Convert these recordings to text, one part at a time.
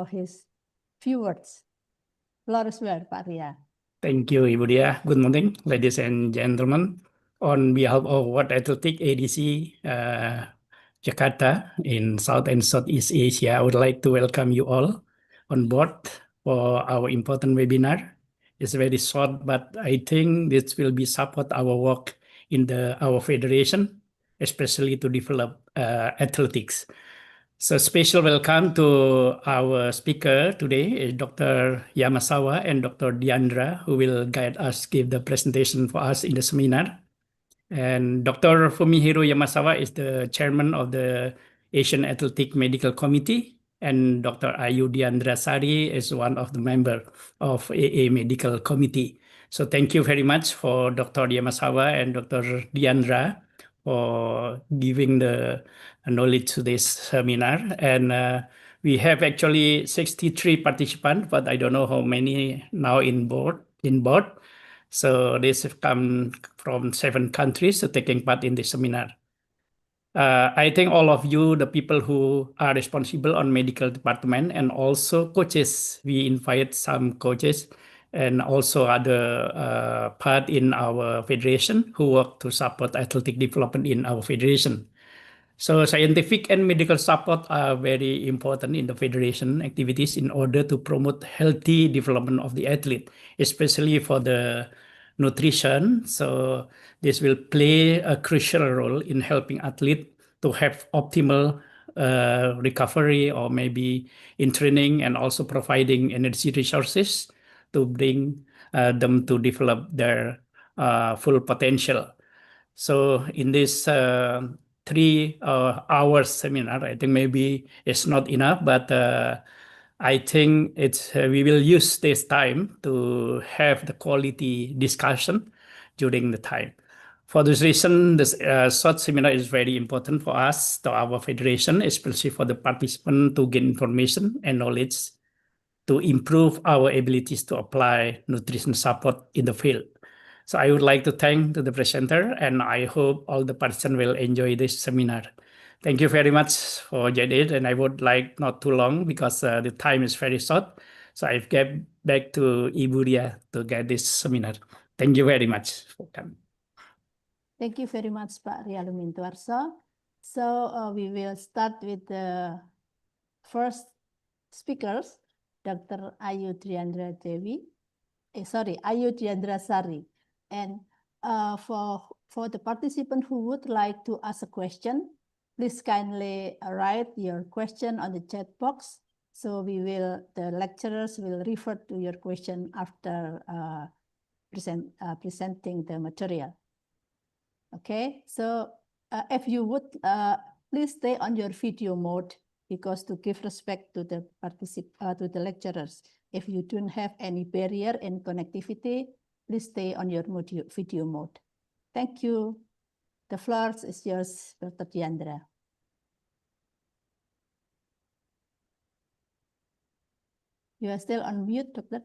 for his few words. Floor is yours, Pak Ria. Thank you, Ibu Dia. Good morning, ladies and gentlemen. On behalf of World Athletic ADC Jakarta in South and Southeast Asia, I would like to welcome you all on board for our important webinar. It's very short, but I think this will be support our work in our federation, especially to develop athletics. So special welcome to our speaker today, Dr. Yamasawa and Dr. Diandra, who will guide us, give the presentation for us in the seminar. And Dr. Fumihiro Yamasawa is the chairman of the Asian Athletic Medical Committee, and Dr. Ayu Diandra Sari is one of the members of AA Medical Committee. So thank you very much for Dr. Yamasawa and Dr. Diandra for giving the knowledge to this seminar. And we have actually 63 participants, but I don't know how many now in board. So this have come from 7 countries taking part in this seminar. I think all of you, the people who are responsible on medical department and also coaches, we invite some coaches and also other part in our federation who work to support athletic development in our federation. So scientific and medical support are very important in the federation activities in order to promote healthy development of the athlete, especially for the nutrition. So this will play a crucial role in helping athletes to have optimal recovery or maybe in training, and also providing energy resources to bring them to develop their full potential. So in this 3 hours seminar, I think maybe it's not enough, but I think we will use this time to have the quality discussion during the time. For this reason, this short seminar is very important for us, to our federation, especially for the participant to gain information and knowledge to improve our abilities to apply nutrition support in the field. So I would like to thank the presenter, and I hope all the participants will enjoy this seminar. Thank you very much for joining it, and I would like not too long because the time is very short. So I get back to Ibu Dia to get this seminar. Thank you very much for coming. Thank you very much, Pak Ria Lumintuarso. So we will start with the first speakers, Dr. Ayu Diandra Dewi. Ayu Diandra Sari. And for the participant who would like to ask a question, please kindly write your question on the chat box. So the lecturers will refer to your question after presenting the material. Okay, so if you would, please stay on your video mode, because to give respect to the lecturers. If you don't have any barrier in connectivity, please stay on your video mode. Thank you. The floor is yours, Dr. Diandra. You are still on mute, Doctor.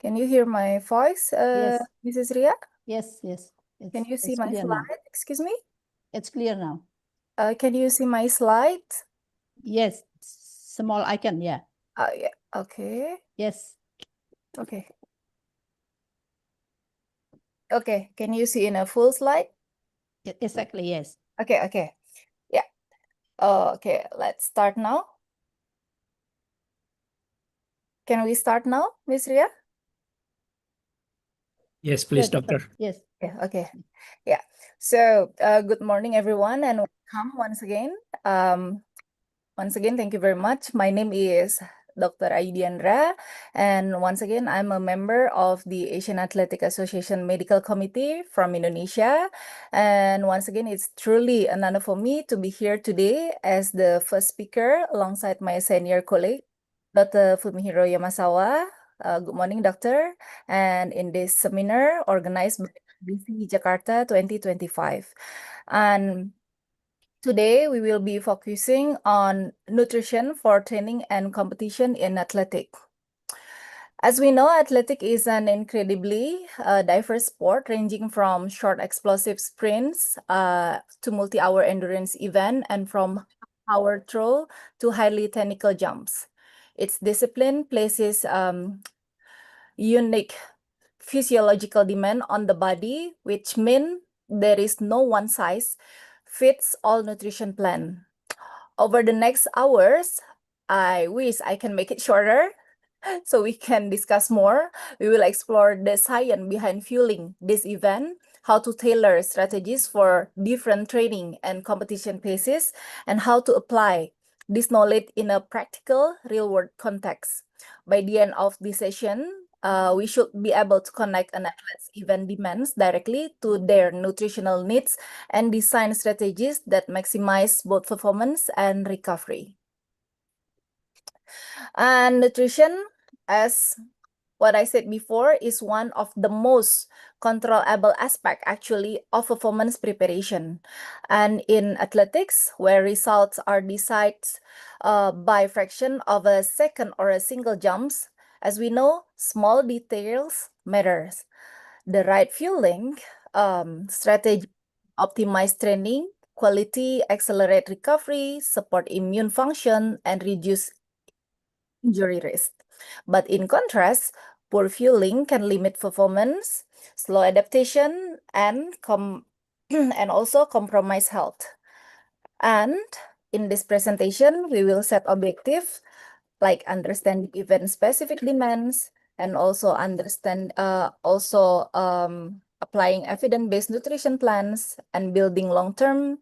Can you hear my voice, Yes. Mrs. Ria? Yes. Can you see my slide? Now. Excuse me? It's clear now. Can you see my slide? Yes, small icon, yeah. Yeah, okay. Yes. Okay. Okay, can you see in a full slide? Exactly, yes. Okay. Yeah. Okay, let's start now. Can we start now, Ms. Ria? Yes, please, Doctor. Yes. Yeah, okay. Yeah. So, good morning, everyone, and welcome once again. Once again, thank you very much. My name is Dr. Ayu Diandra, and once again, I'm a member of the Asian Athletic Association Medical Committee from Indonesia. And once again, it's truly an honor for me to be here today as the first speaker alongside my senior colleague, Dr. Fumihiro Yamasawa. Good morning, Doctor. And in this seminar organized by BC Jakarta 2025. And today we will be focusing on nutrition for training and competition in athletics. As we know, athletics is an incredibly diverse sport, ranging from short explosive sprints to multi-hour endurance event, and from power throw to highly technical jumps. Its discipline places unique physiological demand on the body, which means there is no one size fits all nutrition plan. Over the next hours, I wish I can make it shorter so we can discuss more. We will explore the science behind fueling this event, how to tailor strategies for different training and competition paces, and how to apply this knowledge in a practical, real-world context. By the end of this session, we should be able to connect an athlete's event demands directly to their nutritional needs and design strategies that maximize both performance and recovery. And nutrition, as what I said before, is one of the most controllable aspect actually of performance preparation. And in athletics, where results are decided by fraction of a second or a single jumps, as we know, small details matters. The right fueling strategy, optimize training, quality, accelerate recovery, support immune function, and reduce injury risk. But in contrast, poor fueling can limit performance, slow adaptation, and and also compromise health. And in this presentation, we will set objectives like understanding event-specific demands and also applying evidence-based nutrition plans and building long-term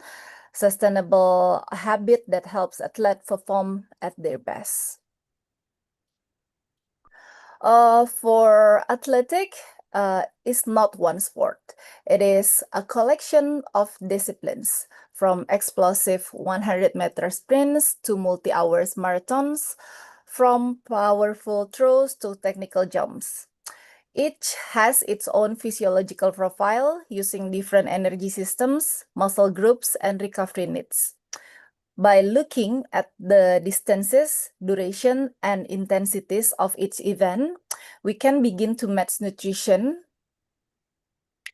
sustainable habit that helps athletes perform at their best. For athletic, it's not one sport. It is a collection of disciplines, from explosive 100-meter sprints to multi-hours marathons, from powerful throws to technical jumps. Each has its own physiological profile using different energy systems, muscle groups, and recovery needs. By looking at the distances, duration, and intensities of each event, we can begin to match nutrition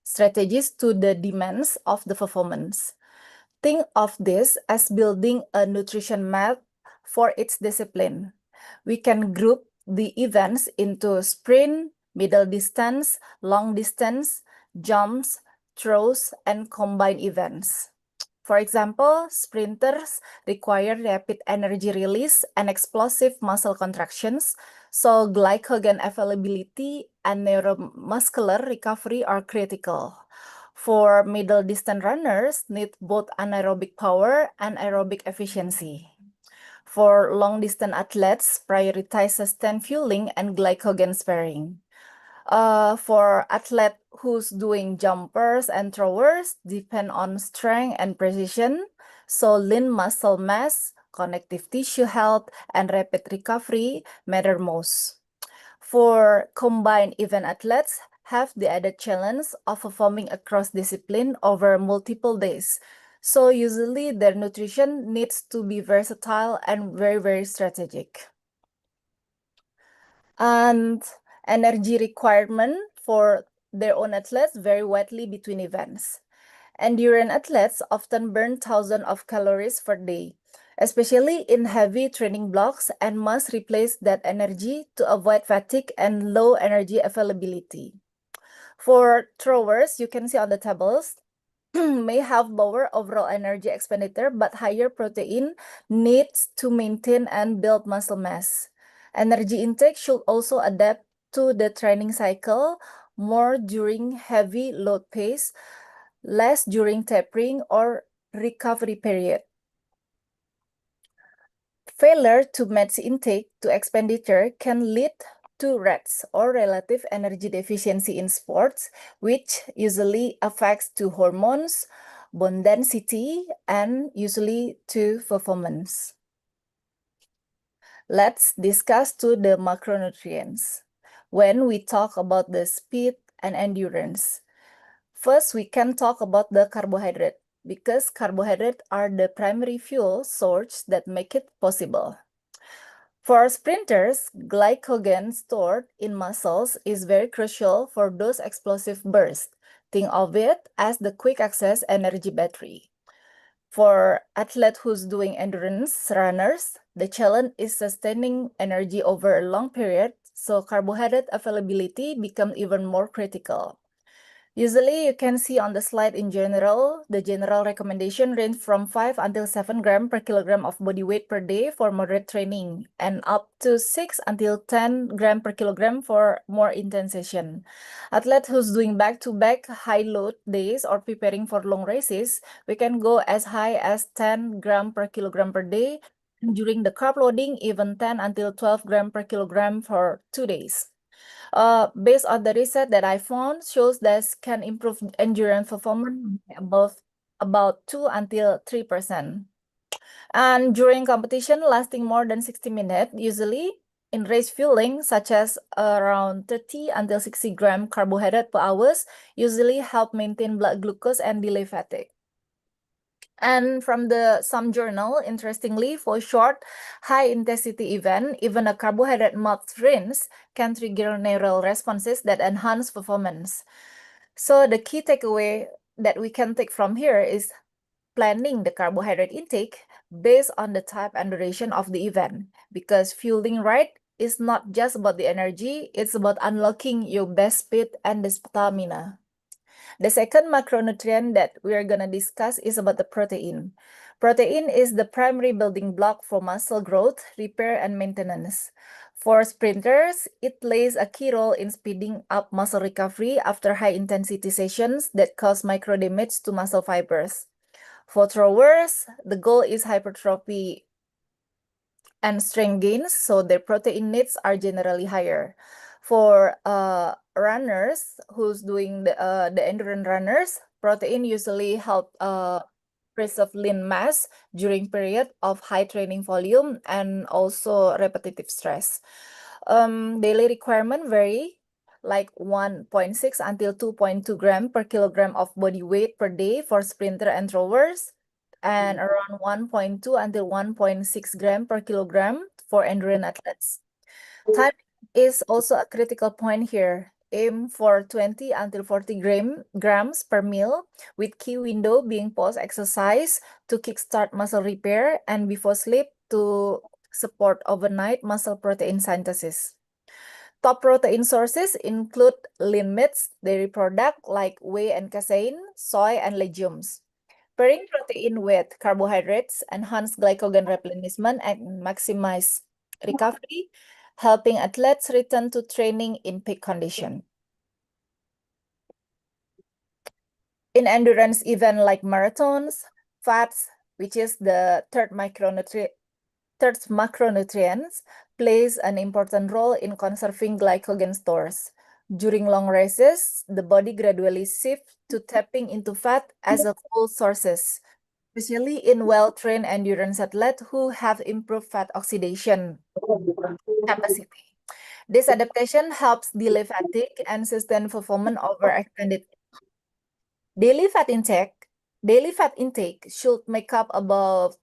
strategies to the demands of the performance. Think of this as building a nutrition map for each discipline. We can group the events into sprint, middle distance, long distance, jumps, throws, and combined events. For example, sprinters require rapid energy release and explosive muscle contractions, so glycogen availability and neuromuscular recovery are critical. For middle distance runners, need both anaerobic power and aerobic efficiency. For long distance athletes, prioritize sustained fueling and glycogen sparing. For athlete who's doing jumpers and throwers, depend on strength and precision, so lean muscle mass, connective tissue health, and rapid recovery matter most. For combined event athletes, have the added challenge of performing across discipline over multiple days. So usually their nutrition needs to be versatile and very strategic. And energy requirement for their own athletes vary widely between events. Endurance athletes often burn thousands of calories per day, especially in heavy training blocks, and must replace that energy to avoid fatigue and low energy availability. For throwers, you can see on the tables, may have lower overall energy expenditure but higher protein needs to maintain and build muscle mass. Energy intake should also adapt to the training cycle, more during heavy load pace, less during tapering or recovery period. Failure to match intake to expenditure can lead to REDS, or relative energy deficiency in sports, which usually affects to hormones, bone density, and usually to performance. Let's discuss to the macronutrients. When we talk about the speed and endurance, first we can talk about the carbohydrate, because carbohydrates are the primary fuel source that make it possible. For sprinters, glycogen stored in muscles is very crucial for those explosive bursts. Think of it as the quick access energy battery. For athlete who's doing endurance runners, the challenge is sustaining energy over a long period, so carbohydrate availability becomes even more critical. Usually, you can see on the slide in general, the general recommendation range from 5 until 7 gram per kilogram of body weight per day for moderate training, and up to 6 until 10 gram per kilogram for more intense session. Athlete who's doing back-to-back high load days or preparing for long races, we can go as high as 10 gram per kilogram per day. During the carb loading, even 10 until 12 gram per kilogram for 2 days. Based on the research that I found, shows that can improve endurance performance by about 2 until 3%. And during competition lasting more than 60 minutes, usually in race fueling, such as around 30 until 60 gram carbohydrate per hour, usually help maintain blood glucose and delay fatigue. And from some journal, interestingly, for short, high-intensity event, even a carbohydrate malt rinse can trigger neural responses that enhance performance. So the key takeaway that we can take from here is planning the carbohydrate intake based on the type and duration of the event, because fueling right is not just about the energy, it's about unlocking your best speed and the stamina. The second macronutrient that we are going to discuss is about the protein. Protein is the primary building block for muscle growth, repair, and maintenance. For sprinters, it plays a key role in speeding up muscle recovery after high-intensity sessions that cause micro damage to muscle fibers. For throwers, the goal is hypertrophy and strength gains, so their protein needs are generally higher. For runners who's doing the endurance runners, protein usually help preserve lean mass during period of high training volume and also repetitive stress. Daily requirement vary, like 1.6 until 2.2 gram per kilogram of body weight per day for sprinter and throwers, and around 1.2 until 1.6 gram per kilogram for endurance athletes. Time is also a critical point here. Aim for 20 until 40 grams per meal, with key window being post-exercise to kickstart muscle repair and before sleep to support overnight muscle protein synthesis. Top protein sources include lean meats, dairy products like whey and casein, soy, and legumes. Pairing protein with carbohydrates enhance glycogen replenishment and maximize recovery, helping athletes return to training in peak condition. In endurance events like marathons, fats, which is the third macronutrients, plays an important role in conserving glycogen stores. During long races, the body gradually shifts to tapping into fat as a fuel sources, especially in well-trained endurance athletes who have improved fat oxidation capacity. This adaptation helps delay fatigue and sustain performance over extended. Daily fat intake should make up about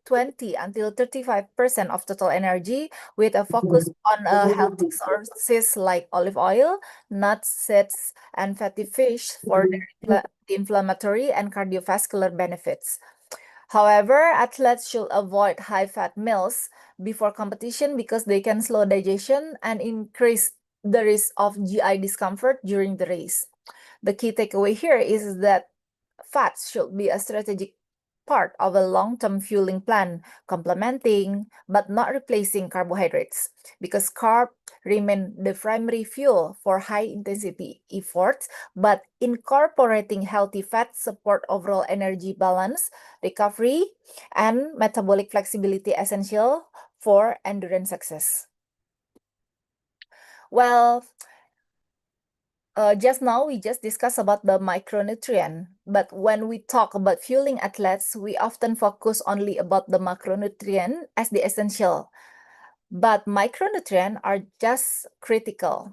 20 until 35% of total energy, with a focus on healthy sources like olive oil, nuts, seeds, and fatty fish for their inflammatory and cardiovascular benefits. However, athletes should avoid high-fat meals before competition because they can slow digestion and increase the risk of GI discomfort during the race. The key takeaway here is that fats should be a strategic part of a long-term fueling plan, complementing but not replacing carbohydrates, because carbs remain the primary fuel for high-intensity efforts, but incorporating healthy fats support overall energy balance, recovery, and metabolic flexibility essential for endurance success. Well, just now we just discussed about the micronutrient, but when we talk about fueling athletes, we often focus only about the macronutrient as the essential. But micronutrients are just critical.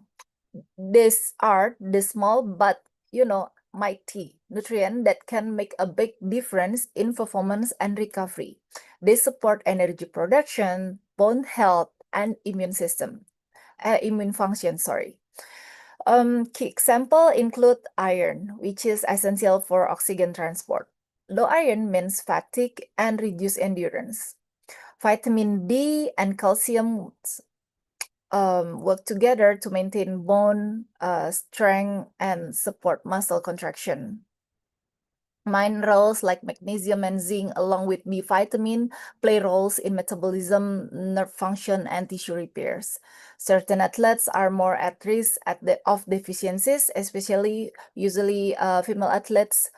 These are the small but mighty nutrients that can make a big difference in performance and recovery. They support energy production, bone health, and immune function, sorry. Key example include iron, which is essential for oxygen transport. Low iron means fatigue and reduced endurance. Vitamin D and calcium work together to maintain bone strength and support muscle contraction. Minerals like magnesium and zinc, along with B vitamin, play roles in metabolism, nerve function, and tissue repairs. Certain athletes are more at risk of deficiencies, especially usually female athletes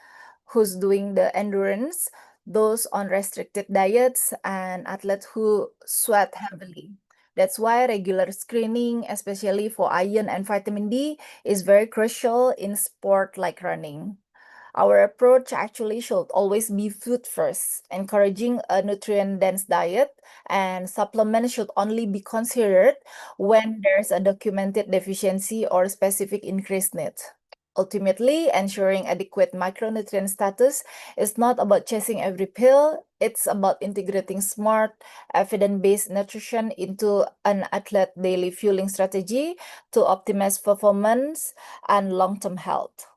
who's doing the endurance, those on restricted diets, and athletes who sweat heavily. That's why regular screening, especially for iron and vitamin D, is very crucial in sport like running. Our approach actually should always be food first, encouraging a nutrient-dense diet, and supplements should only be considered when there's a documented deficiency or specific increased need. Ultimately, ensuring adequate micronutrient status is not about chasing every pill, it's about integrating smart, evidence-based nutrition into an athlete daily fueling strategy to optimize performance and long-term health.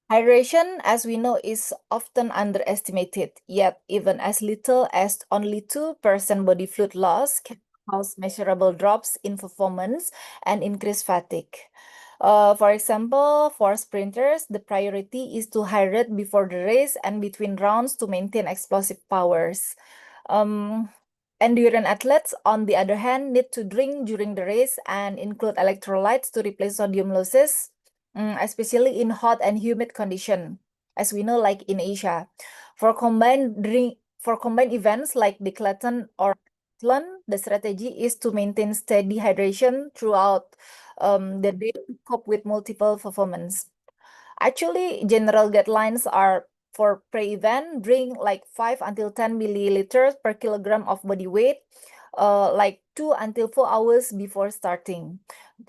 Hydration, as we know, is often underestimated, yet even as little as only 2% body fluid loss can cause measurable drops in performance and increase fatigue. For example, for sprinters, the priority is to hydrate before the race and between rounds to maintain explosive powers. Endurance athletes, on the other hand, need to drink during the race and include electrolytes to replace sodium losses, especially in hot and humid condition, as we know, like in Asia. For combined events like decathlon or triathlon, the strategy is to maintain steady hydration throughout the day to cope with multiple performance. Actually, general guidelines are for pre-event, drink like 5 until 10 milliliters per kilogram of body weight, like 2 until 4 hours before starting.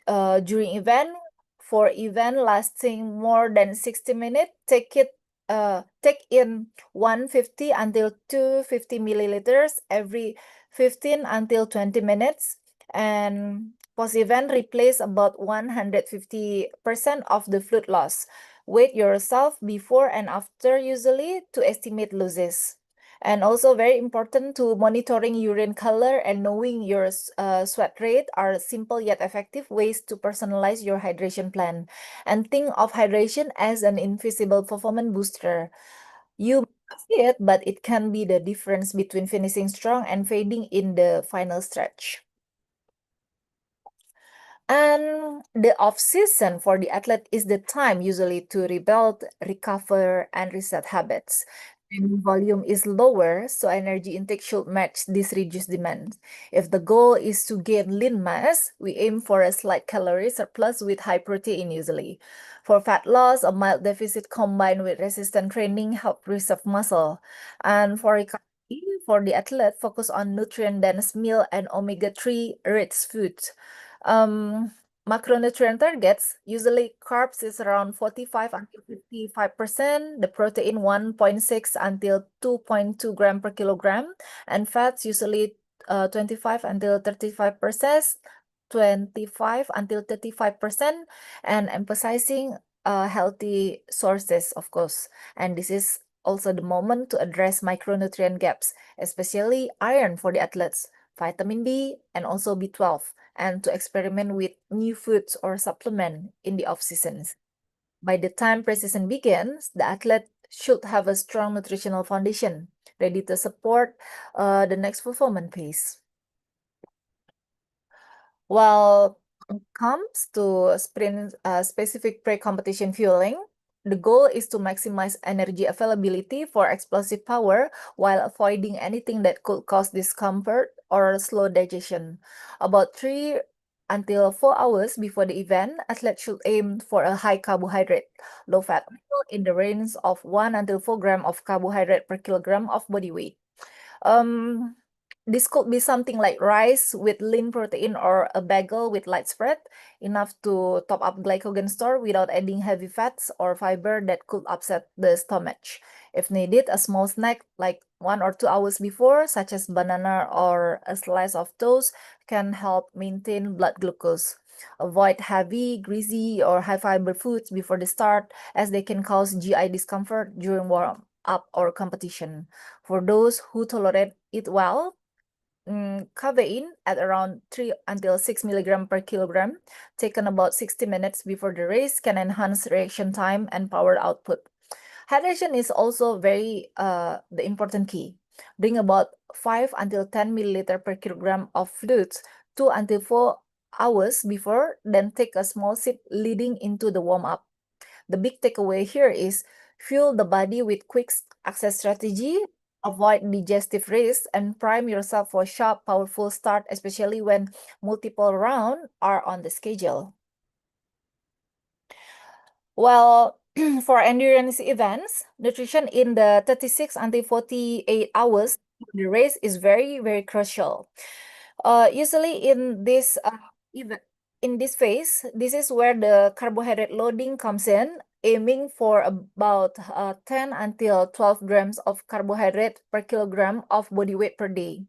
During event, for event lasting more than 60 minutes, take in 150 until 250 milliliters every 15 until 20 minutes. And post-event, replace about 150% of the fluid loss. Weight yourself before and after usually to estimate losses. And also very important to monitoring urine color and knowing your sweat rate are simple yet effective ways to personalize your hydration plan. And think of hydration as an invisible performance booster. You might see it, but it can be the difference between finishing strong and fading in the final stretch. And the off-season for the athlete is the time usually to rebuild, recover, and reset habits. When volume is lower, so energy intake should match this reduced demand. If the goal is to gain lean mass, we aim for a slight calorie surplus with high protein usually. For fat loss, a mild deficit combined with resistant training help preserve muscle. And for recovery, for the athlete, focus on nutrient-dense meal and omega-3 rich foods. Macronutrient targets, usually carbs is around 45 until 55%, the protein 1.6 until 2.2 gram per kilogram, and fats usually 25 until 35%, 25 until 35%, and emphasizing healthy sources, of course. And this is also the moment to address micronutrient gaps, especially iron for the athletes, vitamin D, and also B12, and to experiment with new foods or supplement in the off seasons. By the time preseason begins, the athlete should have a strong nutritional foundation, ready to support the next performance phase. While it comes to sprint specific pre-competition fueling, the goal is to maximize energy availability for explosive power while avoiding anything that could cause discomfort or slow digestion. About 3 until 4 hours before the event, athletes should aim for a high carbohydrate, low fat meal in the range of 1 until 4 grams of carbohydrate per kilogram of body weight. this could be something like rice with lean protein or a bagel with light spread, enough to top up glycogen store without adding heavy fats or fiber that could upset the stomach. If needed, a small snack like 1 or 2 hours before, such as banana or a slice of toast, can help maintain blood glucose. Avoid heavy, greasy, or high fiber foods before the start, as they can cause GI discomfort during warm up or competition. For those who tolerate it well, caffeine at around 3 until 6 milligram per kilogram, taken about 60 minutes before the race, can enhance reaction time and power output. Hydration is also the important key. Bring about 5 until 10 milliliter per kilogram of fluids 2 until 4 hours before, then take a small sip leading into the warm-up. The big takeaway here is fuel the body with quick access strategy, avoid digestive risks, and prime yourself for a sharp, powerful start, especially when multiple rounds are on the schedule. Well, for endurance events, nutrition in the 36 until 48 hours before the race is very, very crucial. Usually in this phase, this is where the carbohydrate loading comes in, aiming for about 10 until 12 grams of carbohydrate per kilogram of body weight per day.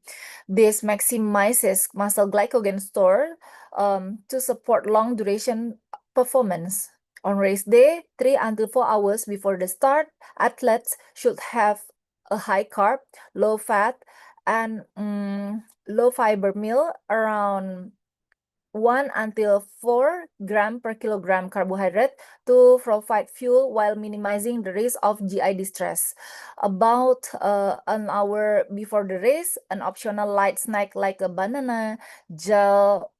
This maximizes muscle glycogen store to support long duration performance. On race day, 3 until 4 hours before the start, athletes should have a high carb, low fat, and low fiber meal around 1 until 4 gram per kilogram carbohydrate to provide fuel while minimizing the risk of GI distress. About an hour before the race, an optional light snack like a banana, gel,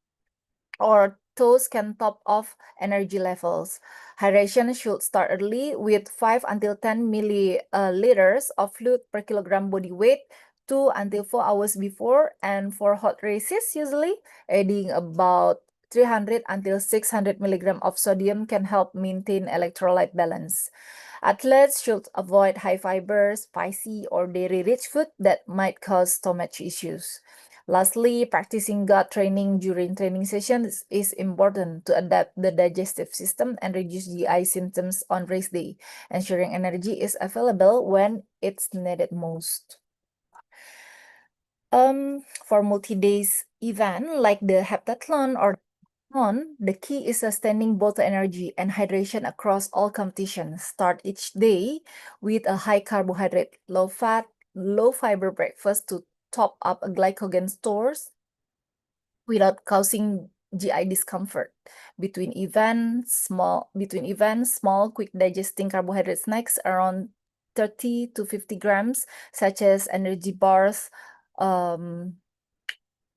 or toast can top off energy levels. Hydration should start early with 5 until 10 milliliters of fluid per kilogram body weight 2 until 4 hours before, and for hot races, usually adding about 300 until 600 milligram of sodium can help maintain electrolyte balance. Athletes should avoid high fiber, spicy, or dairy-rich food that might cause stomach issues. Lastly, practicing gut training during training sessions is important to adapt the digestive system and reduce GI symptoms on race day, ensuring energy is available when it's needed most. For multi-days event like the heptathlon or the key is sustaining both energy and hydration across all competitions. Start each day with a high carbohydrate, low fat, low fiber breakfast to top up glycogen stores without causing GI discomfort. Between events, small quick digesting carbohydrate snacks around 30 to 50 grams, such as energy bars,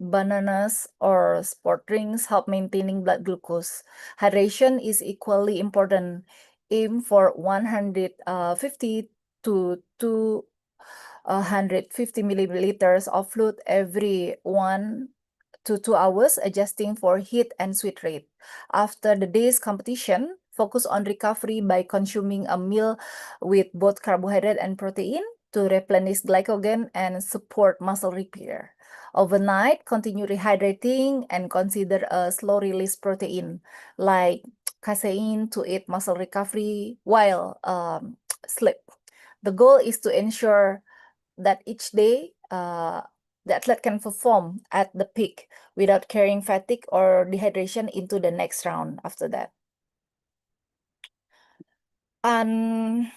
bananas, or sport drinks, help maintaining blood glucose. Hydration is equally important. Aim for 150 to 250 milliliters of fluid every 1 to 2 hours, adjusting for heat and sweat rate. After the day's competition, focus on recovery by consuming a meal with both carbohydrate and protein to replenish glycogen and support muscle repair. Overnight, continue rehydrating and consider a slow-release protein like casein to aid muscle recovery while sleep. The goal is to ensure that each day the athlete can perform at the peak without carrying fatigue or dehydration into the next round after that. And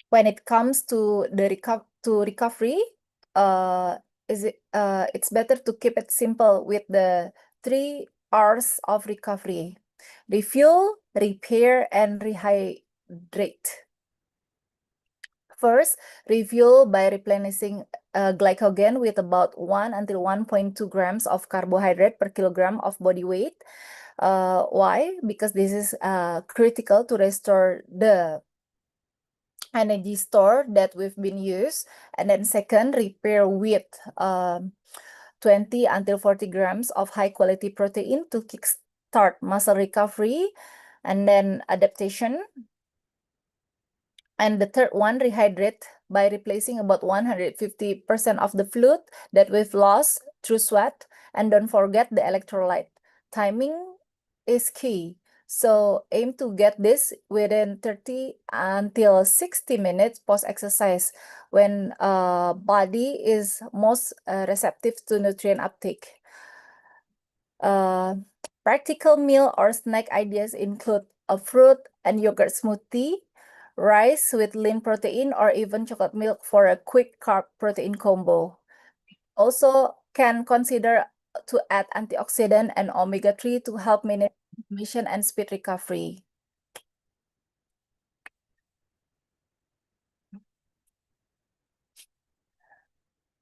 when it comes to the recovery, it's better to keep it simple with the 3 R's of recovery: refuel, repair, and rehydrate. First, refuel by replenishing glycogen with about 1 until 1.2 grams of carbohydrate per kilogram of body weight. Why? Because this is critical to restore the energy store that we've been used. And then second, repair with 20 until 40 grams of high quality protein to kickstart muscle recovery. And then adaptation. And the third one, rehydrate by replacing about 150% of the fluid that we've lost through sweat. And don't forget the electrolyte. Timing is key. So aim to get this within 30 until 60 minutes post-exercise when body is most receptive to nutrient uptake. Practical meal or snack ideas include a fruit and yogurt smoothie, rice with lean protein, or even chocolate milk for a quick carb protein combo. Also can consider to add antioxidant and omega-3 to help manage inflammation and speed recovery.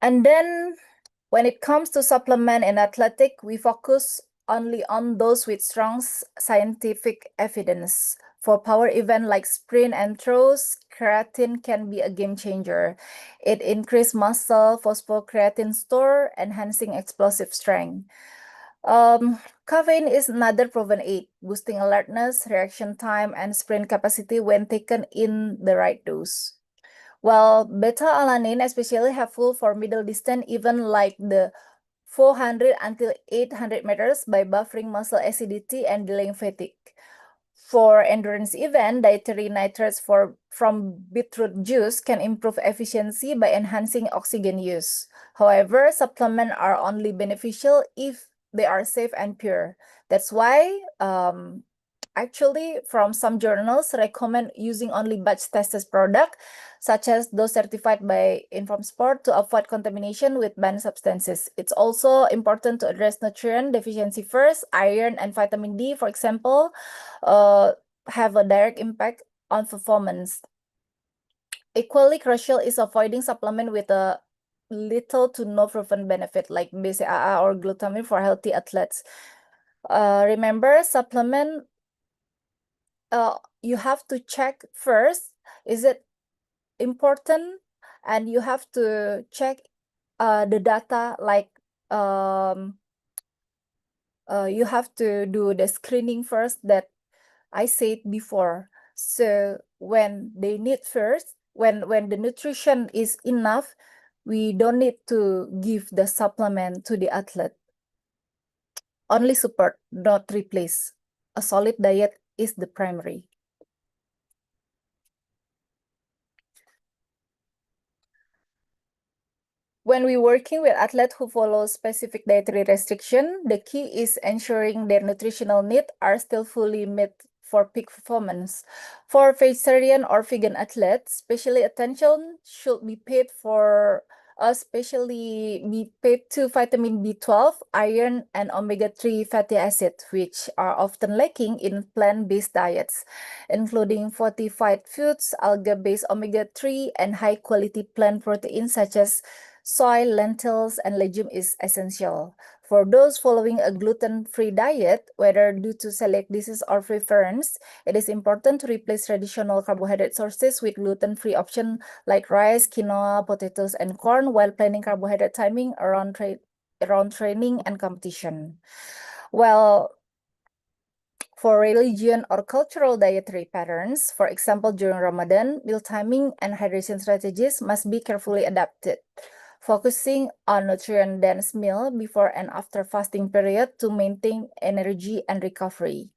And then when it comes to supplement and athletic, we focus only on those with strong scientific evidence. For power event like sprint and throws, creatine can be a game changer. It increases muscle phosphocreatine store, enhancing explosive strength. Caffeine is another proven aid, boosting alertness, reaction time, and sprint capacity when taken in the right dose. While beta-alanine especially helpful for middle distance, even like the 400 until 800 meters by buffering muscle acidity and delaying fatigue. For endurance event, dietary nitrates from beetroot juice can improve efficiency by enhancing oxygen use. However, supplements are only beneficial if they are safe and pure. That's why actually from some journals recommend using only batch tested product such as those certified by InformSport to avoid contamination with banned substances. It's also important to address nutrient deficiency first. Iron and vitamin D, for example, have a direct impact on performance. Equally crucial is avoiding supplement with a little to no proven benefit like BCAA or glutamine for healthy athletes. Remember, supplement you have to check first, is it important? And you have to check the data, like you have to do the screening first that I said before. So when they need first, when the nutrition is enough, we don't need to give the supplement to the athlete. Only support, not replace. A solid diet is the primary. When we're working with athletes who follow specific dietary restriction, the key is ensuring their nutritional needs are still fully met for peak performance. For vegetarian or vegan athletes, specially attention should be paid to vitamin B12, iron, and omega-3 fatty acids, which are often lacking in plant-based diets, including fortified foods, algae-based omega-3, and high-quality plant proteins such as soy, lentils, and legume is essential. For those following a gluten-free diet, whether due to celiac disease or preference, it is important to replace traditional carbohydrate sources with gluten-free options like rice, quinoa, potatoes, and corn while planning carbohydrate timing around training and competition. Well, for religion or cultural dietary patterns, for example, during Ramadan, meal timing and hydration strategies must be carefully adapted, focusing on nutrient-dense meal before and after fasting period to maintain energy and recovery.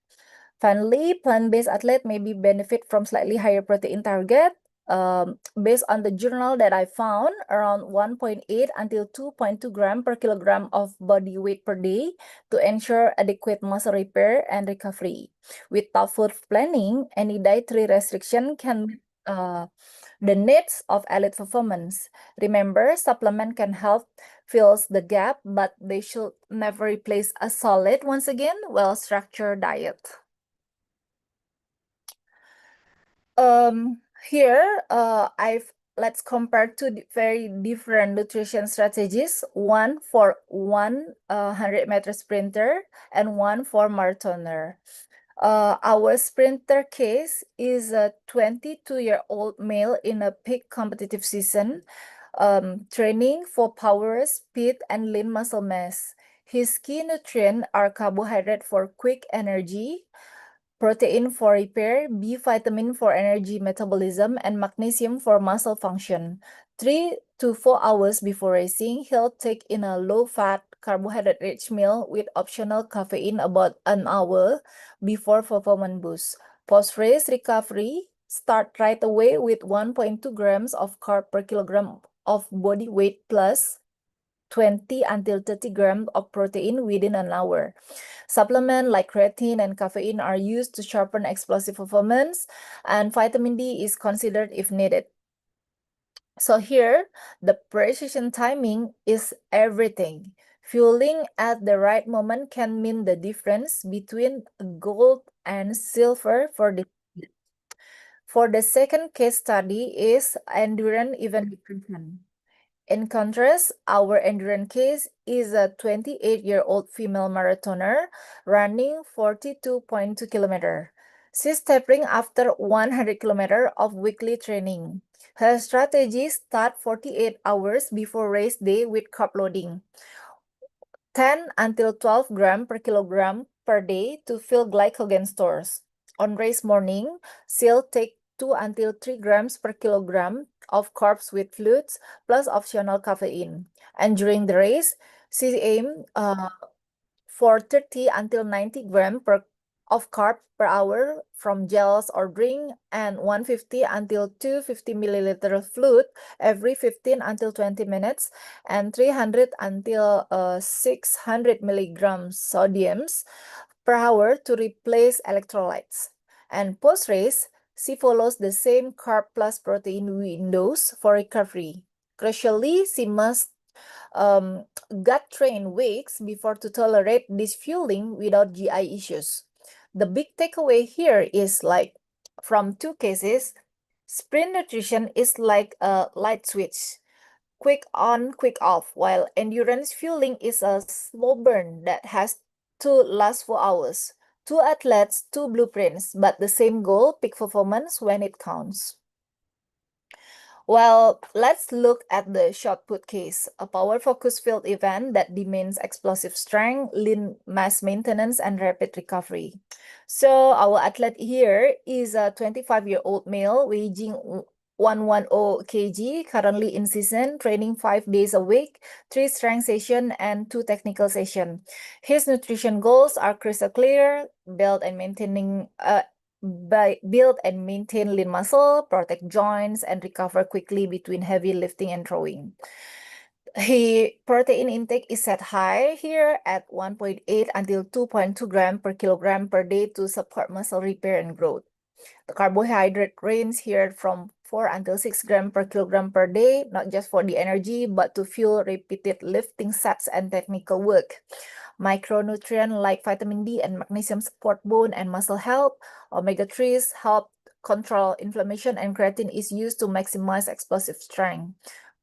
Finally, plant-based athletes may benefit from slightly higher protein target. Based on the journal that I found, around 1.8 until 2.2 gram per kilogram of body weight per day to ensure adequate muscle repair and recovery. Without food planning, any dietary restriction can meet the needs of elite performance. Remember, supplement can help fills the gap, but they should never replace a solid, once again, well-structured diet. Here, let's compare two very different nutrition strategies. One for 100-meter sprinter and one for marathoner. Our sprinter case is a 22-year-old male in a peak competitive season, training for power, speed, and lean muscle mass. His key nutrients are carbohydrate for quick energy, protein for repair, B vitamin for energy metabolism, and magnesium for muscle function. 3 to 4 hours before racing, he'll take in a low-fat, carbohydrate-rich meal with optional caffeine about an hour before performance boost. Post-race recovery, start right away with 1.2 grams of carb per kilogram of body weight plus 20 until 30 grams of protein within an hour. Supplements like creatine and caffeine are used to sharpen explosive performance, and vitamin D is considered if needed. So here, the precision timing is everything. Fueling at the right moment can mean the difference between gold and silver for the second case study is endurance event nutrition. In contrast, our endurance case is a 28-year-old female marathoner running 42.2 kilometers. She's tapering after 100 kilometers of weekly training. Her strategy starts 48 hours before race day with carb loading. 10 until 12 grams per kilogram per day to fill glycogen stores. On race morning, she'll take 2 until 3 grams per kilogram of carbs with fluids plus optional caffeine. And during the race, she aimed for 30 until 90 grams of carb per hour from gels or drink, and 150 until 250 milliliter fluid every 15 until 20 minutes, and 300 until 600 milligrams sodiums per hour to replace electrolytes. And post-race, she follows the same carb plus protein windows for recovery. Crucially, she must gut train weeks before to tolerate this fueling without GI issues. The big takeaway here is like from two cases, sprint nutrition is like a light switch, quick on, quick off, while endurance fueling is a slow burn that has to last for hours. Two athletes, two blueprints, but the same goal, peak performance when it counts. Well, let's look at the shot put case, a power-focused field event that demands explosive strength, lean mass maintenance, and rapid recovery. So our athlete here is a 25-year-old male weighing 110 kg, currently in season, training 5 days a week, 3 strength sessions, and 2 technical sessions. His nutrition goals are crystal clear, build and maintain lean muscle, protect joints, and recover quickly between heavy lifting and throwing. Protein intake is set high here at 1.8 until 2.2 grams per kilogram per day to support muscle repair and growth. The carbohydrate range here from 4 until 6 grams per kilogram per day, not just for the energy, but to fuel repeated lifting sets and technical work. Micronutrients like vitamin D and magnesium support bone and muscle health. Omega-3s help control inflammation, and creatine is used to maximize explosive strength.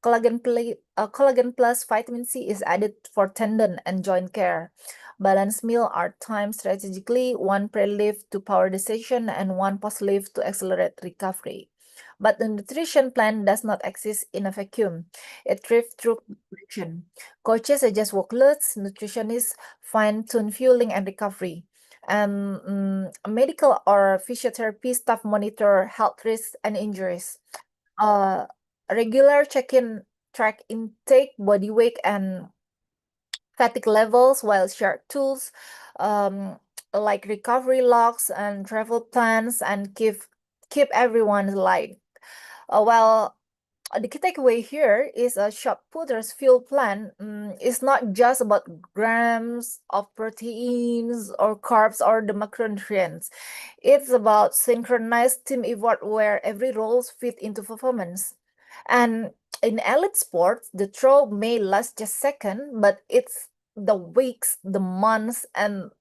Collagen plus vitamin C is added for tendon and joint care. Balanced meals are timed strategically, one pre-lift to power the session and one post-lift to accelerate recovery. But the nutrition plan does not exist in a vacuum. It drifts through collaboration. Coaches adjust workloads, nutritionists fine-tune fueling and recovery. Medical or physiotherapy staff monitor health risks and injuries. Regular check-in track intake, body weight, and fatigue levels, while shared tools like recovery logs and travel plans and keep everyone aligned. Well, the key takeaway here is a shot putter's fuel plan is not just about grams of proteins or carbs or the macronutrients. It's about synchronized team effort where every role fit into performance. And in elite sports, the throw may last just seconds, but it's the weeks, the months, and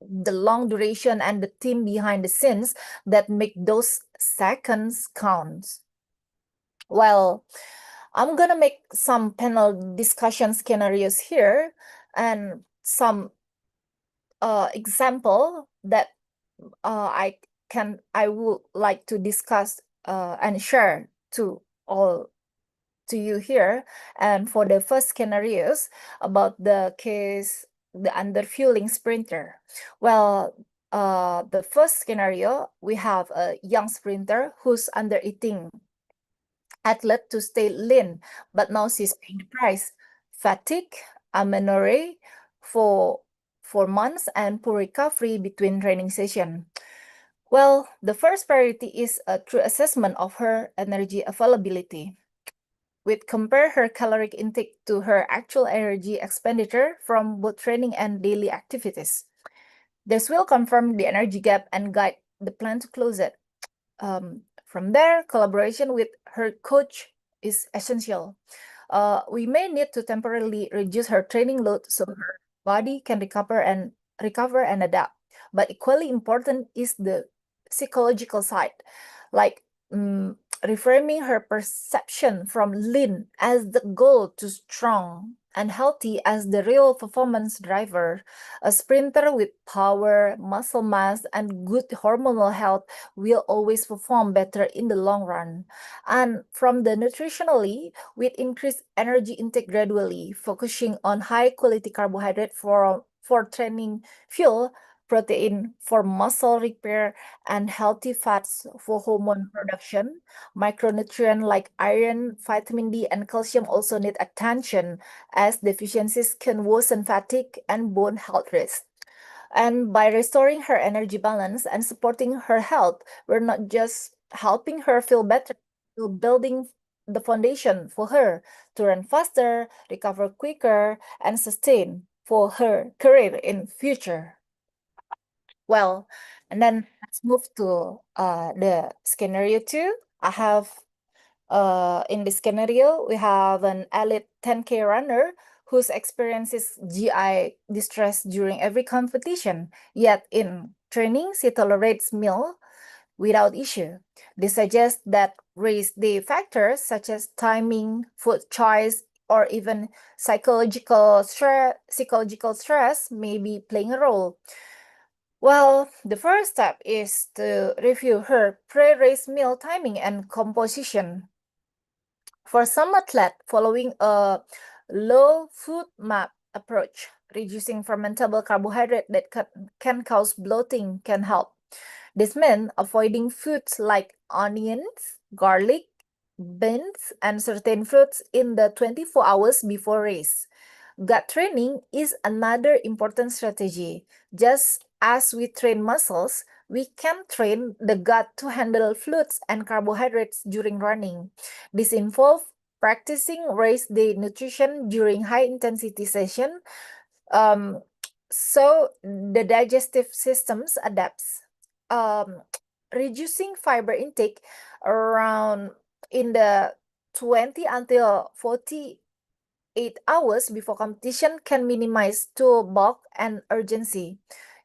the long duration and the team behind the scenes that make those seconds count. Well, I'm gonna make some panel discussion scenarios here and some example that I would like to discuss and share to all to you here. And for the first scenarios about the case, the underfueling sprinter. Well, the first scenario, we have a young sprinter who's under eating athlete to stay lean, but now she's paying the price. Fatigue, amenorrhea for 4 months, and poor recovery between training session. Well, the first priority is a true assessment of her energy availability. We'd compare her caloric intake to her actual energy expenditure from both training and daily activities. This will confirm the energy gap and guide the plan to close it. From there, collaboration with her coach is essential. We may need to temporarily reduce her training load so her body can recover and adapt. But equally important is the psychological side, like reframing her perception from lean as the goal to strong and healthy as the real performance driver. A sprinter with power, muscle mass, and good hormonal health will always perform better in the long run. And from the nutritionally, we increase energy intake gradually, focusing on high quality carbohydrate for training fuel, protein for muscle repair, and healthy fats for hormone production. Micronutrient like iron, vitamin D, and calcium also need attention, as deficiencies can worsen fatigue and bone health risk. And by restoring her energy balance and supporting her health, we're not just helping her feel better, we're building the foundation for her to run faster, recover quicker, and sustain for her career in future. Well, and then let's move to the scenario 2. I have in this scenario, we have an elite 10K runner whose experiences GI distress during every competition, yet in training, she tolerates meal without issue. This suggests that race day factors such as timing, food choice, or even psychological stress may be playing a role. Well, the first step is to review her pre-race meal timing and composition. For some athletes, following a low food map approach, reducing fermentable carbohydrate that can cause bloating can help. This means avoiding foods like onions, garlic, beans, and certain fruits in the 24 hours before race. Gut training is another important strategy. Just as we train muscles, we can train the gut to handle fluids and carbohydrates during running. This involves practicing race day nutrition during high intensity session, so the digestive systems adapts. Reducing fiber intake around in the 20 until 48 hours before competition can minimize tool bulk and urgency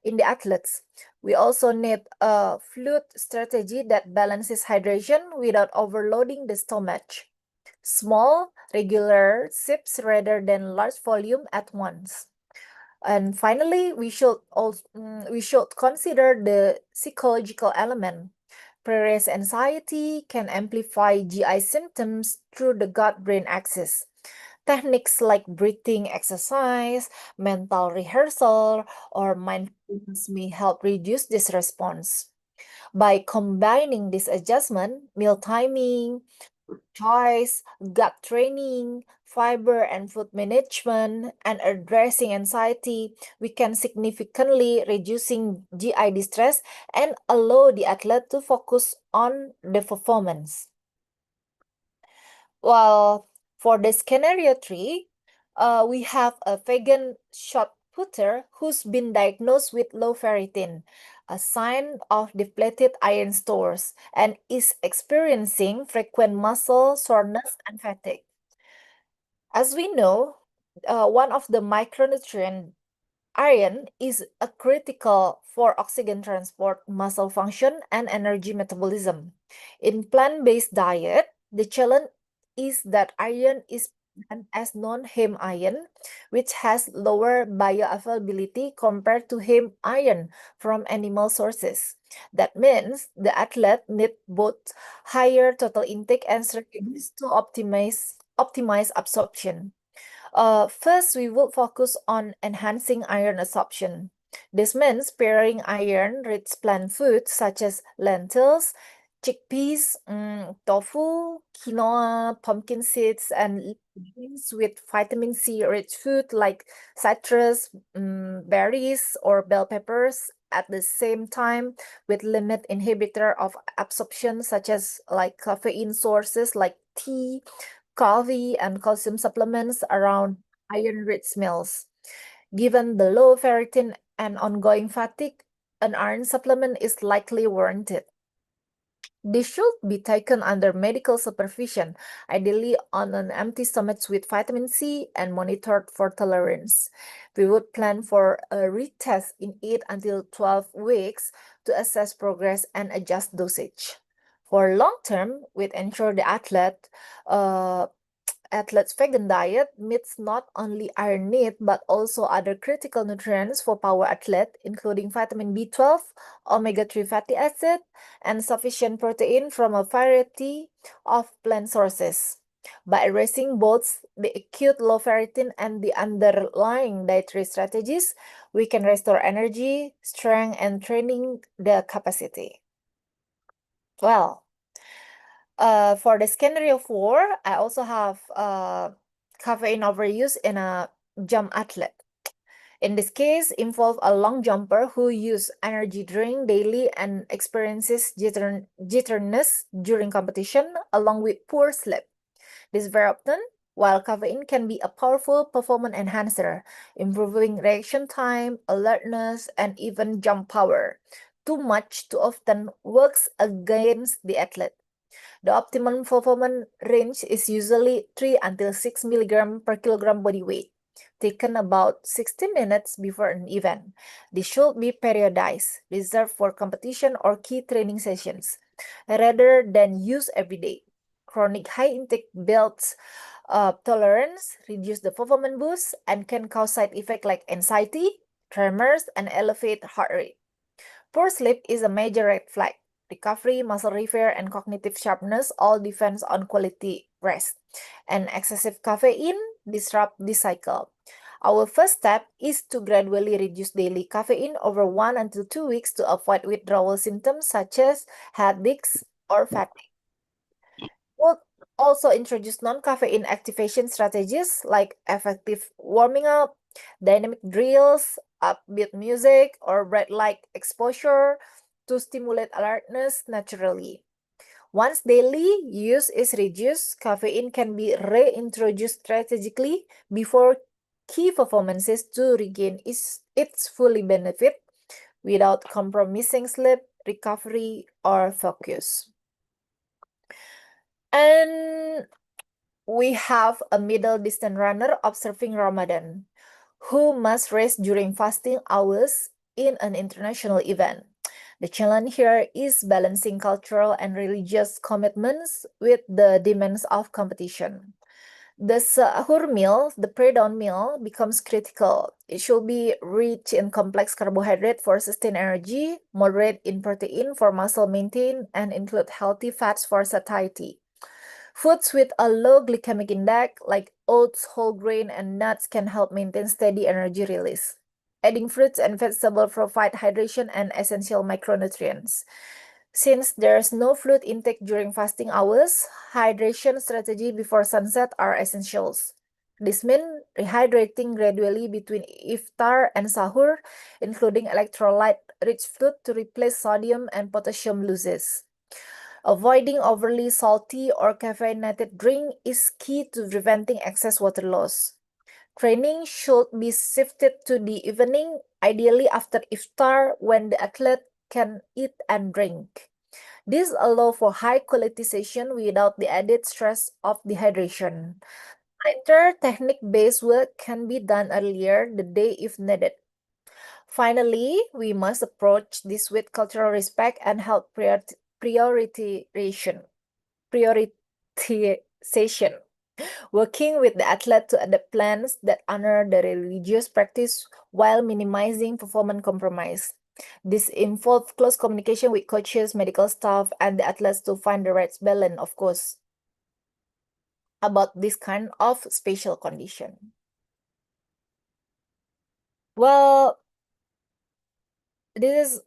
in the athletes. We also need a fluid strategy that balances hydration without overloading the stomach. Small, regular sips rather than large volume at once. And finally, we should consider the psychological element. Pre-race anxiety can amplify GI symptoms through the gut-brain axis. Techniques like breathing exercise, mental rehearsal, or mindfulness may help reduce this response. By combining this adjustment, meal timing, choice, gut training, fiber and food management, and addressing anxiety, we can significantly reducing GI distress and allow the athlete to focus on the performance. Well, for the scenario 3, we have a vegan shot putter who's been diagnosed with low ferritin, a sign of depleted iron stores, and is experiencing frequent muscle soreness and fatigue. As we know, one of the micronutrient iron is a critical for oxygen transport, muscle function, and energy metabolism. In plant-based diet, the challenge is that iron is present as non-heme iron, which has lower bioavailability compared to heme iron from animal sources. That means the athlete need both higher total intake and strategies to optimize absorption. First, we will focus on enhancing iron absorption. This means pairing iron-rich plant foods such as lentils, chickpeas, tofu, quinoa, pumpkin seeds, and legumes with vitamin C-rich food like citrus, berries, or bell peppers at the same time with limit inhibitor of absorption such as like caffeine sources like tea, coffee, and calcium supplements around iron-rich meals. Given the low ferritin and ongoing fatigue, an iron supplement is likely warranted. This should be taken under medical supervision, ideally on an empty stomach with vitamin C and monitored for tolerance. We would plan for a retest in 8 until 12 weeks to assess progress and adjust dosage. For long term, we'd ensure the athlete's vegan diet meets not only iron need but also other critical nutrients for power athlete, including vitamin B12, omega-3 fatty acid, and sufficient protein from a variety of plant sources. By addressing both the acute low ferritin and the underlying dietary strategies, we can restore energy, strength, and training the capacity. Well, for the scenario 4, I also have caffeine overuse in a jump athlete. In this case, involve a long jumper who use energy drink daily and experiences jitteriness during competition along with poor sleep. This very often, while caffeine can be a powerful performance enhancer, improving reaction time, alertness, and even jump power, too much too often works against the athlete. The optimum performance range is usually 3 until 6 milligram per kilogram body weight, taken about 60 minutes before an event. This should be periodized, reserved for competition or key training sessions, rather than used every day. Chronic high intake builds tolerance, reduce the performance boost, and can cause side effects like anxiety, tremors, and elevate heart rate. Poor sleep is a major red flag. Recovery, muscle repair, and cognitive sharpness all depends on quality rest. And excessive caffeine disrupt this cycle. Our first step is to gradually reduce daily caffeine over 1 until 2 weeks to avoid withdrawal symptoms such as headaches or fatigue. We'll also introduce non-caffeine activation strategies like effective warming up, dynamic drills, upbeat music, or bright light exposure to stimulate alertness naturally. Once daily use is reduced, caffeine can be reintroduced strategically before key performances to regain its fully benefit without compromising sleep, recovery, or focus. And we have a middle distance runner observing Ramadan who must rest during fasting hours in an international event. The challenge here is balancing cultural and religious commitments with the demands of competition. The sahur meal, the pre-dawn meal, becomes critical. It should be rich in complex carbohydrate for sustained energy, moderate in protein for muscle maintain, and include healthy fats for satiety. Foods with a low glycemic index like oats, whole grain, and nuts can help maintain steady energy release. Adding fruits and vegetables provide hydration and essential micronutrients. Since there's no fluid intake during fasting hours, hydration strategy before sunset are essentials. This means rehydrating gradually between iftar and sahur, including electrolyte-rich fluid to replace sodium and potassium losses. Avoiding overly salty or caffeinated drink is key to preventing excess water loss. Training should be shifted to the evening, ideally after iftar when the athlete can eat and drink. This allows for high-quality session without the added stress of dehydration. Lighter technique-based work can be done earlier the day if needed. Finally, we must approach this with cultural respect and health prioritization. Working with the athlete to adapt plans that honor the religious practice while minimizing performance compromise. This involves close communication with coaches, medical staff, and the athletes to find the right balance, of course, about this kind of special condition. Well, this is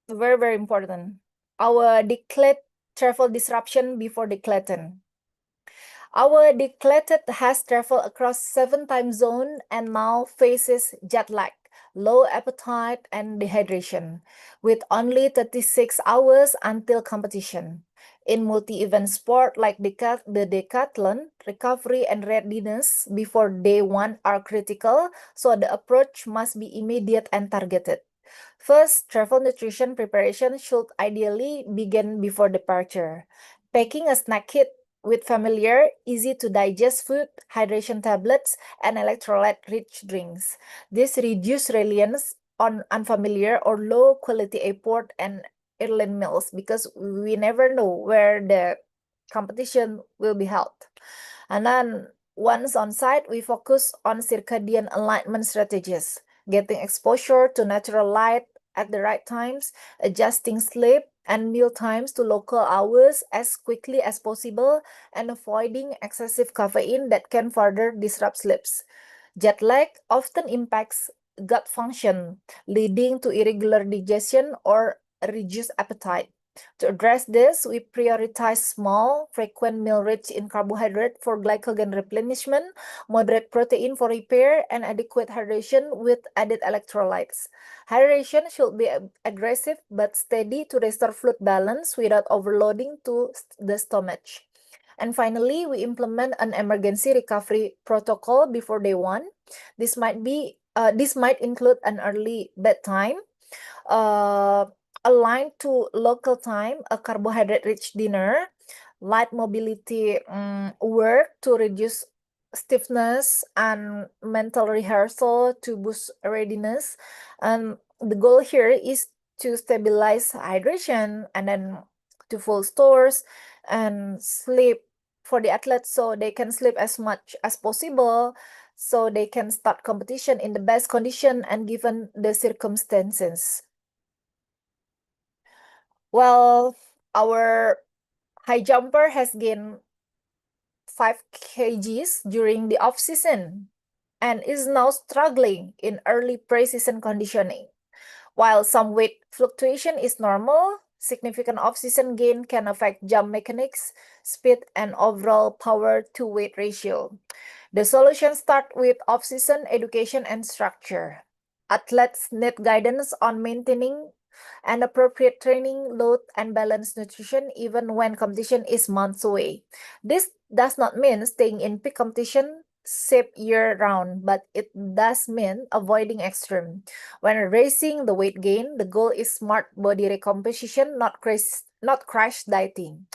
very, very important. Our declared travel disruption before declared. Our declared has traveled across 7 time zones and now faces jet lag, low appetite, and dehydration, with only 36 hours until competition. In multi-event sport like the decathlon, recovery and readiness before day 1 are critical, so the approach must be immediate and targeted. First, travel nutrition preparation should ideally begin before departure. Packing a snack kit with familiar, easy to digest food, hydration tablets, and electrolyte-rich drinks. This reduces reliance on unfamiliar or low-quality airport and airline meals because we never know where the competition will be held. And then once on site, we focus on circadian alignment strategies, getting exposure to natural light at the right times, adjusting sleep and meal times to local hours as quickly as possible, and avoiding excessive caffeine that can further disrupt sleeps. Jet lag often impacts gut function, leading to irregular digestion or reduced appetite. To address this, we prioritize small, frequent meal rich in carbohydrate for glycogen replenishment, moderate protein for repair, and adequate hydration with added electrolytes. Hydration should be aggressive but steady to restore fluid balance without overloading to the stomach. And finally, we implement an emergency recovery protocol before day 1. This might include an early bedtime, aligned to local time, a carbohydrate-rich dinner, light mobility work to reduce stiffness, and mental rehearsal to boost readiness. And the goal here is to stabilize hydration and then to full stores and sleep for the athletes so they can sleep as much as possible so they can start competition in the best condition and given the circumstances. Well, our high jumper has gained 5 kgs during the off-season and is now struggling in early pre-season conditioning. While some weight fluctuation is normal, significant off-season gain can affect jump mechanics, speed, and overall power to weight ratio. The solution starts with off-season education and structure. Athletes need guidance on maintaining an appropriate training load and balanced nutrition even when competition is months away. This does not mean staying in peak competition shape year-round, but it does mean avoiding extreme. When racing the weight gain, the goal is smart body recomposition, not crash dieting.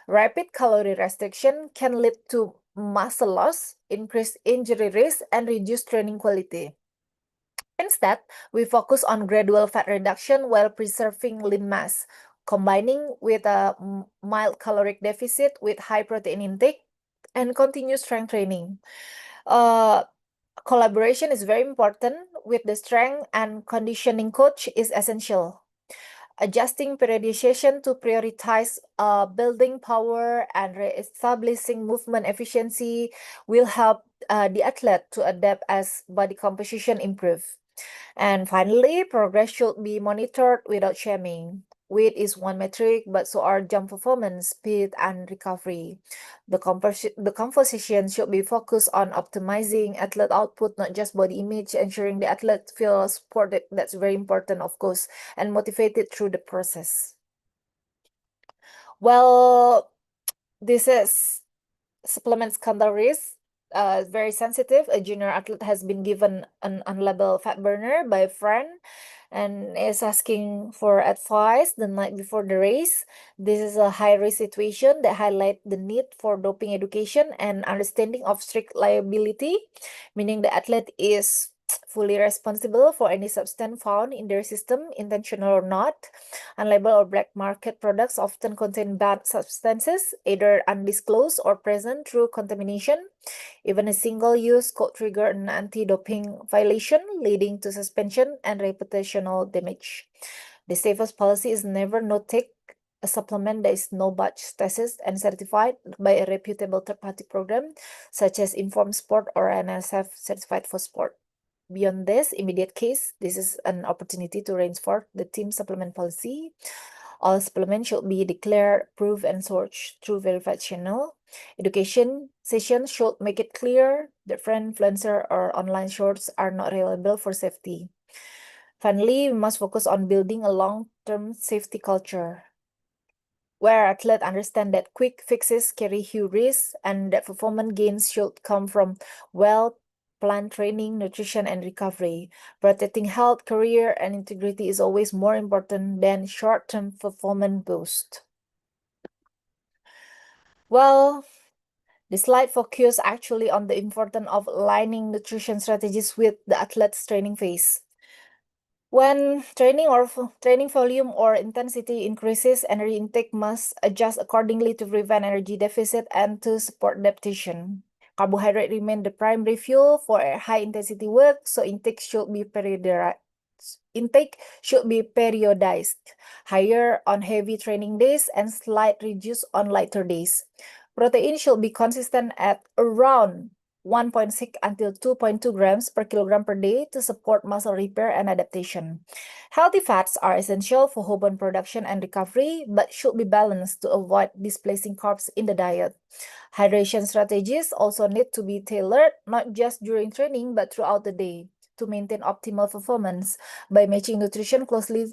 Rapid calorie restriction can lead to muscle loss, increased injury risk, and reduced training quality. Instead, we focus on gradual fat reduction while preserving lean mass, combining with a mild caloric deficit with high protein intake and continuous strength training. Collaboration is very important with the strength and conditioning coach is essential. Adjusting periodization to prioritize building power and re-establishing movement efficiency will help the athlete to adapt as body composition improve. And finally, progress should be monitored without shaming. Weight is one metric, but so are jump performance, speed, and recovery. The conversation should be focused on optimizing athlete output, not just body image, ensuring the athlete feels supported. That's very important, of course, and motivated through the process. Well, this is supplements calories. Very sensitive. A junior athlete has been given an unlabeled fat burner by a friend and is asking for advice the night before the race. This is a high-risk situation that highlights the need for doping education and understanding of strict liability, meaning the athlete is fully responsible for any substance found in their system, intentional or not. Unlabeled or black market products often contain banned substances, either undisclosed or present through contamination. Even a single use could trigger an anti-doping violation, leading to suspension and reputational damage. The safest policy is never not take a supplement that is no batch tested and certified by a reputable third-party program, such as Inform Sport or NSF Certified for Sport. Beyond this immediate case, this is an opportunity to reinforce the team supplement policy. All supplements should be declared, approved, and sourced through verified channel. Education sessions should make it clear that friend, influencer, or online shorts are not reliable for safety. Finally, we must focus on building a long-term safety culture, where athletes understand that quick fixes carry huge risks and that performance gains should come from well-planned training, nutrition, and recovery. Protecting health, career, and integrity is always more important than short-term performance boost. Well, the slide focuses actually on the importance of aligning nutrition strategies with the athlete's training phase. When training volume or intensity increases, energy intake must adjust accordingly to prevent energy deficit and to support adaptation. Carbohydrate remain the primary fuel for high intensity work, so intake should be periodized. Higher on heavy training days and slight reduce on lighter days. Protein should be consistent at around 1.6 until 2.2 grams per kilogram per day to support muscle repair and adaptation. Healthy fats are essential for hormone production and recovery, but should be balanced to avoid displacing carbs in the diet. Hydration strategies also need to be tailored, not just during training, but throughout the day to maintain optimal performance. By matching nutrition closely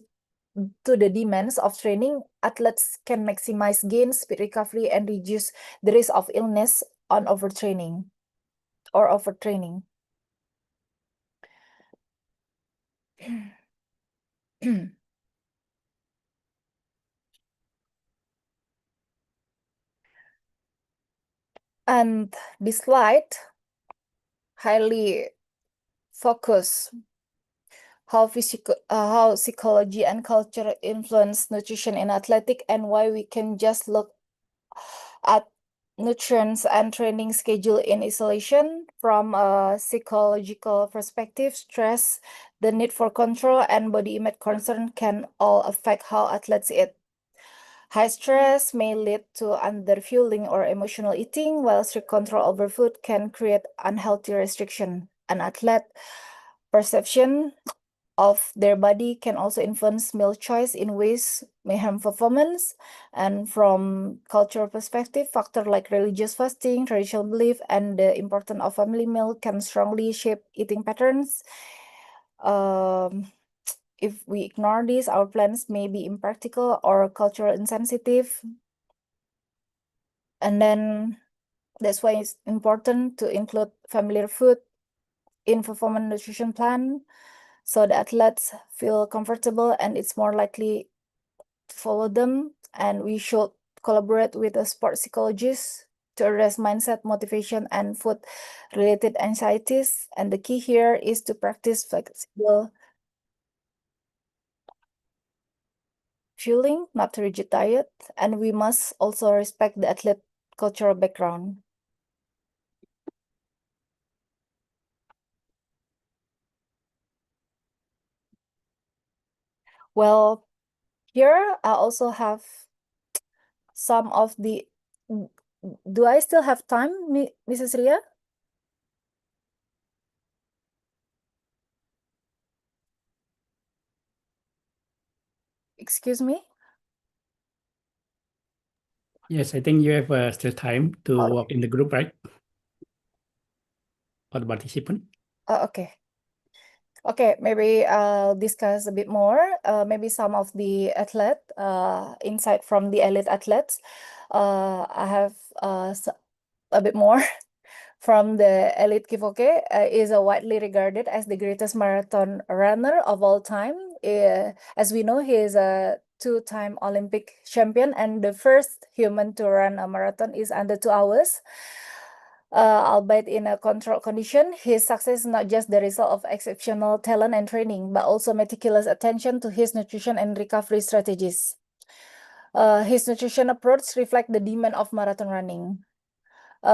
to the demands of training, athletes can maximize gains, speed recovery, and reduce the risk of illness on overtraining. And this slide highly focus how psychology and culture influence nutrition in athletic, and why we can just look at nutrients and training schedule in isolation. From a psychological perspective, stress, the need for control, and body image concern can all affect how athletes eat. High stress may lead to underfueling or emotional eating, while strict control over food can create unhealthy restriction. An athlete perception of their body can also influence meal choice in ways may harm performance. And from cultural perspective, factors like religious fasting, traditional belief, and the importance of family meal can strongly shape eating patterns. If we ignore this, our plans may be impractical or cultural insensitive. And then that's why it's important to include familiar food in performance nutrition plan, so the athletes feel comfortable and it's more likely to follow them. And we should collaborate with a sports psychologist to address mindset, motivation, and food-related anxieties. And the key here is to practice flexible fueling, not a rigid diet. And we must also respect the athlete cultural background. Well, here I also have some of the. Do I still have time, Mrs. Ria? Excuse me? Yes, I think you have still time to Okay. walk in the group, right? For the participant. Okay. Okay, maybe I'll discuss a bit more. Maybe some of the insight from the elite athletes. I have a bit more from the Eliud Kipchoge. Is widely regarded as the greatest marathon runner of all time. As we know, he is a two-time Olympic champion, and the first human to run a marathon is under 2 hours. Albeit in a controlled condition, his success is not just the result of exceptional talent and training, but also meticulous attention to his nutrition and recovery strategies. His nutrition approach reflects the demand of marathon running.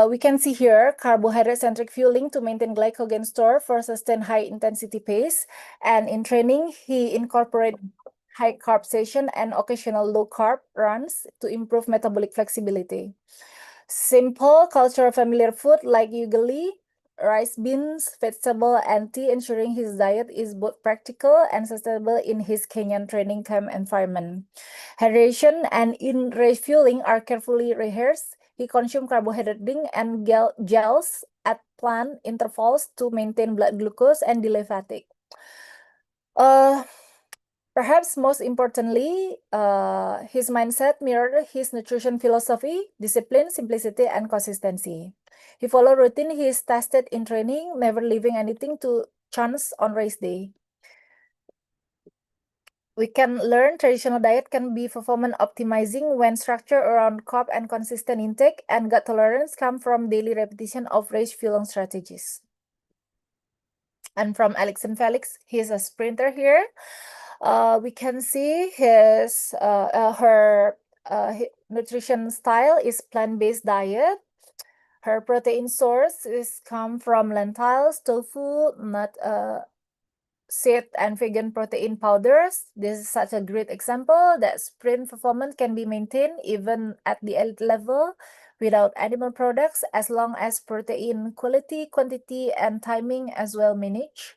We can see here carbohydrate-centric fueling to maintain glycogen store for sustained high-intensity pace. And in training, he incorporated high-carb session and occasional low-carb runs to improve metabolic flexibility. Simple, cultural, familiar food like ugali, rice, beans, vegetable, and tea, ensuring his diet is both practical and sustainable in his Kenyan training camp environment. Hydration and in refueling are carefully rehearsed. He consumed carbohydrate drink and gels at planned intervals to maintain blood glucose and delay fatigue. Perhaps most importantly, his mindset mirrored his nutrition philosophy, discipline, simplicity, and consistency. He followed routine he is tested in training, never leaving anything to chance on race day. We can learn traditional diet can be performance optimizing when structured around carb and consistent intake, and gut tolerance come from daily repetition of race fueling strategies. And from Alexan Felix, he's a sprinter here. We can see her nutrition style is plant-based diet. Her protein source is come from lentils, tofu, nut, seed, and vegan protein powders. This is such a great example that sprint performance can be maintained even at the elite level without animal products, as long as protein quality, quantity, and timing as well managed.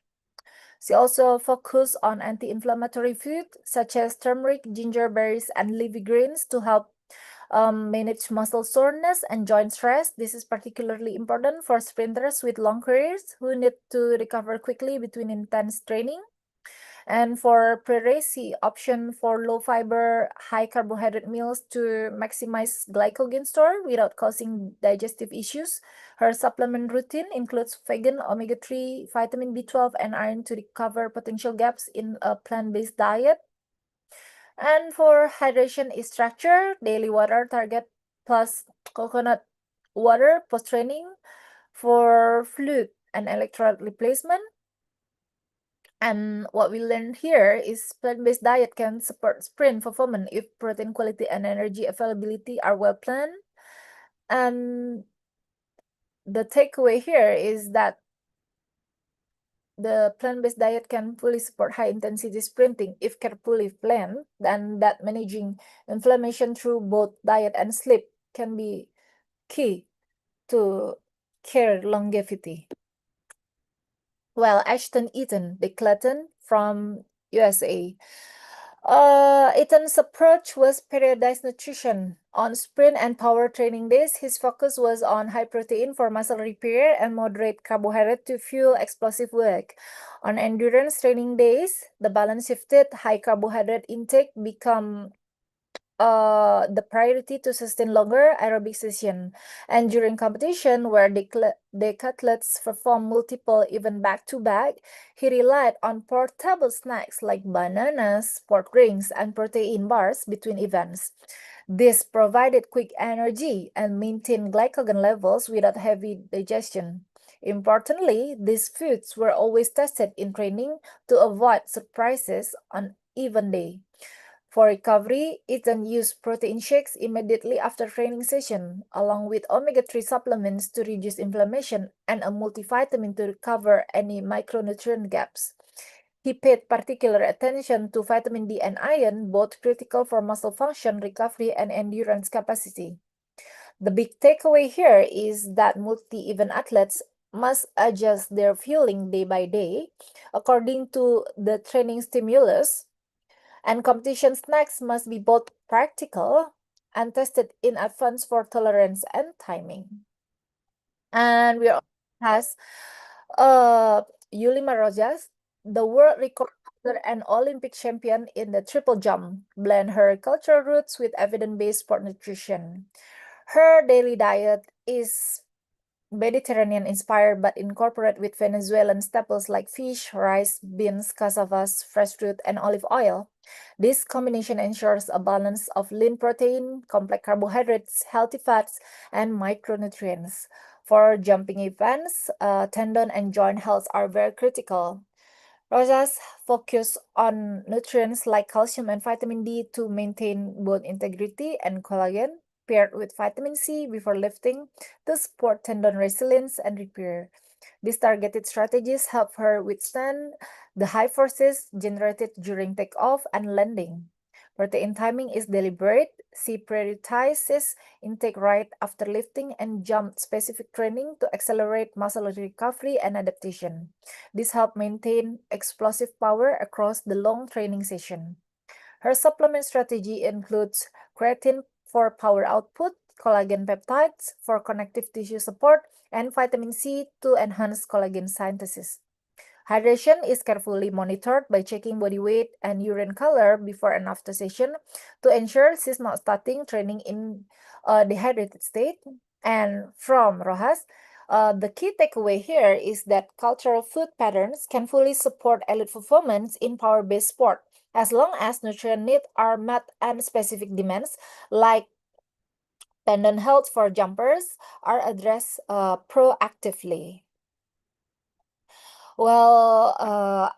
She also focused on anti-inflammatory food such as turmeric, ginger, berries, and leafy greens to help manage muscle soreness and joint stress. This is particularly important for sprinters with long careers who need to recover quickly between intense training. And for pre-race, he option for low-fiber, high-carbohydrate meals to maximize glycogen store without causing digestive issues. Her supplement routine includes vegan, omega-3, vitamin B12, and iron to recover potential gaps in a plant-based diet. And for hydration is structure, daily water target plus coconut water post-training. For fluid and electrolyte replacement. And what we learned here is plant-based diet can support sprint performance if protein quality and energy availability are well planned. And the takeaway here is that the plant-based diet can fully support high-intensity sprinting if carefully planned, and that managing inflammation through both diet and sleep can be key to care longevity. Well, Ashton Eaton, Dick Clayton from USA. Eaton's approach was periodized nutrition. On sprint and power training days, his focus was on high protein for muscle repair and moderate carbohydrate to fuel explosive work. On endurance training days, the balance shifted. High carbohydrate intake become the priority to sustain longer aerobic session. And during competition, where decathletes perform multiple even back-to-back, he relied on portable snacks like bananas, sport drinks, and protein bars between events. This provided quick energy and maintained glycogen levels without heavy digestion. Importantly, these foods were always tested in training to avoid surprises on even day. For recovery, Eaton used protein shakes immediately after training session, along with omega-3 supplements to reduce inflammation and a multivitamin to recover any micronutrient gaps. He paid particular attention to vitamin D and iron, both critical for muscle function, recovery, and endurance capacity. The big takeaway here is that multi-event athletes must adjust their fueling day by day according to the training stimulus. And competition snacks must be both practical and tested in advance for tolerance and timing. And we also has Yulima Rojas, the world record holder and Olympic champion in the triple jump, blend her cultural roots with evidence-based sport nutrition. Her daily diet is Mediterranean inspired but incorporate with Venezuelan staples like fish, rice, beans, cassavas, fresh fruit, and olive oil. This combination ensures a balance of lean protein, complex carbohydrates, healthy fats, and micronutrients. For jumping events, tendon and joint health are very critical. Rojas focus on nutrients like calcium and vitamin D to maintain bone integrity and collagen, paired with vitamin C before lifting to support tendon resilience and repair. These targeted strategies help her withstand the high forces generated during takeoff and landing. Protein timing is deliberate. She prioritizes intake right after lifting and jump-specific training to accelerate muscle recovery and adaptation. This helps maintain explosive power across the long training session. Her supplement strategy includes creatine for power output, collagen peptides for connective tissue support, and vitamin C to enhance collagen synthesis. Hydration is carefully monitored by checking body weight and urine color before and after session to ensure she's not starting training in a dehydrated state. And from Rojas, the key takeaway here is that cultural food patterns can fully support elite performance in power-based sport as long as nutrient needs are met and specific demands like tendon health for jumpers are addressed proactively. Well,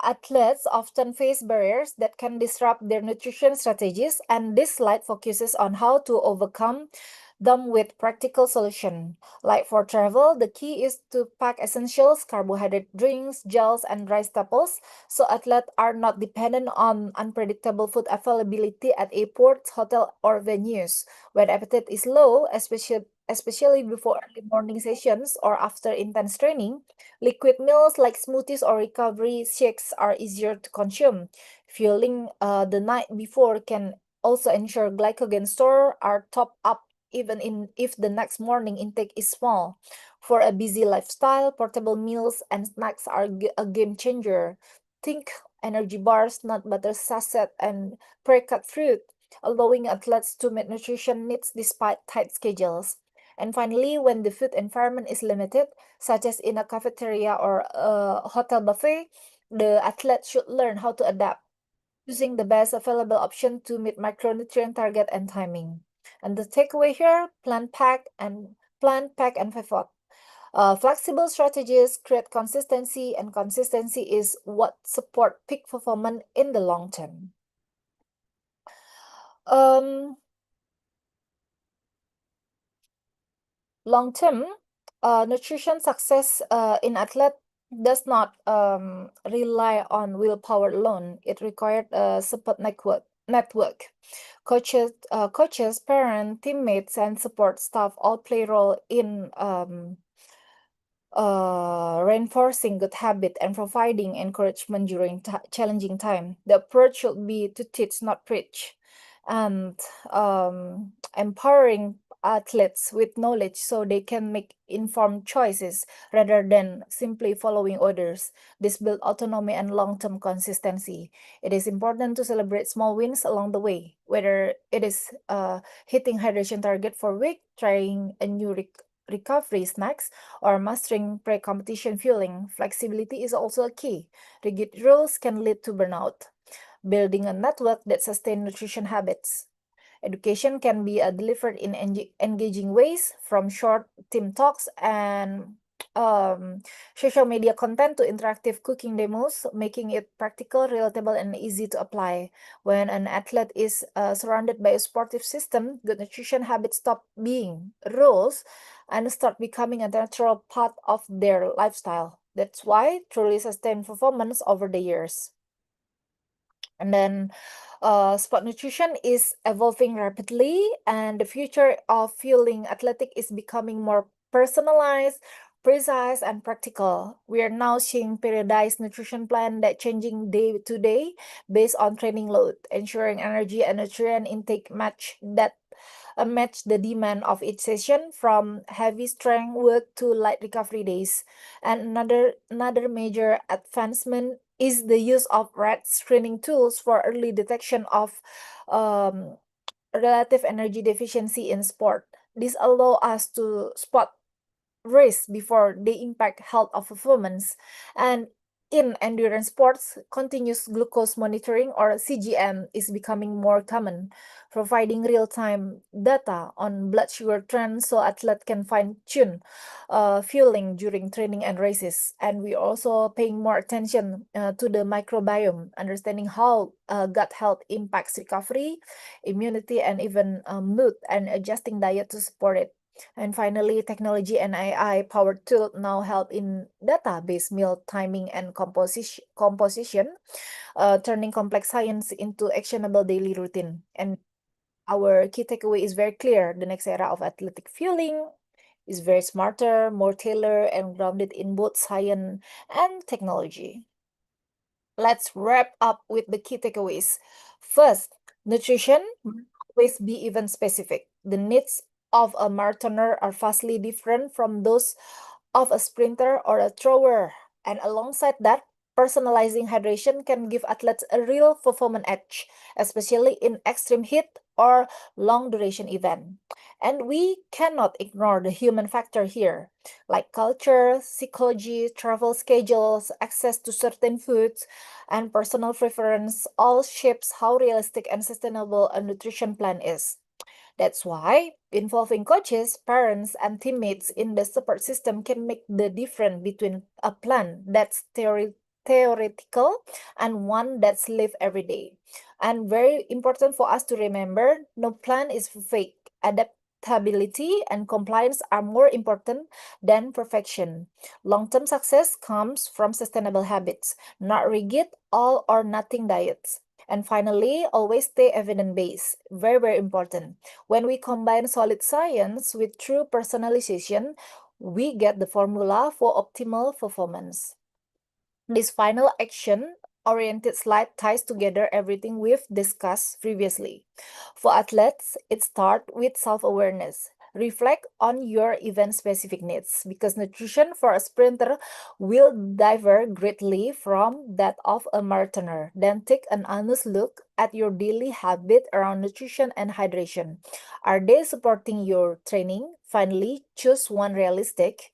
athletes often face barriers that can disrupt their nutrition strategies, and this slide focuses on how to overcome them with practical solution. Like for travel, the key is to pack essentials, carbohydrate drinks, gels, and dry staples, so athletes are not dependent on unpredictable food availability at airports, hotel, or venues. When appetite is low, especially before early morning sessions or after intense training, liquid meals like smoothies or recovery shakes are easier to consume. Fueling the night before can also ensure glycogen store are topped up even if the next morning intake is small. For a busy lifestyle, portable meals and snacks are a game changer. Think energy bars, nut butter sachet, and pre-cut fruit, allowing athletes to meet nutrition needs despite tight schedules. And finally, when the food environment is limited, such as in a cafeteria or a hotel buffet, the athlete should learn how to adapt, using the best available option to meet micronutrient target and timing. And the takeaway here, plan, pack, and pivot. Flexible strategies create consistency, and consistency is what support peak performance in the long term. Long term, nutrition success in athlete does not rely on willpower alone. It required a support network. Coaches, parents, teammates, and support staff all play a role in reinforcing good habit and providing encouragement during challenging time. The approach should be to teach, not preach, and empowering athletes with knowledge so they can make informed choices rather than simply following orders. This builds autonomy and long-term consistency. It is important to celebrate small wins along the way, whether it is hitting hydration target for week, trying a new recovery snacks, or mastering pre-competition fueling. Flexibility is also a key. Rigid rules can lead to burnout. Building a network that sustains nutrition habits. Education can be delivered in engaging ways, from short team talks and social media content to interactive cooking demos, making it practical, relatable, and easy to apply. When an athlete is surrounded by a sportive system, good nutrition habits stop being rules and start becoming a natural part of their lifestyle. That's why truly sustained performance over the years. And then sport nutrition is evolving rapidly, and the future of fueling athletic is becoming more personalized, precise, and practical. We are now seeing periodized nutrition plan that changing day to day based on training load, ensuring energy and nutrient intake match the demand of each session, from heavy strength work to light recovery days. And another major advancement is the use of red screening tools for early detection of relative energy deficiency in sport. This allows us to spot risks before they impact health or performance. And in endurance sports, continuous glucose monitoring, or CGM, is becoming more common, providing real-time data on blood sugar trends so athletes can fine-tune fueling during training and races. And we also paying more attention to the microbiome, understanding how gut health impacts recovery, immunity, and even mood, and adjusting diet to support it. And finally, technology and AI-powered tools now help in database meal timing and composition, turning complex science into actionable daily routine. And our key takeaway is very clear. The next era of athletic fueling is very smarter, more tailored, and grounded in both science and technology. Let's wrap up with the key takeaways. First, nutrition must always be event specific. The needs of a marathoner are vastly different from those of a sprinter or a thrower. And alongside that, personalizing hydration can give athletes a real performance edge, especially in extreme heat or long duration event. And we cannot ignore the human factor here, like culture, psychology, travel schedules, access to certain foods, and personal preference all shapes how realistic and sustainable a nutrition plan is. That's why involving coaches, parents, and teammates in the support system can make the difference between a plan that's theoretical and one that's lived every day. And very important for us to remember, no plan is fake. Adaptability and compliance are more important than perfection. Long-term success comes from sustainable habits, not rigid all or nothing diets. And finally, always stay evidence-based. Very, very important. When we combine solid science with true personalization, we get the formula for optimal performance. This final action-oriented slide ties together everything we've discussed previously. For athletes, it starts with self-awareness. Reflect on your event-specific needs because nutrition for a sprinter will differ greatly from that of a marathoner. Then take an honest look at your daily habit around nutrition and hydration. Are they supporting your training? Finally, choose one realistic,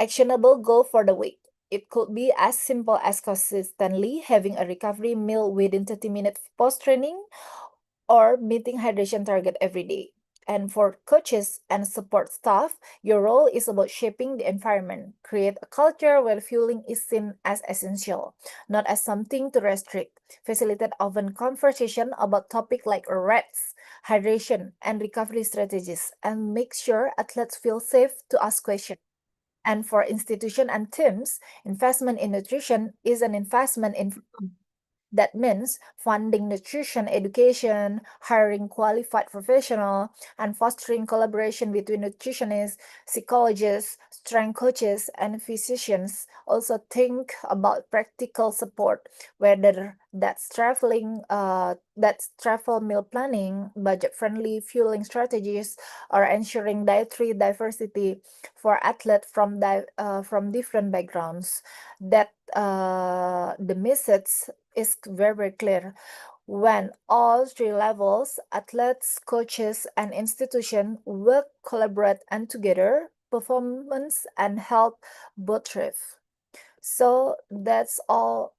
actionable goal for the week. It could be as simple as consistently having a recovery meal within 30 minutes post-training or meeting hydration target every day. And for coaches and support staff, your role is about shaping the environment. Create a culture where fueling is seen as essential, not as something to restrict. Facilitate open conversation about topics like reps, hydration, and recovery strategies, and make sure athletes feel safe to ask questions. And for institution and teams, investment in nutrition is an investment in freedom. That means funding nutrition education, hiring qualified professional, and fostering collaboration between nutritionists, psychologists, strength coaches, and physicians. Also think about practical support, whether that's travel meal planning, budget-friendly fueling strategies, or ensuring dietary diversity for athletes from different backgrounds. That the message is very, very clear. When all three levels, athletes, coaches, and institution work, collaborate, and together, performance and health both thrive. So that's all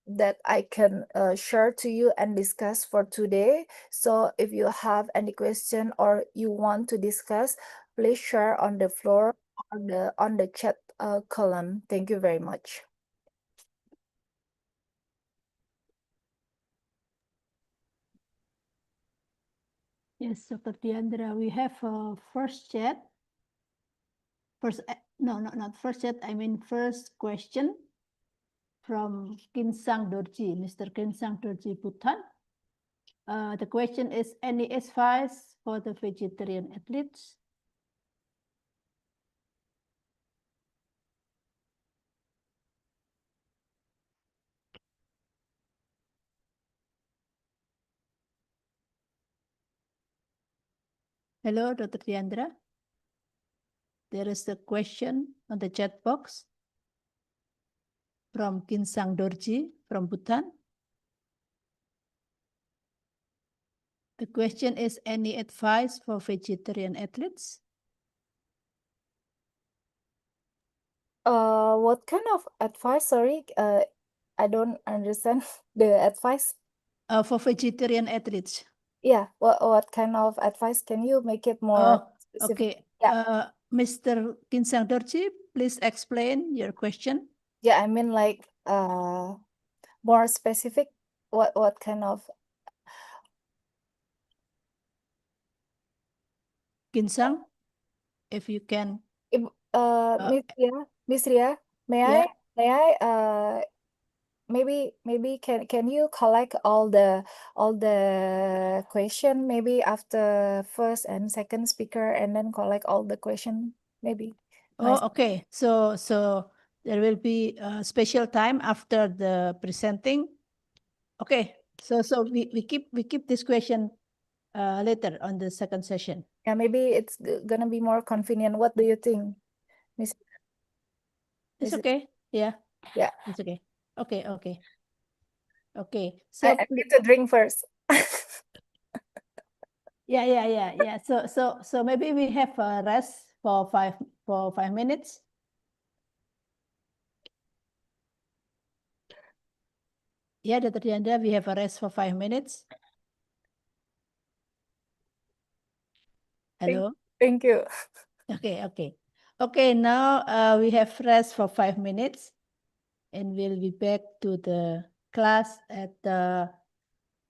that I can share to you and discuss for today. So if you have any question or you want to discuss, please share on the floor or on the chat column. Thank you very much. Yes, Dr. Diandra, we have a first chat. Not first chat, I mean first question from Kinsang Dorji, Mr. Kinsang Dorji Bhutan. The question is, any advice for the vegetarian athletes? Hello, Dr. Diandra. There is a question on the chat box from Kinsang Dorji from Bhutan. The question is, any advice for vegetarian athletes? What kind of advice? Sorry, I don't understand the advice. For vegetarian athletes. Yeah, what kind of advice? Can you make it more specific? Okay. Yeah. Mr. Kinsang Dorji, please explain your question. Yeah, I mean like more specific. What kind of Kinsang? if you can. If, Uh, Miss Ria, yeah. may I maybe can you collect all the question maybe after first and second speaker and then collect all the question maybe. Oh, Nice. okay. So there will be a special time after the presenting. Okay. So we keep this question later on the second session. Yeah, maybe it's gonna be more convenient. What do you think, Miss? It's Miss- okay. Yeah. Yeah. It's okay. Okay. Okay. Okay. I So need to drink first. yeah. So maybe we have a rest for 5 minutes. Yeah, Dr. Diandra, we have a rest for 5 minutes. Hello. Thank you. Okay, now we have rest for 5 minutes and we'll be back to the class at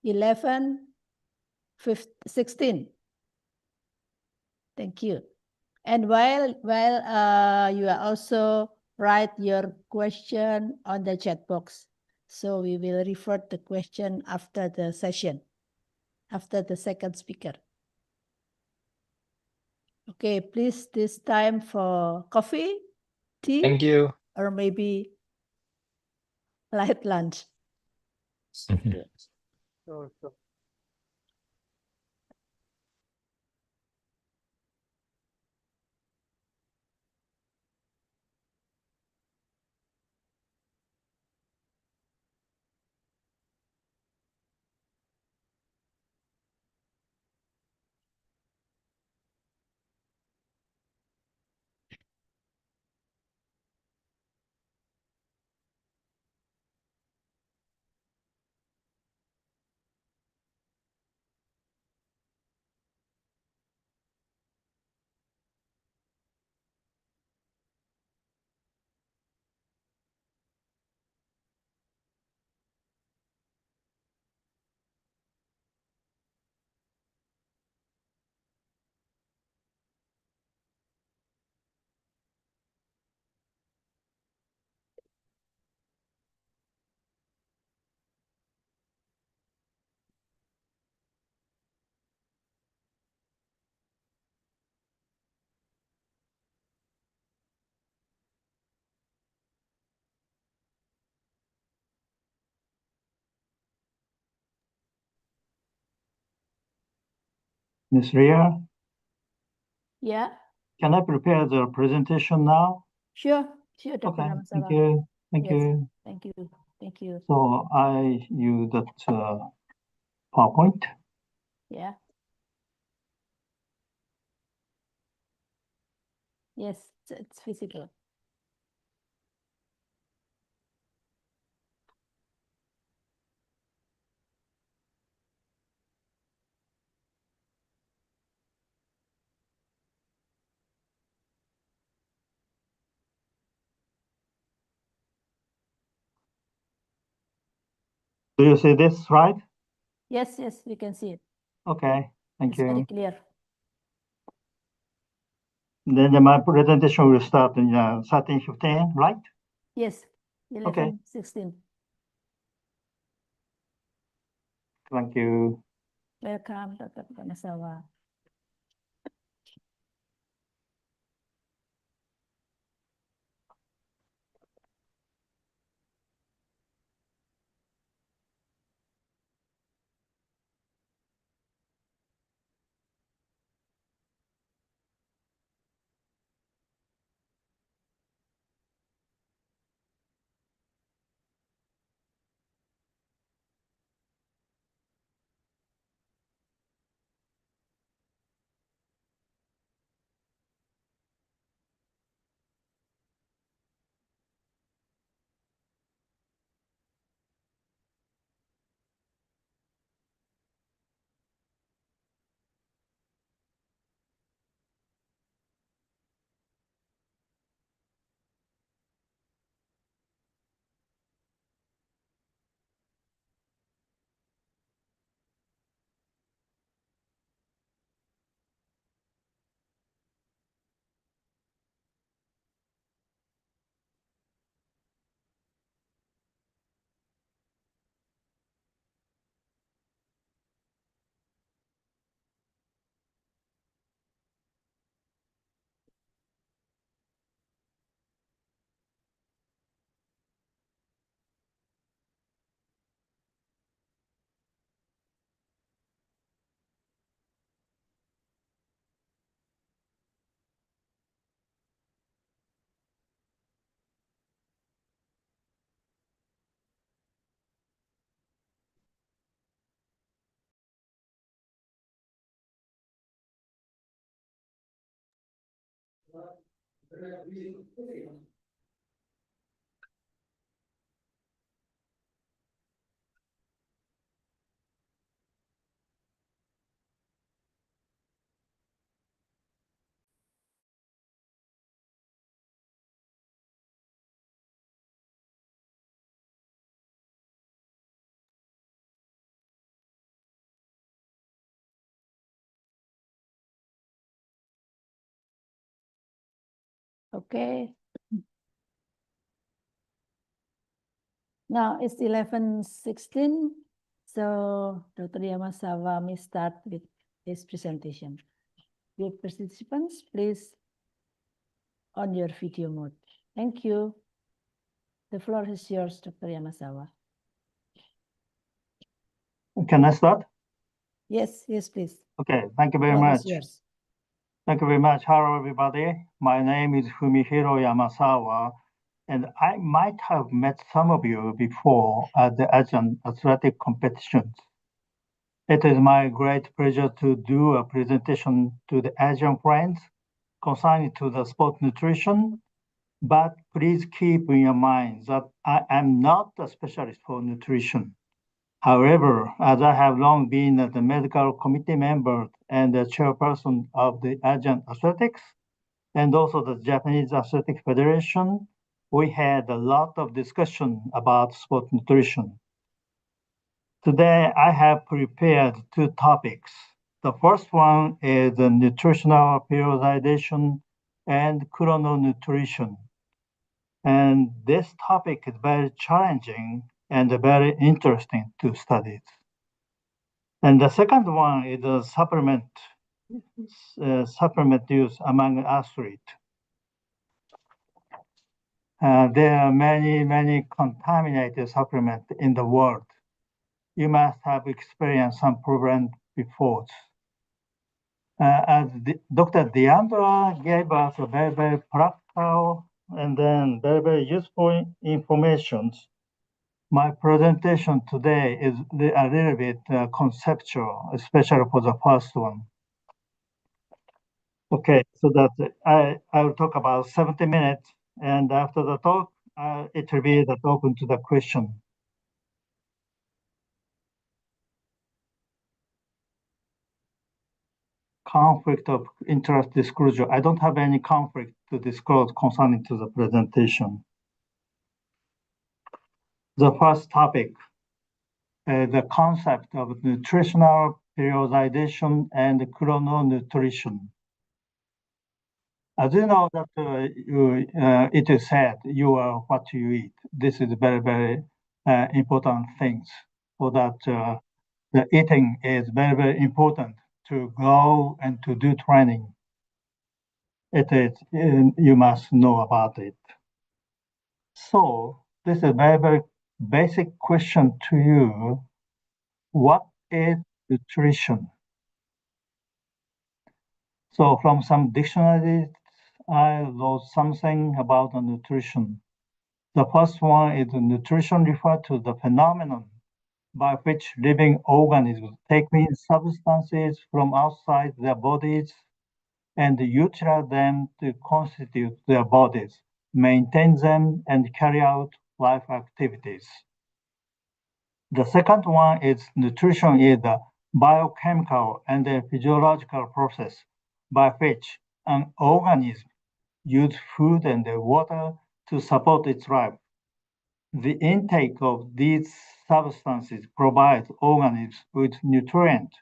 11:16. Thank you. And while you are also write your question on the chat box. So we will refer the question after the session, after the second speaker. Okay, please this time for coffee, tea, Thank you. or maybe light lunch. Yeah. So, Ms. Ria, Yeah, can I prepare the presentation now? sure, Dr. Okay, Ramasamah. thank you. Thank Yes. you. Thank you. So I use that PowerPoint. Yeah. Yes, it's visible. Do you see this right? Yes, we can see it. Okay, thank It's very you. clear. Then my presentation will start in 13:15, right? Yes, Okay. 11:16. Thank you. Welcome, Dr. Ramasamah. Okay. Now it's 11:16. So Dr. Yamasawa may start with his presentation. Dear participants, please on your video mode. Thank you. The floor is yours, Dr. Yamasawa. Can I start? Yes, please. Okay, thank you very Floor is much. yours. Thank you very much. Hello, everybody. My name is Fumihiro Yamasawa, and I might have met some of you before at the Asian athletic competitions. It is my great pleasure to do a presentation to the Asian friends concerning to the sport nutrition, but please keep in your mind that I am not a specialist for nutrition. However, as I have long been the medical committee member and the chairperson of the Asian Athletics and also the Japanese Athletic Federation, we had a lot of discussion about sport nutrition. Today, I have prepared two topics. The first one is the nutritional periodization and chrononutrition. And this topic is very challenging and very interesting to study. And the second one is the supplement use among athletes. There are many contaminated supplements in the world. You must have experienced some problems before. As Dr. Deandra gave us a very practical and then very useful information. My presentation today is a little bit conceptual, especially for the first one. Okay, so that I will talk about 70 minutes, and after the talk, it will be the open to the question. Conflict of interest disclosure. I don't have any conflict to disclose concerning to the presentation. The first topic, the concept of nutritional periodization and chrononutrition. As you know that it is said, you are what you eat. This is very important things for that the eating is very important to go and to do training. It is, you must know about it. So this is a very basic question to you. What is nutrition? So from some dictionaries, I wrote something about the nutrition. The first one is nutrition refers to the phenomenon by which living organisms take in substances from outside their bodies and utilize them to constitute their bodies, maintain them, and carry out life activities. The second one is nutrition is the biochemical and the physiological process by which an organism uses food and water to support its life. The intake of these substances provides organisms with nutrients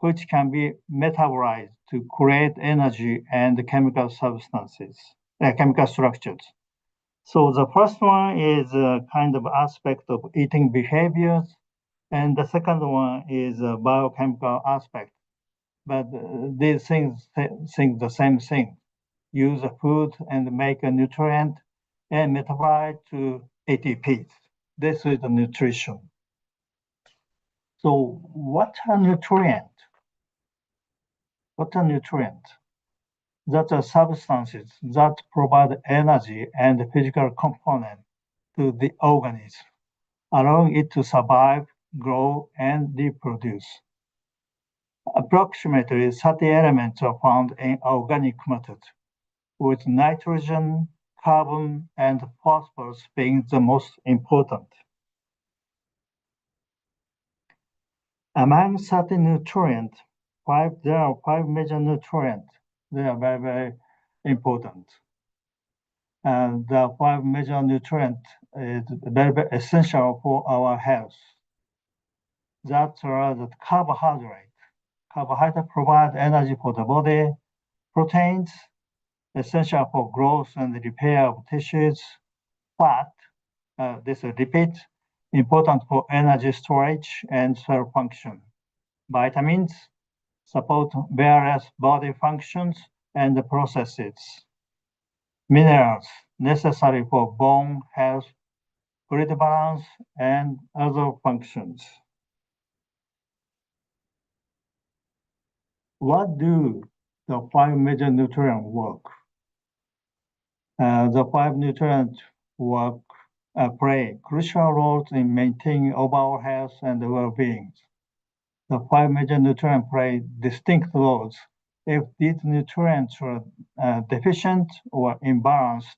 which can be metabolized to create energy and chemical substances, chemical structures. So the first one is a kind of aspect of eating behaviors, and the second one is a biochemical aspect. But these things think the same thing. Use a food and make a nutrient and metabolize to ATPs. This is the nutrition. So what are nutrients? What are nutrients? That are substances that provide energy and physical component to the organism, allowing it to survive, grow, and reproduce. Approximately 30 elements are found in organic matter. with nitrogen, carbon, and phosphorus being the most important. Among certain nutrients, there are 5 major nutrients. They are very, very important. And the 5 major nutrients is very, very essential for our health. That are the carbohydrate. Carbohydrate provide energy for the body. Proteins, essential for growth and repair of tissues. Fat, this is lipid, important for energy storage and cell function. Vitamins support various body functions and processes. Minerals, necessary for bone health, fluid balance, and other functions. What do the 5 major nutrients work? The 5 nutrients play crucial roles in maintaining overall health and well-being. The 5 major nutrients play distinct roles. If these nutrients are deficient or imbalanced,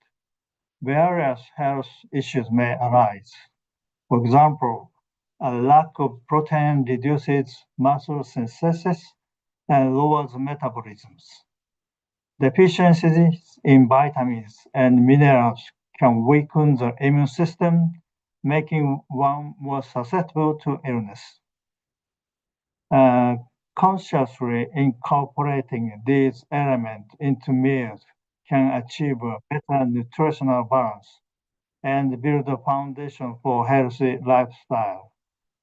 various health issues may arise. For example, a lack of protein reduces muscle synthesis and lowers metabolisms. Deficiencies in vitamins and minerals can weaken the immune system, making one more susceptible to illness. Consciously incorporating these elements into meals can achieve a better nutritional balance and build a foundation for healthy lifestyle.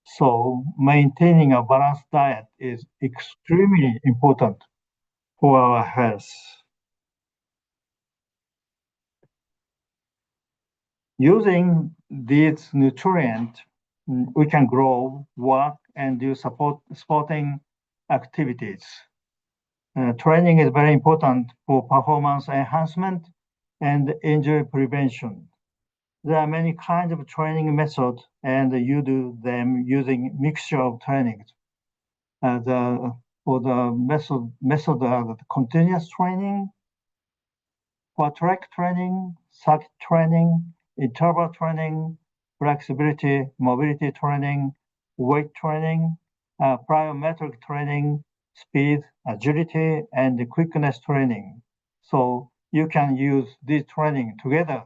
So maintaining a balanced diet is extremely important for our health. Using these nutrients, we can grow, work, and do sporting activities. Training is very important for performance enhancement and injury prevention. There are many kinds of training methods, and you do them using mixture of trainings. For the method of continuous training, for track training, circuit training, interval training, flexibility, mobility training, weight training, plyometric training, speed, agility, and quickness training. So you can use this training together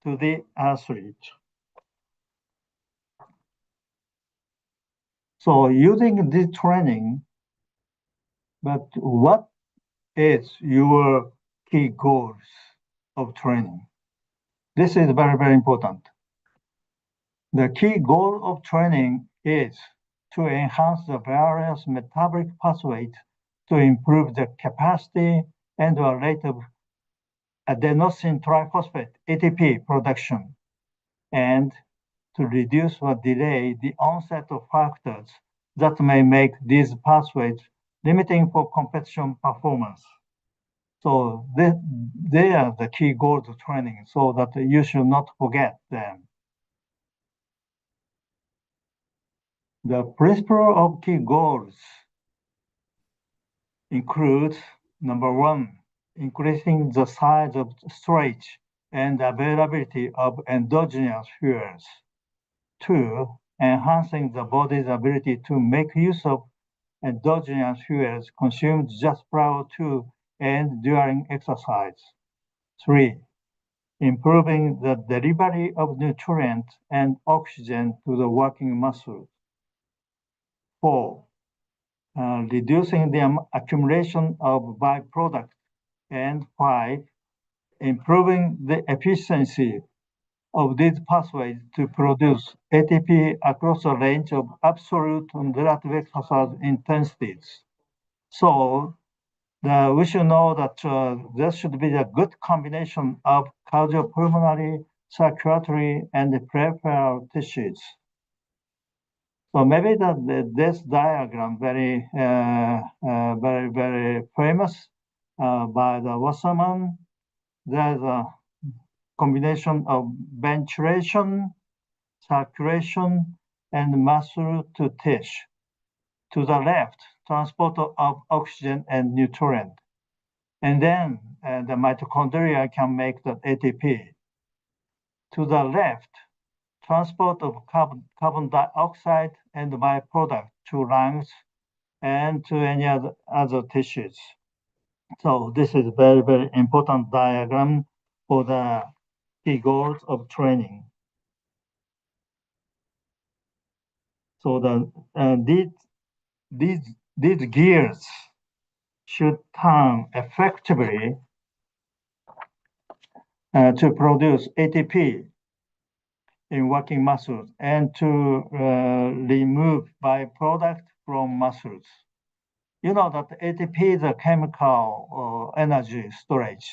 to the athlete. So using this training, but what is your key goals of training? This is very, very important. The key goal of training is to enhance the various metabolic pathways to improve the capacity and the rate of adenosine triphosphate, ATP production, and to reduce or delay the onset of factors that may make these pathways limiting for competition performance. So they are the key goals of training, so that you should not forget them. The principle of key goals includes, number 1, increasing the size of storage and availability of endogenous fuels. 2, enhancing the body's ability to make use of endogenous fuels consumed just prior to and during exercise. 3, improving the delivery of nutrients and oxygen to the working muscles. 4, reducing the accumulation of byproducts. And 5, improving the efficiency of these pathways to produce ATP across a range of absolute and relative exercise intensities. So we should know that there should be a good combination of cardiopulmonary, circulatory, and peripheral tissues. So maybe this diagram very famous by the Wasserman. There's a combination of ventilation, circulation, and muscle to tissue. To the left, transport of oxygen and nutrient. And then the mitochondria can make the ATP. To the left, transport of carbon dioxide and byproduct to lungs and to any other tissues. So this is very, very important diagram for the key goals of training. So these gears should turn effectively to produce ATP in working muscles and to remove byproduct from muscles. You know that ATP is a chemical energy storage.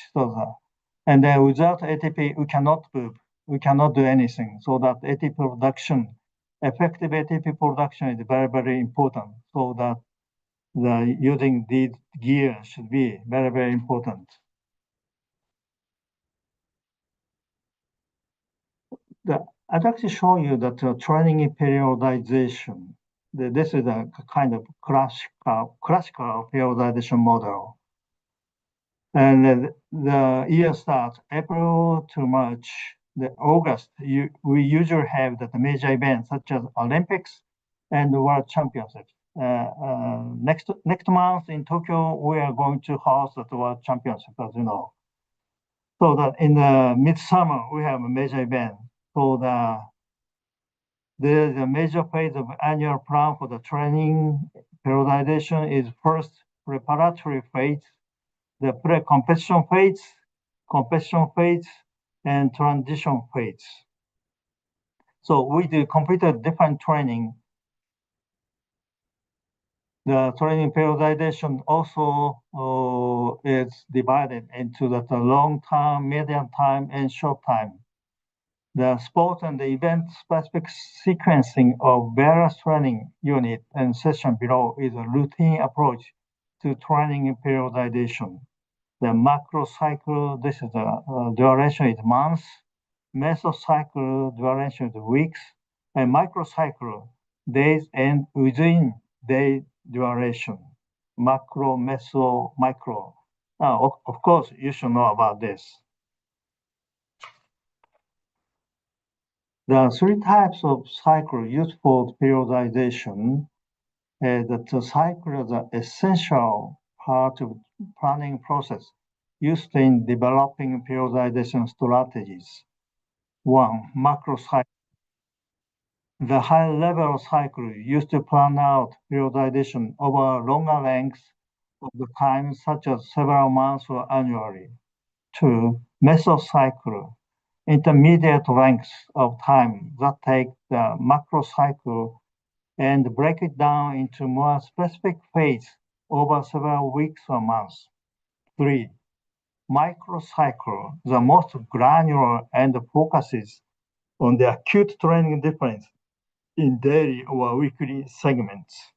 And then without ATP, we cannot move. We cannot do anything. So that ATP production, effective ATP production is very, very important. So that using these gears should be very, very important. I'd like to show you that training periodization. This is a kind of classical periodization model. And the year starts April to March. August, we usually have the major events such as Olympics and the World Championships. Next month in Tokyo, we are going to host the World Championship, as you know. So that in the midsummer, we have a major event. So there's a major phase of annual plan for the training periodization is first preparatory phase, the pre-competition phase, competition phase, and transition phase. So we do completed different training. The training periodization also is divided into the long time, medium time, and short time. The sport and the event-specific sequencing of various training unit and session below is a routine approach to training periodization. The macro cycle, this is the duration is months. Mesocycle duration is weeks, and microcycle days and within day duration. Macro, meso, micro. Now, of course, you should know about this. There are three types of cycle used for periodization. The cycle is an essential part of planning process used in developing periodization strategies. One, macro cycle. The high-level cycle used to plan out periodization over longer lengths of the time, such as several months or annually. Two, mesocycle. Intermediate lengths of time that take the macro cycle and break it down into more specific phase over several weeks or months. Three, microcycle, the most granular and focuses on the acute training difference in daily or weekly segments.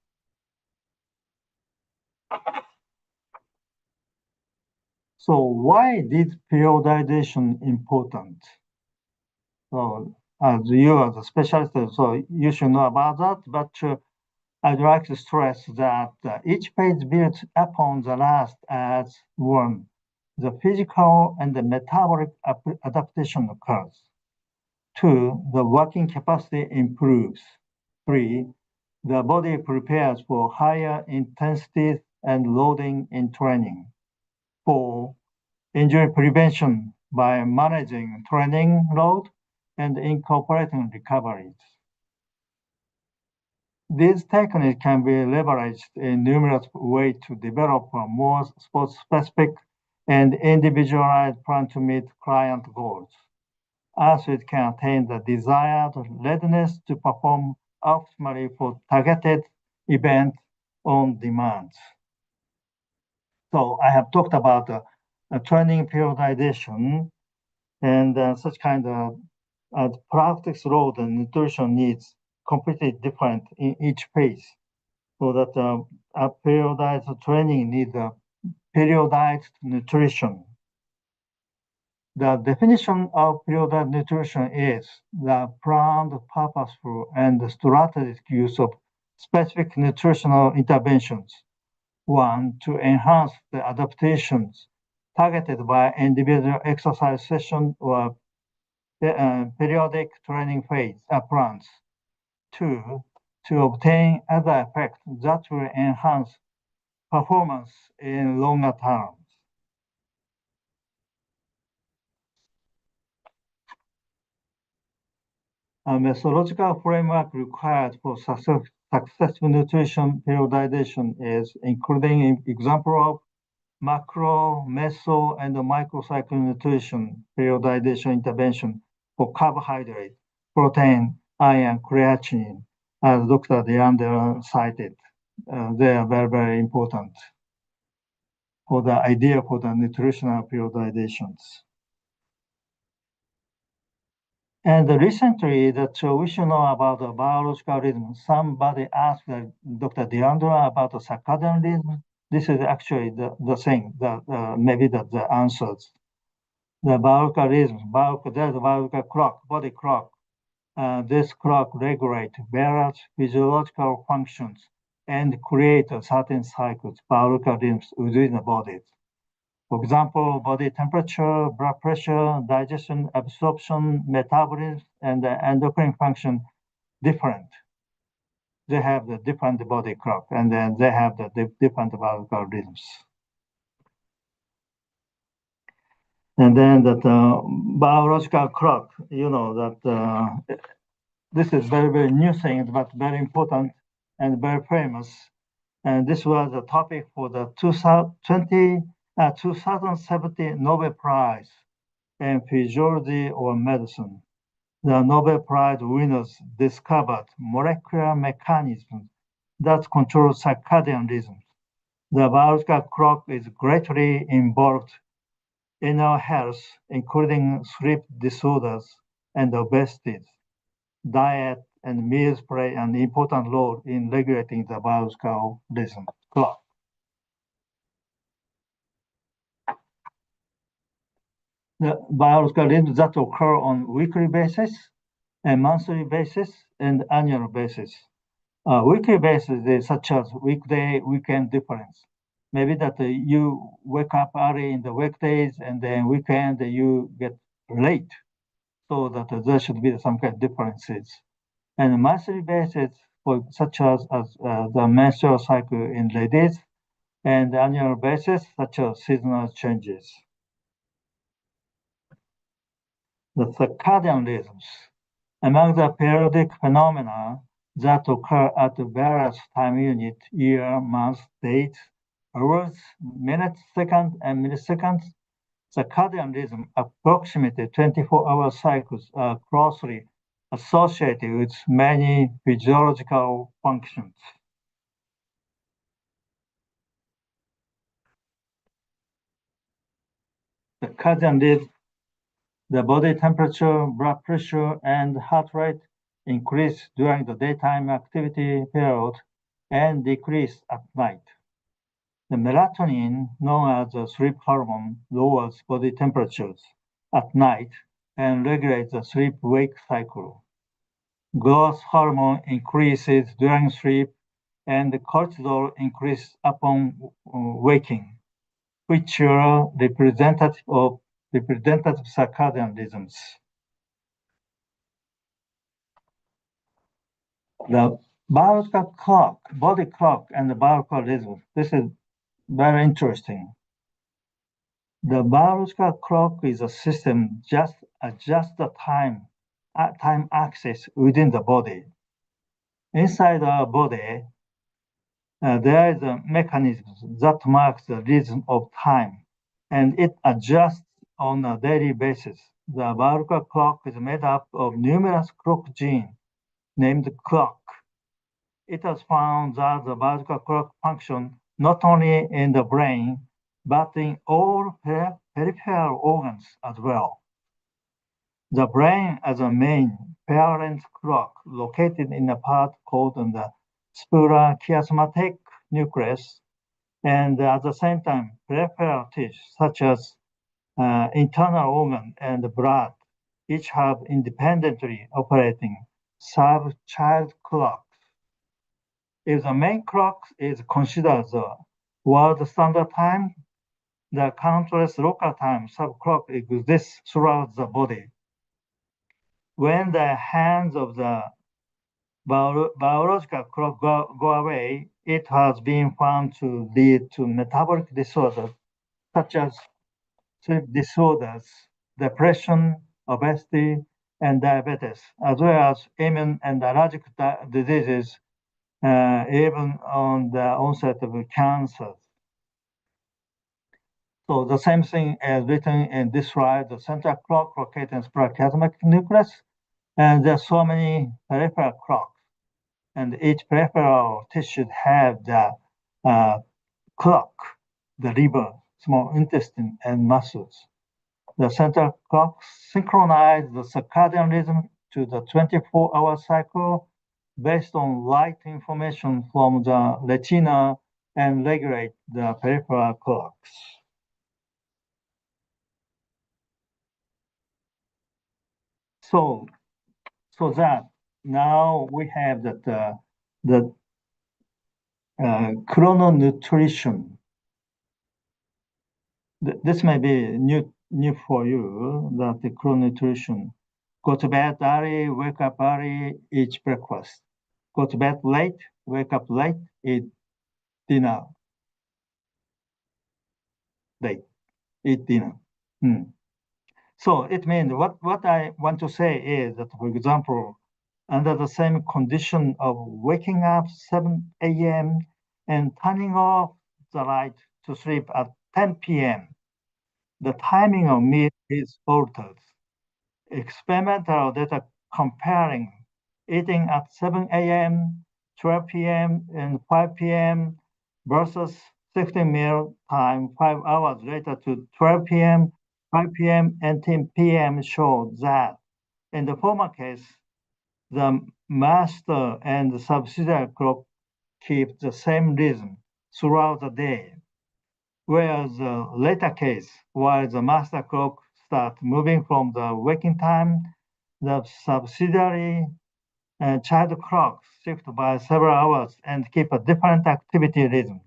So why is periodization important? So as you are the specialist, so you should know about that, but I'd like to stress that each page builds upon the last as one. The physical and the metabolic adaptation occurs. Two, the working capacity improves. Three, the body prepares for higher intensity and loading in training. Four, injury prevention by managing training load and incorporating recoveries. These techniques can be leveraged in numerous ways to develop a more sport-specific and individualized plan to meet client goals. Athletes can attain the desired readiness to perform optimally for targeted events on demand. So I have talked about training periodization and such kind of practice load and nutrition needs completely different in each phase. So that a periodized training needs a periodized nutrition. The definition of periodized nutrition is the planned, purposeful, and strategic use of specific nutritional interventions. One, to enhance the adaptations targeted by individual exercise session or periodic training phase plans. 2, to obtain other effects that will enhance performance in longer terms. A methodological framework required for successful nutrition periodization is including example of macro, meso, and microcycle nutrition periodization intervention for carbohydrate, protein, iron, creatinine, as Dr. Deandra cited. They are very, very important for the idea for the nutritional periodizations. And recently, that we should know about the biological rhythm. Somebody asked Dr. Deandra about the circadian rhythm. This is actually the thing that maybe the answers. The biological rhythm, there's a biological clock, body clock. This clock regulates various physiological functions and create certain cycles, biological rhythms within the body. For example, body temperature, blood pressure, digestion, absorption, metabolism, and the endocrine function different. They have the different body clock, and then they have the different biological rhythms. And then that biological clock, you know, that this is very, very new thing, but very important and very famous. And this was a topic for the 2017 Nobel Prize in Physiology or Medicine. The Nobel Prize winners discovered molecular mechanisms that control circadian rhythms. The biological clock is greatly involved in our health, including sleep disorders and obesity. Diet and meals play an important role in regulating the biological rhythm clock. The biological rhythms that occur on weekly basis, and monthly basis, and annual basis. Weekly basis is such as weekday, weekend difference. Maybe that you wake up early in the weekdays and then weekend you get late, so that there should be some kind of differences. And monthly basis, for such as the menstrual cycle in ladies, and the annual basis, such as seasonal changes. The circadian rhythms. Among the periodic phenomena that occur at various time units, year, month, date, hours, minutes, seconds, and milliseconds, circadian rhythm approximately 24-hour cycles are closely associated with many physiological functions. Circadian rhythm, the body temperature, blood pressure, and heart rate increase during the daytime activity period and decrease at night. The melatonin, known as the sleep hormone, lowers body temperatures at night and regulates the sleep-wake cycle. Growth hormone increases during sleep, and the cortisol increases upon waking, which are representative circadian rhythms. The biological clock, body clock, and the biological rhythm. This is very interesting. The biological clock is a system just adjusts the time axis within the body. Inside our body, there is a mechanism that marks the rhythm of time, and it adjusts on a daily basis. The biological clock is made up of numerous clock genes named clock. It was found that the biological clock functions not only in the brain, but in all peripheral organs as well. The brain as a main parent clock located in a part called the suprachiasmatic nucleus, and at the same time, peripheral tissues such as internal organ and blood, each have independently operating sub-child clocks. If the main clock is considered the world standard time, the countless local time sub-clock exists throughout the body. When the hands of the biological clock go away, it has been found to lead to metabolic disorders such as sleep disorders, depression, obesity, and diabetes, as well as immune and allergic diseases, even on the onset of cancer. So the same thing as written in this slide, the central clock located in suprachiasmatic nucleus, and there are so many peripheral clocks, and each peripheral tissue have the clock, the liver, small intestine, and muscles. The central clock synchronizes the circadian rhythm to the 24-hour cycle based on light information from the retina and regulate the peripheral clocks. So that now we have that the chrononutrition. This may be new for you, that the chrononutrition. Go to bed early, wake up early, eat breakfast. Go to bed late, wake up late, eat dinner. Late, eat dinner. So it means what I want to say is that, for example, under the same condition of waking up 7 a.m. and turning off the light to sleep at 10 p.m., the timing of meal is altered. Experimental data comparing eating at 7 a.m., 12 p.m., and 5 p.m. versus 16 meal time 5 hours later to 12 p.m., 5 p.m., and 10 p.m. showed that in the former case, the master and the subsidiary clock keep the same rhythm throughout the day, whereas the later case, while the master clock starts moving from the waking time, the subsidiary child clocks shift by several hours and keep a different activity rhythm.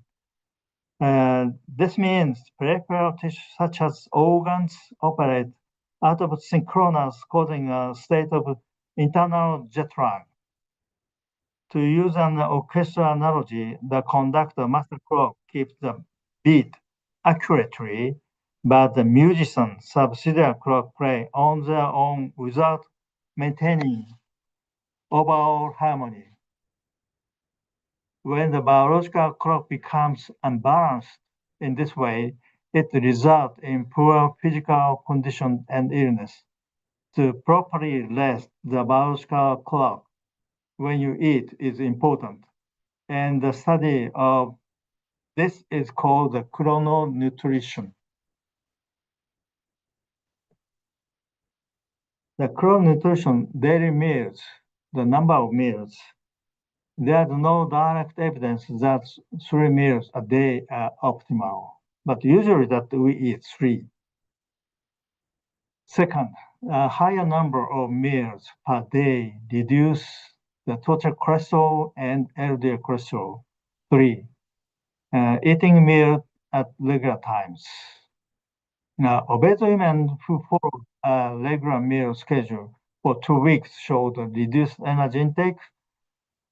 This means peripheral tissue such as organs operate out of synchronous, causing a state of internal jet lag. To use an orchestra analogy, the conductor master clock keeps the beat accurately, but the musician subsidiary clock play on their own without maintaining overall harmony. When the biological clock becomes unbalanced in this way, it results in poor physical condition and illness. To properly rest the biological clock when you eat is important. And the study of this is called the chrononutrition. The chrononutrition daily meals, the number of meals. There's no direct evidence that 3 meals a day are optimal, but usually that we eat 3. Second, a higher number of meals per day reduce the total cholesterol and LDL cholesterol. 3, eating meals at regular times. Now, obese women who follow a regular meal schedule for 2 weeks showed reduced energy intake,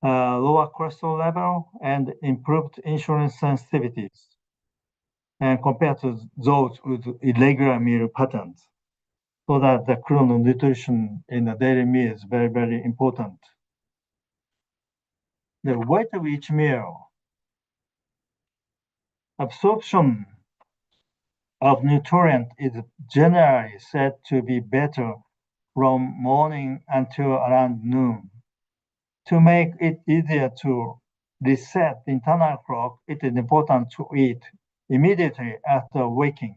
lower cholesterol level, and improved insulin sensitivities, and compared to those with irregular meal patterns. So that the chrononutrition in the daily meal is very, very important. The weight of each meal, absorption of nutrient is generally said to be better from morning until around noon. To make it easier to reset the internal clock, it is important to eat immediately after waking,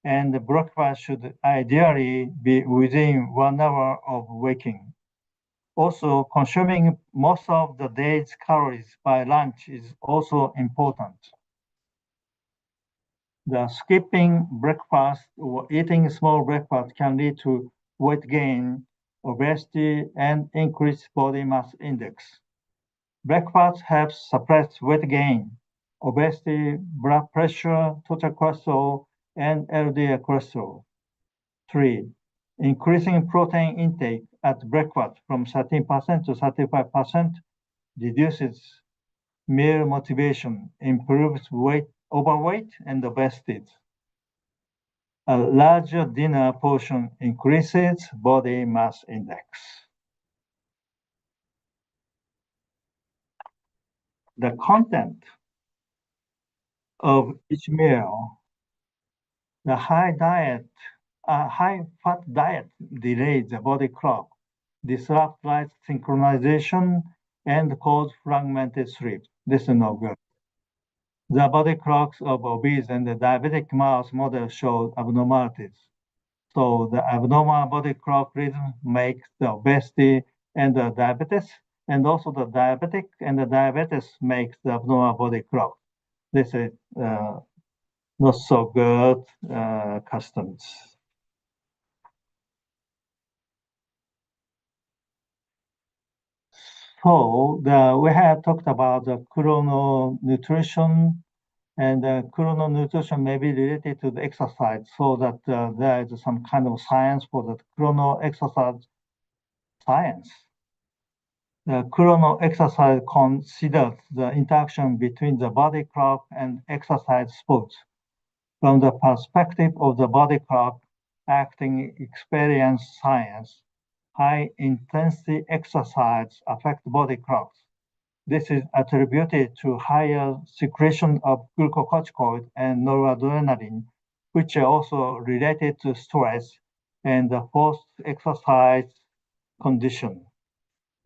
and the breakfast should ideally be within 1 hour of waking. Also, consuming most of the day's calories by lunch is also important. The skipping breakfast or eating small breakfast can lead to weight gain, obesity, and increased body mass index. Breakfast helps suppress weight gain, obesity, blood pressure, total cholesterol, and LDL cholesterol. 3. Increasing protein intake at breakfast from 13% to 35% reduces meal motivation, improves overweight, and obesity. A larger dinner portion increases body mass index. The content of each meal, the high fat diet delays the body clock, disrupts light synchronization, and cause fragmented sleep. This is no good. The body clocks of obese and the diabetic mouse model show abnormalities. So the abnormal body clock rhythm makes the obesity and the diabetes, and also the diabetic and the diabetes makes the abnormal body clock. This is not so good customs. So we have talked about the chrononutrition, and chrononutrition may be related to the exercise, so that there is some kind of science for the chrono exercise science. The chrono exercise considers the interaction between the body clock and exercise sports. From the perspective of the body clock acting experience science, high-intensity exercise affect body clocks. This is attributed to higher secretion of glucocorticoid and noradrenaline, which are also related to stress and the post-exercise condition.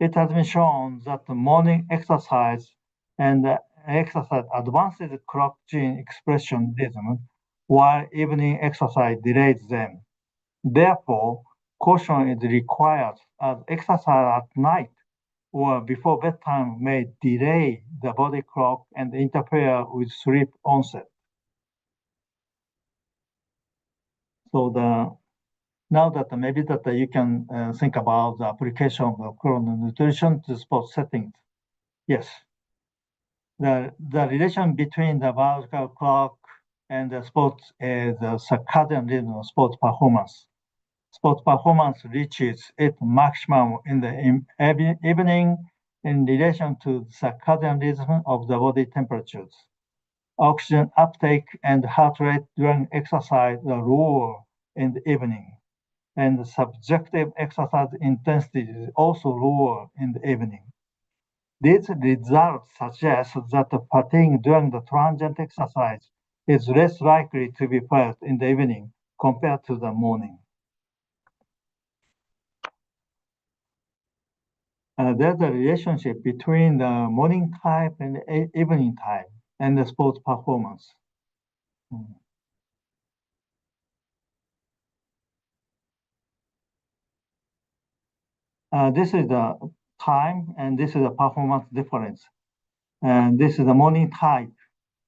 It has been shown that the morning exercise and the exercise advances clock gene expression rhythm, while evening exercise delays them. Therefore, caution is required, as exercise at night or before bedtime may delay the body clock and interfere with sleep onset. So now that maybe that you can think about the application of chrononutrition to sports settings. Yes. The relation between the biological clock and the sports is the circadian rhythm of sports performance. Sports performance reaches its maximum in the evening in relation to the circadian rhythm of the body temperatures. Oxygen uptake and heart rate during exercise are lower in the evening, and the subjective exercise intensity is also lower in the evening. These results suggest that the fatigue during the transient exercise is less likely to be felt in the evening compared to the morning. There's a relationship between the morning type and the evening type and the sports performance. This is the time, and this is the performance difference. And this is the morning type,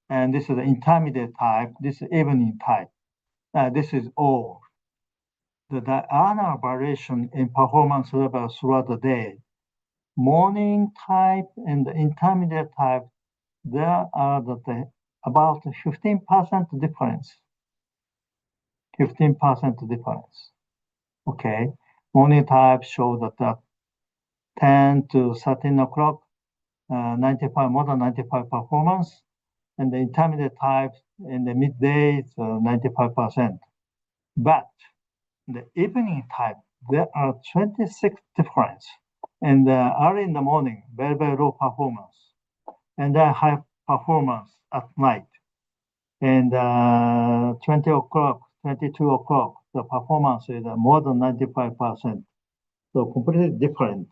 and this is the intermediate type, this is evening type. This is all. The diurnal variation in performance levels throughout the day. Morning type and the intermediate type, there are about 15% difference. 15% difference. Okay. Morning type show that 10 to 13 o'clock, more than 95 performance, and the intermediate type in the midday is 95%. But the evening type, there are 26 difference. And early in the morning, very, very low performance, and then high performance at night. And 20 o'clock, 22 o'clock, the performance is more than 95%. So completely different.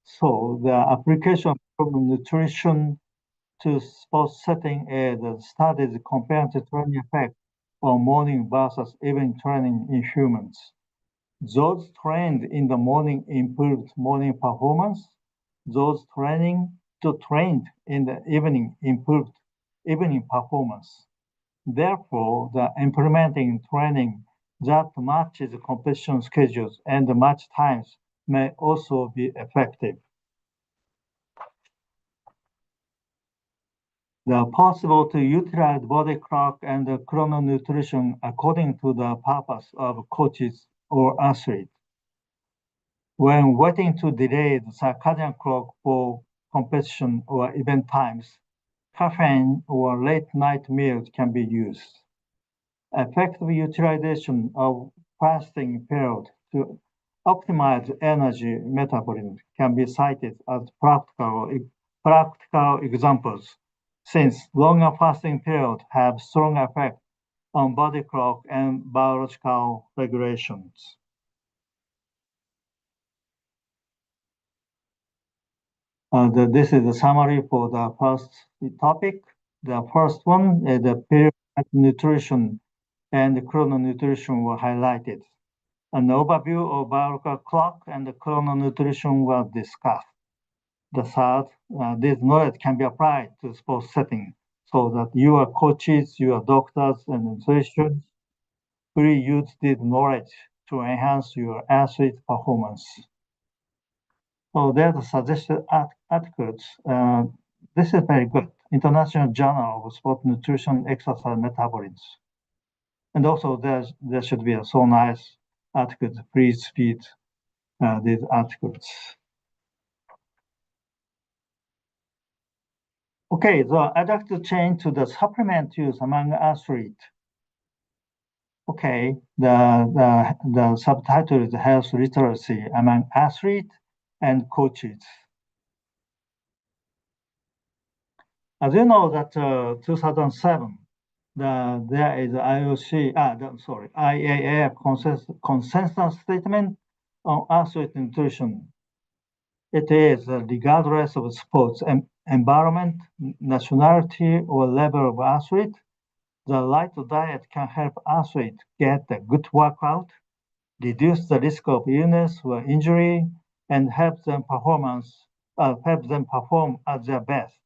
So the application of nutrition to sports setting is studies compared to training effect on morning versus evening training in humans. Those trained in the morning improved morning performance. Those trained in the evening improved evening performance. Therefore, the implementing training that matches competition schedules and the match times may also be effective. possible to utilize body clock and the chrononutrition according to the purpose of coaches or athletes. When waiting to delay the circadian clock for competition or event times, caffeine or late night meals can be used. Effective utilization of fasting period to optimize energy metabolism can be cited as practical examples, since longer fasting periods have strong effect on body clock and biological regulations. This is a summary for the first topic. The first one is the periodic nutrition and chrononutrition were highlighted. An overview of biological clock and chrononutrition was discussed. The third, this knowledge can be applied to sports setting so that your coaches, your doctors, and nutritionists will use this knowledge to enhance your athlete performance. So there's a suggested articles. This is very good. International Journal of Sport Nutrition, Exercise, Metabolism. And also there should be a so nice articles. Please read these articles. Okay, so I'd like to change to the supplement use among athletes. Okay, the subtitle is health literacy among athletes and coaches. As you know that 2007, there is IAAF consensus statement on athlete nutrition. It is regardless of sports environment, nationality, or level of athlete, the right diet can help athletes get a good workout, reduce the risk of illness or injury, and help them perform at their best.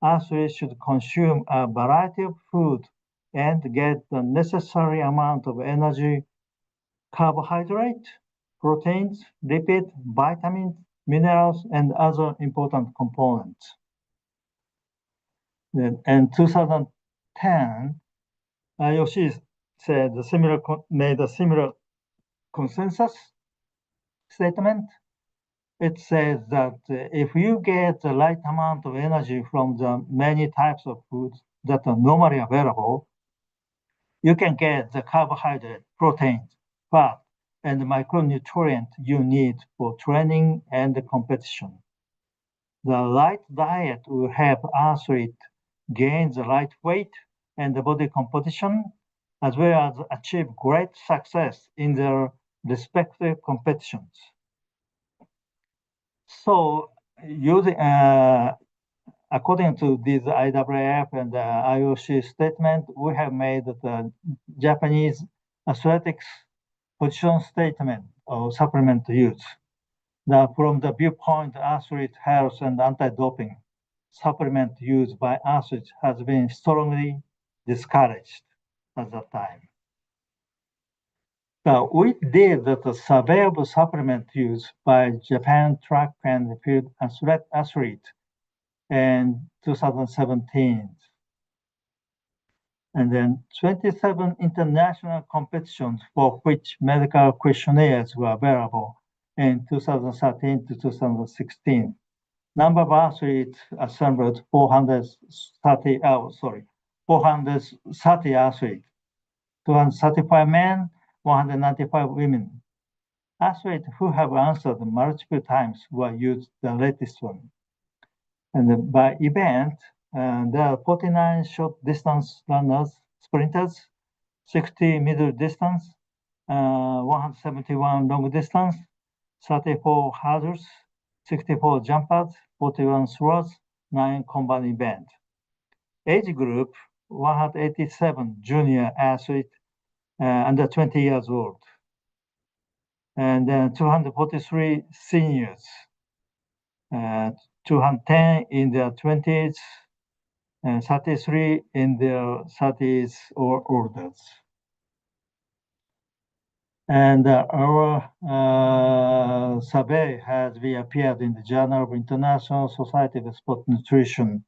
Athletes should consume a variety of food and get the necessary amount of energy, carbohydrate, proteins, lipids, vitamins, minerals, and other important components. In 2010, IOC made a similar consensus statement. It says that if you get the right amount of energy from the many types of foods that are normally available, you can get the carbohydrate, proteins, fat, and micronutrient you need for training and competition. The right diet will help athletes gain the right weight and the body composition, as well as achieve great success in their respective competitions. So, according to this IAAF and the IOC statement, we have made the Japanese athletics position statement of supplement use. From the viewpoint of athlete health and anti-doping, supplement use by athletes has been strongly discouraged at that time. We did the survey of supplement use by Japan track and field athlete in 2017. And then 27 international competitions for which medical questionnaires were available in 2013 to 2016. Number of athletes assembled 430 athletes, 235 men, 195 women. Athletes who have answered multiple times were used the latest one. And by event, there are 49 short distance runners, sprinters, 60 middle distance, 171 long distance, 34 hurdles, 64 jumpers, 41 throwers, 9 combat events. Age group, 187 junior athletes under 20 years old, and 243 seniors, 210 in their 20s, and 33 in their 30s or older. And our survey has been appeared in the Journal of International Society of Sport Nutrition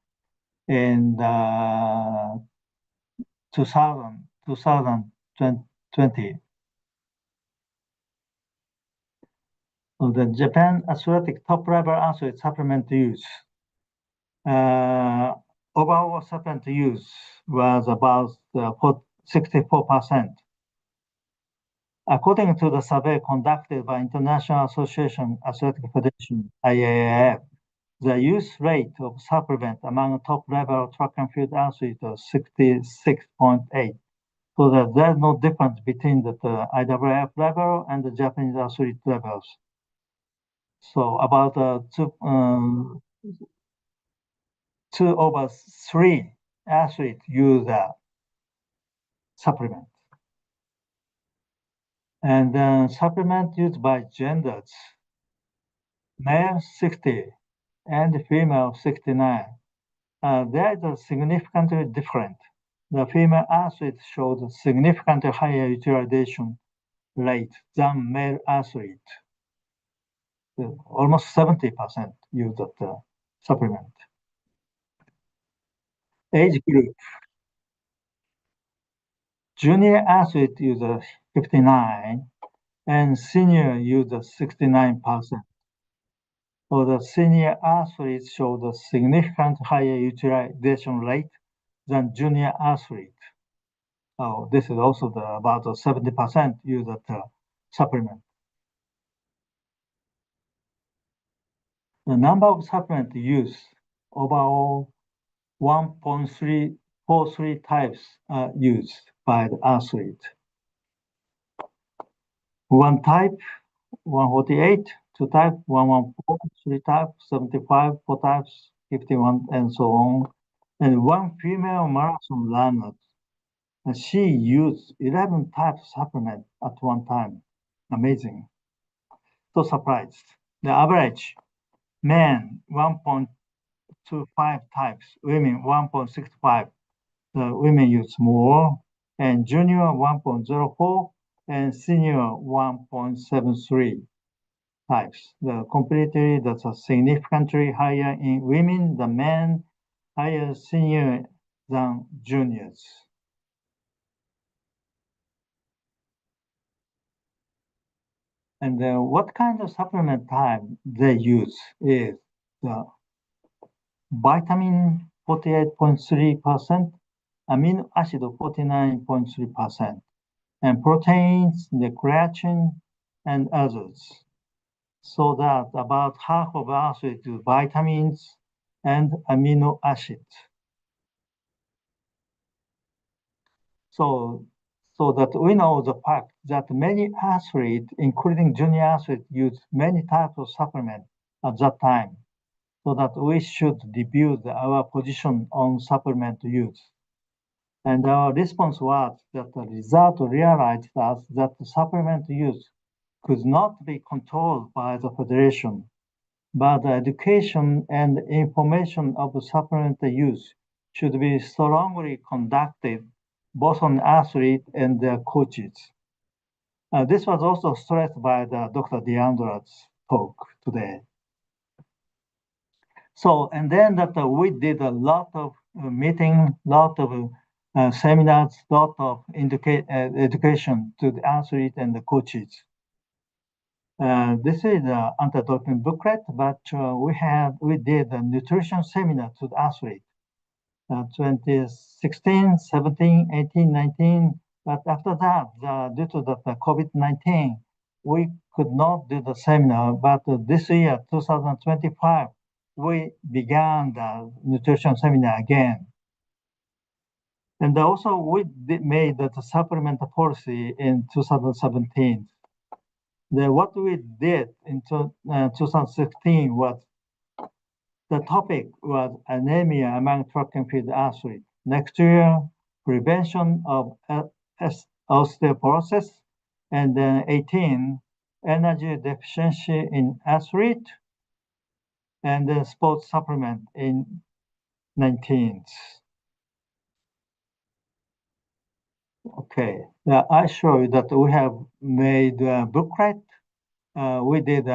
in 2020. So the Japan Athletic top-level athlete supplement use. Overall supplement use was about 64%. According to the survey conducted by International Association Athletic Federation, IAAF, the use rate of supplement among top-level track and field athletes was 66.8. So that there's no difference between the IAAF level and the Japanese athlete levels. So about 2/3 athletes use a supplement. And then supplement used by genders, male 60 and female 69. There is a significantly different. The female athletes showed a significantly higher utilization rate than male athletes. Almost 70% use the supplement. Age group. Junior athlete use 59 and senior use 69%. So the senior athletes showed a significant higher utilization rate than junior athlete. So this is also about 70% use the supplement. The number of supplement used, overall 1.343 types are used by the athlete. One type, 148, two type, 114, three type, 75, four types, 51, and so on. And one female marathon runner, she used 11 types of supplement at one time. Amazing. So surprised. The average, men 1.25 types, women 1.65. The women use more, and junior 1.04, and senior 1.73 types. The completely that's a significantly higher in women than men, higher senior than juniors. And what kind of supplement type they use is the vitamin 48.3%, amino acid 49.3%, and proteins, the creatine, and others. So that about half of acids use vitamins and amino acids. So that we know the fact that many athletes, including junior athletes, use many types of supplements at that time. So that we should review our position on supplement use. And our response was that the result realized us that the supplement use could not be controlled by the federation, but the education and information of the supplement use should be strongly conducted both on athletes and their coaches. This was also stressed by Dr. Deandra's talk today. So, and then that we did a lot of meeting, lot of seminars, lot of education to the athletes and the coaches. This is an anti-doping booklet, but we did a nutrition seminar to the athletes. 2016, 17, 18, 19, but after that, due to the COVID-19, we could not do the seminar, but this year, 2025, we began the nutrition seminar again. And also we made the supplement policy in 2017. What we did in 2016 was, the topic was anemia among track and field athletes. Next year, prevention of osteoporosis. And then 18, energy deficiency in athlete. And then sports supplement in 19. Okay, I show you that we have made a booklet. We did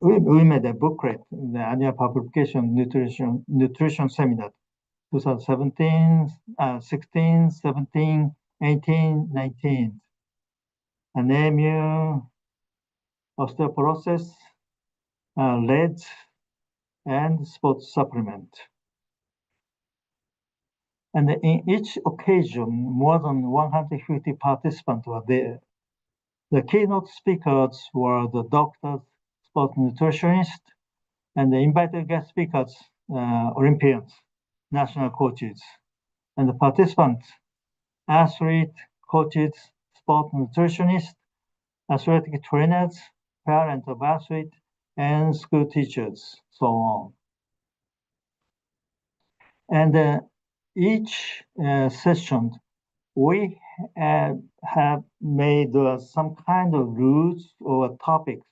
we made a booklet, the annual publication, nutrition seminar, 2017, 16, 17, 18, 19. Anemia, osteoporosis, lead, and sports supplement. And in each occasion, more than 150 participants were there. The keynote speakers were the doctors, sports nutritionists, and the invited guest speakers, Olympians, national coaches, and the participants, athletes, coaches, sport nutritionists, athletic trainers, parents of athletes, and school teachers, so on. And each session, we have made some kind of rules or topics,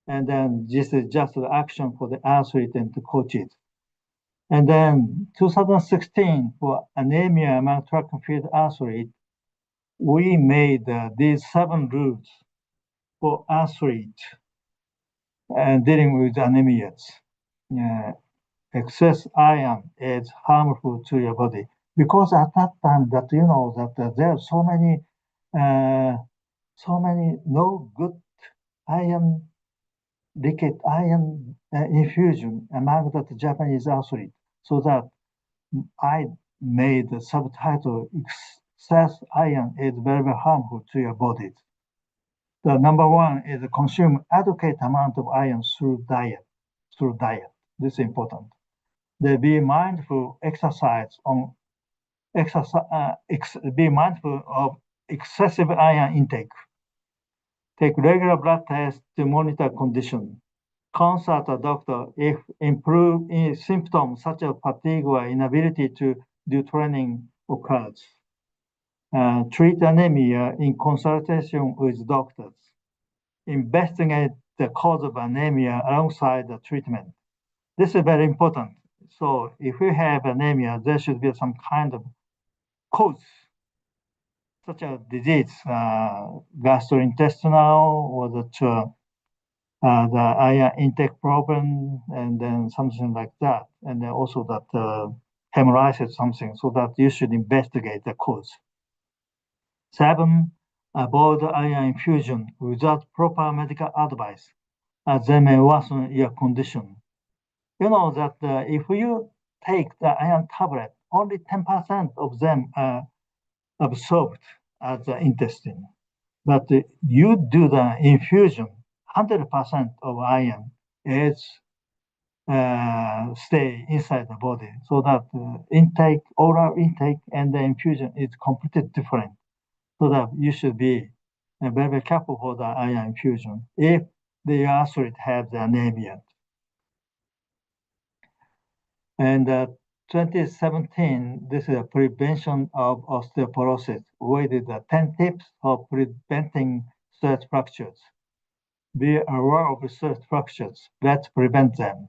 and then this is just the action for the athlete and the coaches. And then 2016, for anemia among track and field athletes, we made these 7 rules for athletes and dealing with anemias. Excess iron is harmful to your body, because at that time that you know that there are so many no good iron, liquid iron infusion among the Japanese athletes. So that I made the subtitle, excess iron is very, very harmful to your body. The number 1 is consume adequate amount of iron through diet. This is important. They be mindful be mindful of excessive iron intake. Take regular blood tests to monitor condition. Consult a doctor if improved symptoms such as fatigue or inability to do training occurs. Treat anemia in consultation with doctors. Investigate the cause of anemia alongside the treatment. This is very important. So if you have anemia, there should be some kind of cause, such as disease, gastrointestinal, or the iron intake problem, and then something like that. And then also that hemorrhage something, so that you should investigate the cause. 7, avoid iron infusion without proper medical advice, as they may worsen your condition. You know that if you take the iron tablet, only 10% of them are absorbed at the intestine. But you do the infusion, 100% of iron is stay inside the body, so that intake, oral intake, and the infusion is completely different. So that you should be very, very careful for the iron infusion if the athlete has the anemia. And 2017, this is a prevention of osteoporosis. We did 10 tips for preventing stress fractures. Be aware of stress fractures. Let's prevent them.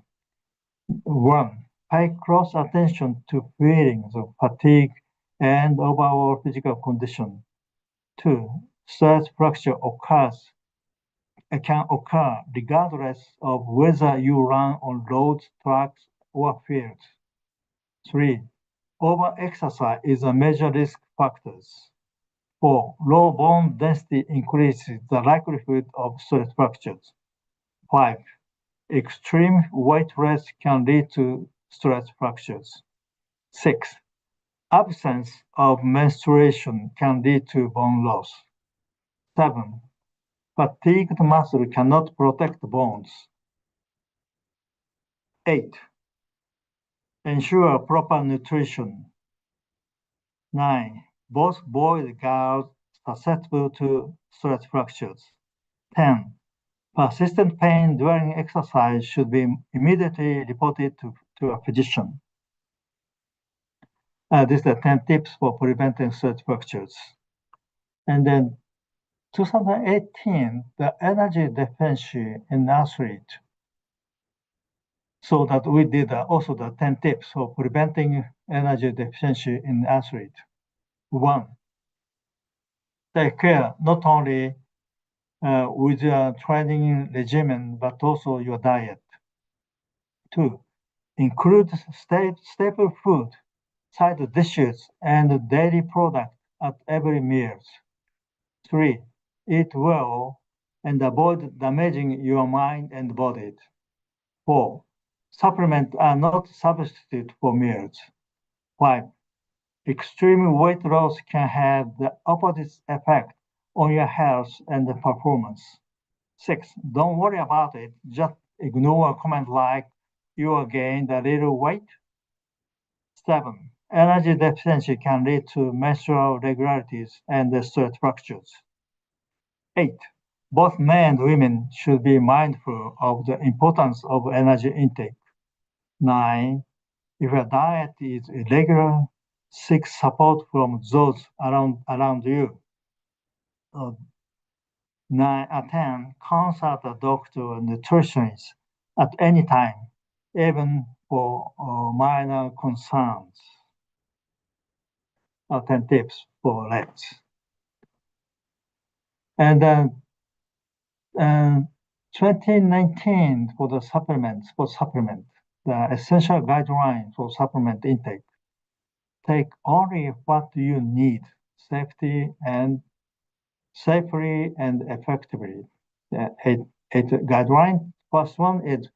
1, pay close attention to feelings of fatigue and overall physical condition. 2, stress fracture can occur regardless of whether you run on roads, tracks, or fields. 3, overexercise is a major risk factor. 4, low bone density increases the likelihood of stress fractures. 5, extreme weight loss can lead to stress fractures. 6, absence of menstruation can lead to bone loss. 7, fatigued muscle cannot protect bones. 8, ensure proper nutrition. 9, both boys and girls susceptible to stress fractures. 10, persistent pain during exercise should be immediately reported to a physician. These are 10 tips for preventing stress fractures. And then 2018, the energy deficiency in athlete. So that we did also the 10 tips for preventing energy deficiency in athlete. 1, take care not only with your training regimen, but also your diet. 2. Include staple food, side dishes, and dairy products at every meal. 3. Eat well and avoid damaging your mind and body. 4. Supplements are not substitute for meals. 5. Extreme weight loss can have the opposite effect on your health and performance. 6. Don't worry about it. Just ignore a comment like you gained a little weight. 7. Energy deficiency can lead to menstrual irregularities and stress fractures. 8. Both men and women should be mindful of the importance of energy intake. 9. If your diet is irregular, seek support from those around you. 10. Consult a doctor or nutritionist at any time, even for minor concerns. 10 tips for ladies. And then 2019 for the supplement, the essential guideline for supplement intake. Take only what you need, safely and effectively. Eight guideline. First one is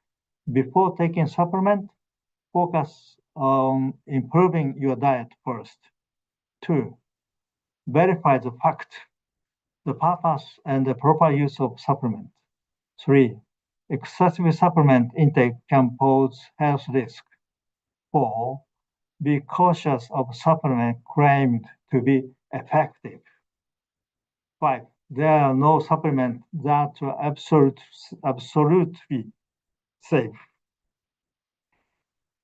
before taking supplement, focus on improving your diet first. 2. Verify the fact, the purpose, and the proper use of supplement. 3. Excessive supplement intake can pose health risk. 4. Be cautious of supplement claimed to be effective. 5. There are no supplements that are absolutely safe.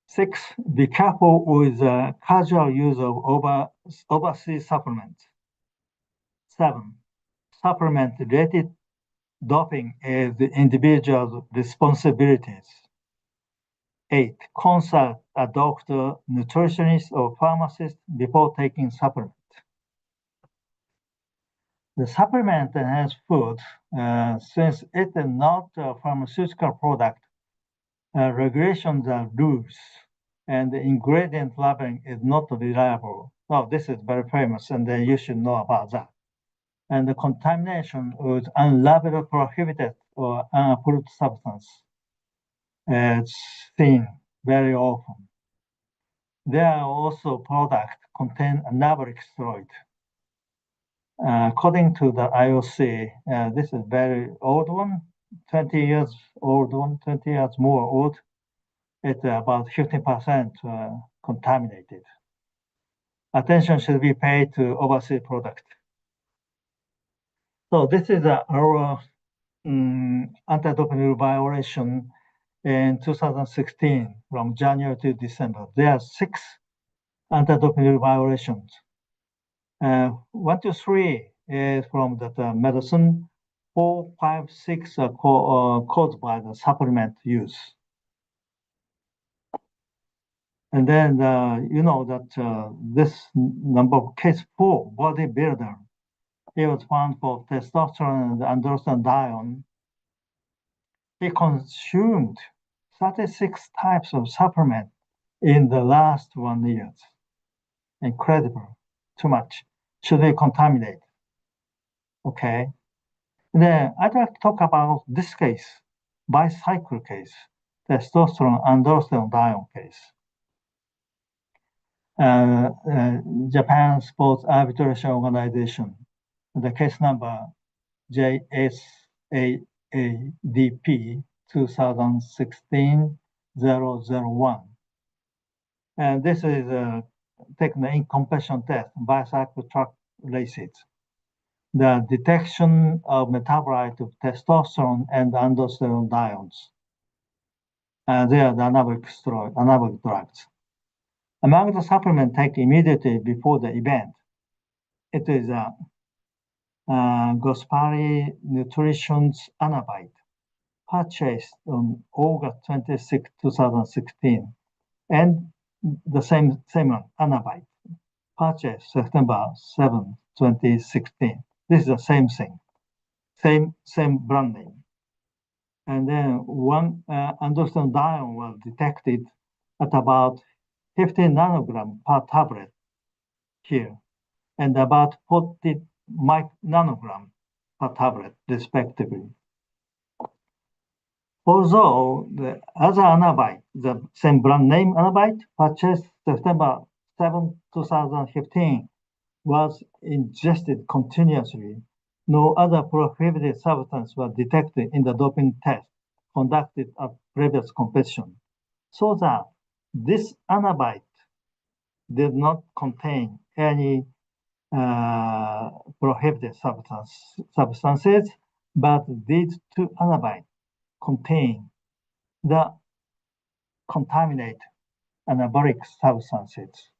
6. Be careful with the casual use of overseas supplements. 7. Supplement-related doping is the individual's responsibilities. 8. Consult a doctor, nutritionist, or pharmacist before taking supplement. The supplement enhanced food, since it is not a pharmaceutical product, regulations are loose, and the ingredient labeling is not reliable. Oh, this is very famous, and then you should know about that. And the contamination with unlabeled, prohibited, or unapproved substance is seen very often. There are also products contain anabolic steroid. According to the IOC, this is very old one, 20 years old one, 20 years more old. It's about 15% contaminated. Attention should be paid to overseas product. So this is our anti-doping rule violation in 2016 from January to December. There are 6 anti-doping rule violations. 1 to 3 is from the medicine. 4, 5, 6 are caused by the supplement use. And then you know that this number of case 4, bodybuilder, he was found for testosterone and androstenedione. He consumed 36 types of supplement in the last 1 year. Incredible, too much. Should they contaminate? Okay. Then I'd like to talk about this case, bicycle case, testosterone androstenedione case. Japan Sports Arbitration Organization, the case number JSAADP 2016-001. And this is taking the incompletion test, bicycle track races. The detection of metabolite of testosterone and androstenediones. They are the anabolic drugs. Among the supplements taken immediately before the event, it is Gospari Nutrition's Anabite, purchased on August 26, 2016, and the same one, Anabite, purchased September 7, 2016. This is the same thing, same brand name. And then one androstenedione was detected at about 15 nanogram per tablet here, and about 40 nanogram per tablet, respectively. Although the other Anabite, the same brand name Anabite, purchased September 7, 2015, was ingested continuously, no other prohibited substance was detected in the doping test conducted at previous competition, so that this Anabite did not contain any prohibited substances, but these two Anabite contain the contaminated anabolic substances.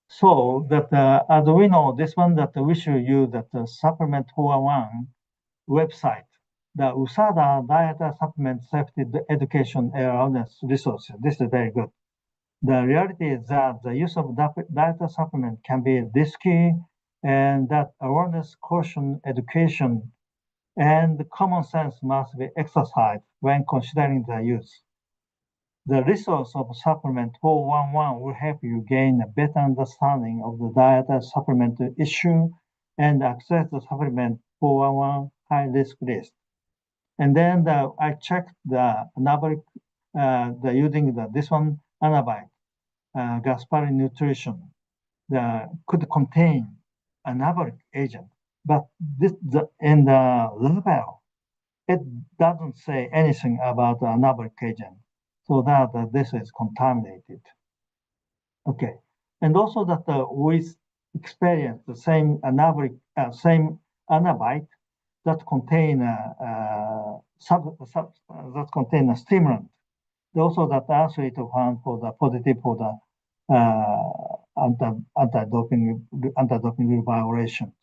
So that as we know, this one that we should use that the Supplement 411 website, the USADA Diet Supplement Safety Education Awareness Resource. This is very good. The reality is that the use of diet supplement can be risky, and that awareness, caution, education, and common sense must be exercised when considering the use. The resource of Supplement 411 will help you gain a better understanding of the diet supplement issue and access the Supplement 411 high risk list. And then I checked the anabolic, using this one Anabite, Gaspari Nutrition, could contain anabolic agent, but in the label, it doesn't say anything about the anabolic agent, so that this is contaminated. Okay, and also that we experience the same anabolic, same Anabite that contain that contain a stimulant. Also, that athlete found for the positive for the anti-doping violations.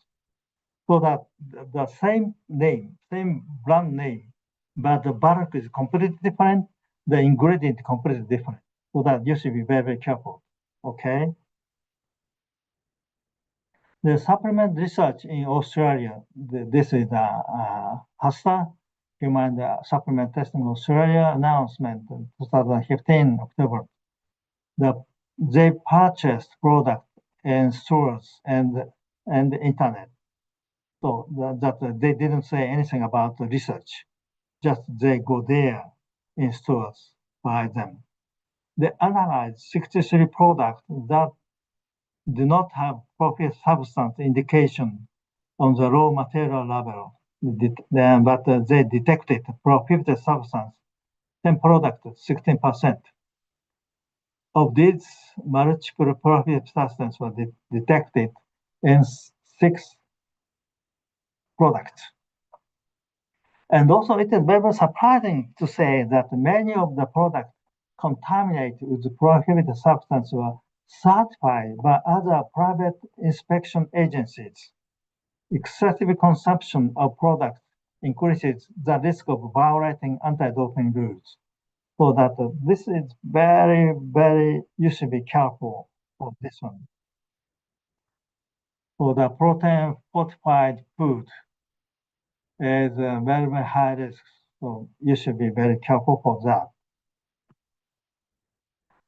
So that the same name, same brand name, but the product is completely different, the ingredient completely different. So that you should be very, very careful. Okay. The supplement research in Australia, this is HASTA, Human Supplement Testing Australia announcement, 2015 October. They purchased product in stores and the internet. So that they didn't say anything about the research. Just they go there in stores, buy them. They analyzed 63 products that do not have prohibited substance indication on the raw material level, but they detected prohibited substance, 10 products, 16%. Of these, multiple prohibited substances were detected in 6 products. And also, it is very surprising to say that many of the products contaminated with the prohibited substance were certified by other private inspection agencies. Excessive consumption of products increases the risk of violating anti-doping rules. So that this is very, very, you should be careful for this one. For the protein fortified food is very, very high risk. So you should be very careful for that.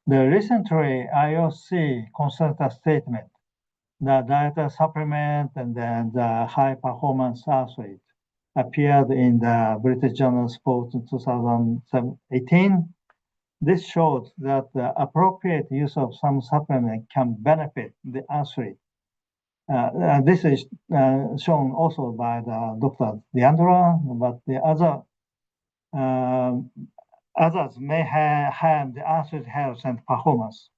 The recently IOC consulted statement, the dietary supplement and then the high performance athlete appeared in the British Journal Sports in 2018. This shows that the appropriate use of some supplement can benefit the athlete. This is shown also by the Dr. Deandra, but the other others may have the athlete health and performance.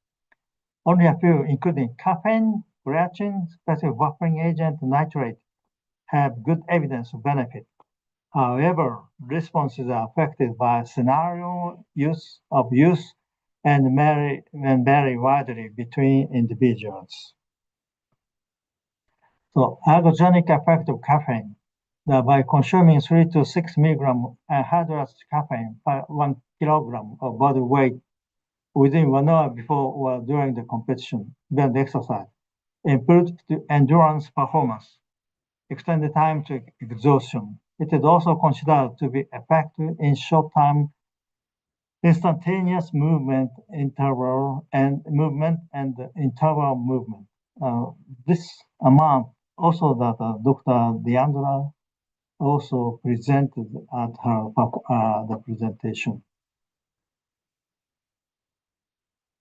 Only a few, including caffeine, creatine, specific buffering agent, nitrate, have good evidence of benefit. However, responses are affected by scenario of use and vary widely between individuals. So, ergogenic effect of caffeine. By consuming 3 to 6 milligram anhydrous caffeine per 1 kilogram of body weight within 1 hour before or during the competition, then the exercise, improved endurance performance. extended time to exhaustion. It is also considered to be effective in short-term instantaneous movement interval and interval movement. This amount also that Dr. Deandra also presented at her the presentation.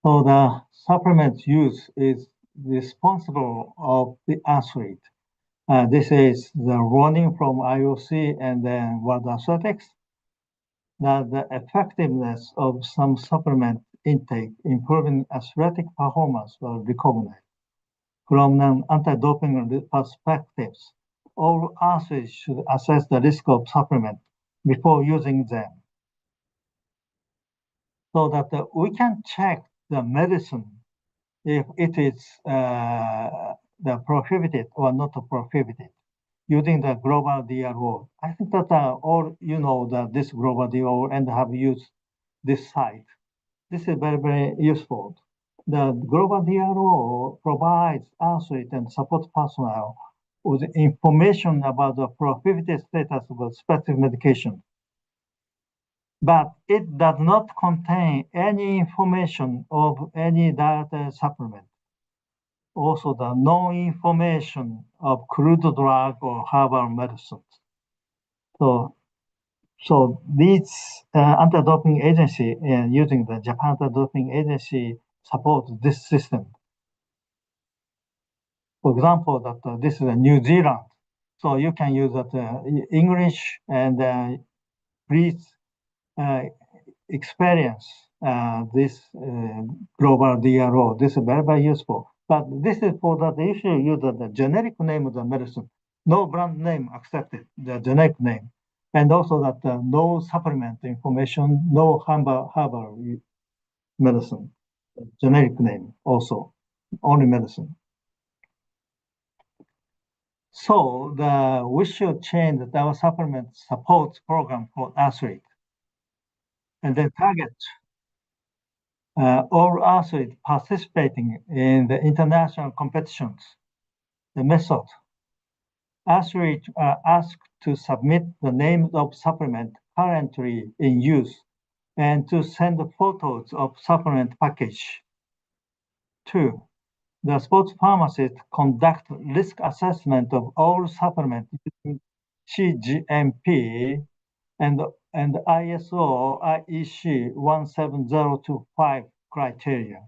So the supplement use is responsible of the athlete. This is the running from IOC and then World Athletics. That the effectiveness of some supplement intake improving athletic performance were recognized. From an anti-doping perspectives, all athletes should assess the risk of supplement before using them, so that we can check the medicine if it is the prohibited or not prohibited using the global DRO. I think that all you know that this global DRO and have used this site. This is very, very useful. The global DRO provides athlete and support personnel with information about the prohibited status of a specific medication. But it does not contain any information of any dietary supplement. Also, the no information of crude drug or herbal medicines. So these anti-doping agency using the Japan Anti-Doping Agency support this system. For example, that this is New Zealand, so you can use that English and please experience this global DRO. This is very, very useful. But this is for that if you use the generic name of the medicine, no brand name accepted, the generic name. And also that no supplement information, no herbal medicine, generic name also, only medicine. So we should change our supplement support program for athlete, and then target all athletes participating in the international competitions. The method: athletes are asked to submit the names of supplement currently in use and to send photos of supplement package. 2. The sports pharmacist conduct risk assessment of all supplements using CGMP and ISO IEC 17025 criteria.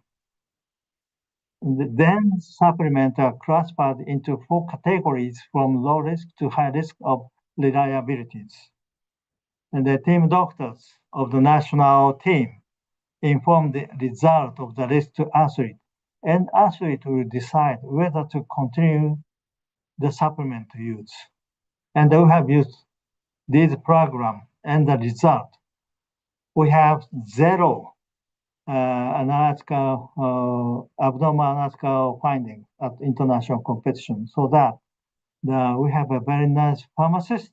Then supplements are classified into 4 categories from low risk to high risk of reliabilities. And the team doctors of the national team inform the result of the risk to athlete, and athlete will decide whether to continue the supplement use. And we have used this program, and the result, we have 0 abnormal analytical findings at international competition, so that we have a very nice pharmacist.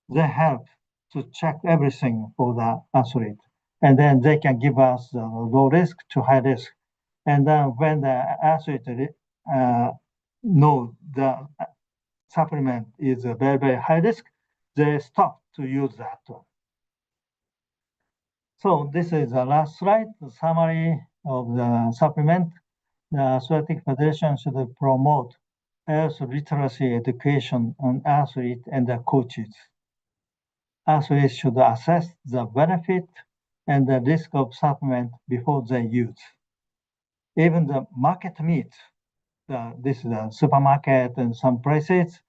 They help to check everything for the athlete, and then they can give us low risk to high risk. And then when the athlete know the supplement is a very, very high risk, they stop to use that one. So this is the last slide, the summary of the supplement. The Athletic Federation should promote health literacy education on athletes and their coaches. Athletes should assess the benefit and the risk of supplement before they use. Even the market meat, this is a supermarket and some places,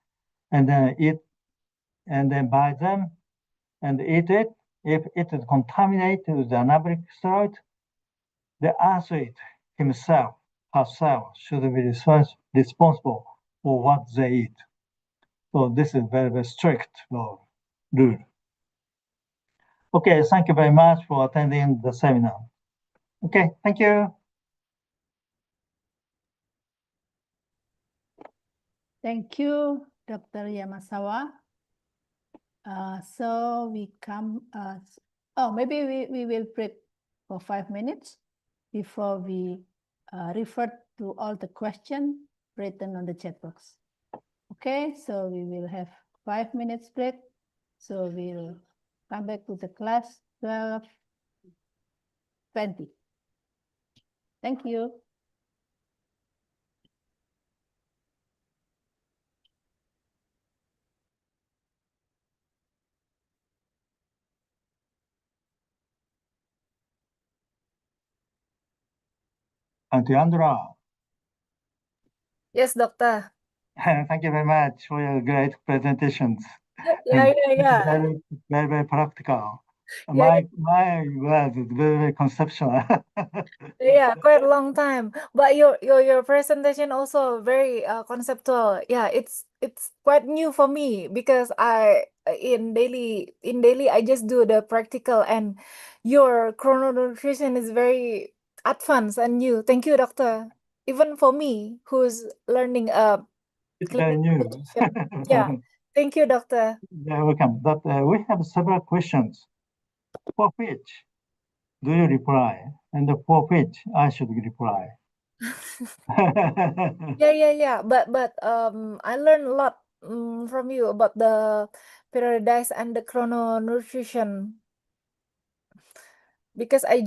and then buy them and eat it. If it is contaminated with anabolic steroid, the athlete himself, herself should be responsible for what they eat. So this is very, very strict rule. Okay, thank you very much for attending the seminar. Okay, thank you. Thank you, Dr. Yamasawa. So we come, maybe we will break for 5 minutes before we refer to all the questions written on the chat box. Okay. Okay, so we will have 5 minutes break. So we'll come back to the class 12:20. Thank you. Diandra, Yes, Doctor. thank you very much for your great presentations. Yeah, yeah. Very, very, very practical. Yeah, My word is very, very conceptual. yeah, quite a long time. But your presentation also very conceptual. Yeah, it's quite new for me because I in daily I just do the practical, and your chrononutrition is very advanced and new. Thank you, Doctor. Even for me who's learning It's very clinical new. nutrition. Yeah. Thank you, Doctor. You're welcome. But we have several questions. For which do you reply? And for which I should reply? Yeah. But I learned a lot from you about the periodize and the chrononutrition because I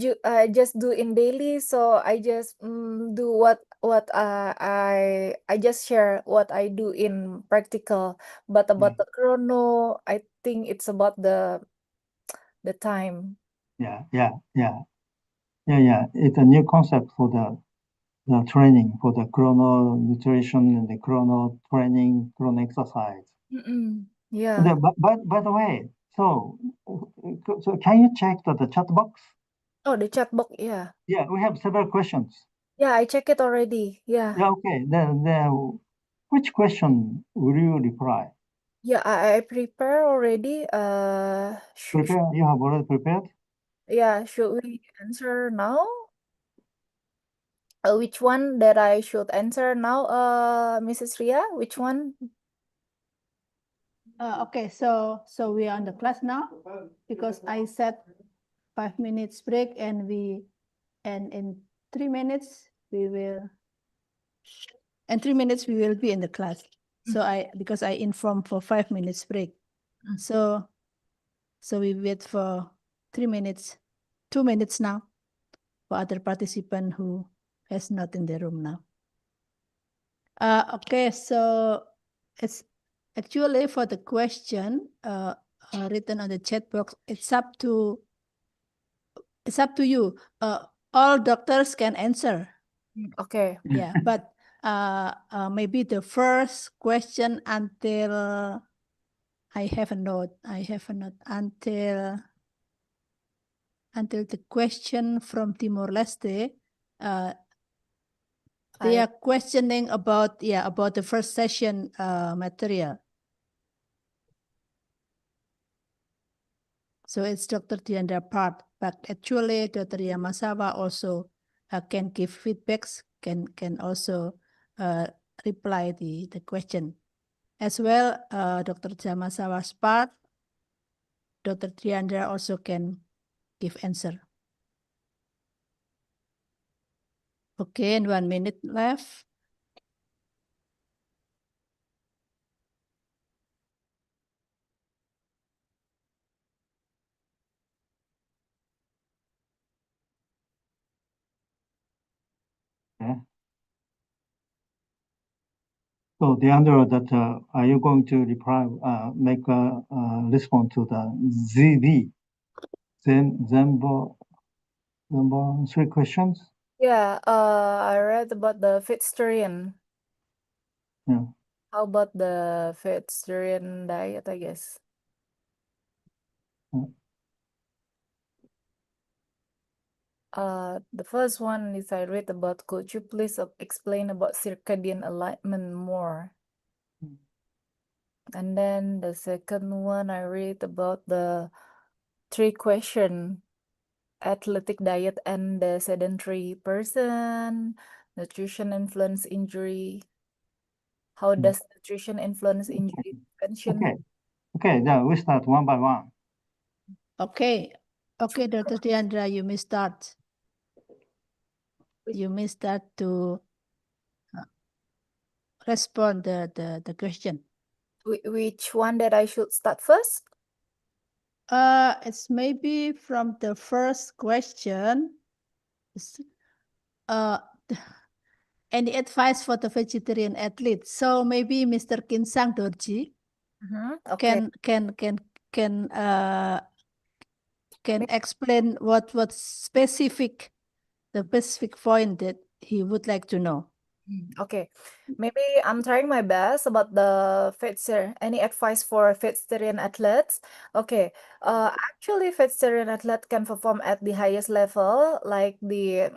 just do in daily, so I just do what I just share what I do in practical. But about the chrono, I think it's about the time. Yeah. It's a new concept for the training, for the chrono nutrition and the chrono training, chrono exercise. Yeah. By the way, so can you check the chat box? Oh, the chat box. Yeah. Yeah, we have several questions. Yeah, I check it already. Yeah. Yeah, okay. Then which question will you reply? Yeah, I prepare already. Prepare? You have already prepared? Yeah, should we answer now? Which one that I should answer now, Mrs. Ria? Which one? Okay, so we are on the class now because I set 5 minutes break and in 3 minutes we will be in the class. So because I informed for 5 minutes break. So we wait for 3 minutes, 2 minutes now for other participant who is not in the room now. Okay, so it's actually for the question written on the chat box. It's up to you. All doctors can answer. Okay. Yeah, but maybe the first question until I have a note until the question from Timor-Leste. They are questioning about the first session material. So it's Dr. Diandra part, but actually Dr. Yamasawa also can give feedbacks, can also reply the question. As well, Dr. Yamasawa's part, Dr. Diandra also can give answer. Okay, and 1 minute left. Yeah. So Deandra, that are you going to reply, make a response to the ZB, Zembo 3 questions? Yeah, I read about the vegetarian. Yeah. How about the vegetarian diet, I guess? The first one is I read about, could you please explain about circadian alignment more? And then the second one I read about the 3 question, athletic diet and the sedentary person, nutrition influence injury. How does nutrition influence injury prevention? Okay, now we start one by one. Okay, Dr. Diandra, you may start. You may start to respond the question. Which one that I should start first? It's maybe from the first question. Is, any advice for the vegetarian athletes? So maybe Mr. Kinsang Dorji Okay. can explain what specific point that he would like to know. Okay, maybe I'm trying my best about the any advice for vegetarian athletes. Okay, actually vegetarian athlete can perform at the highest level, like the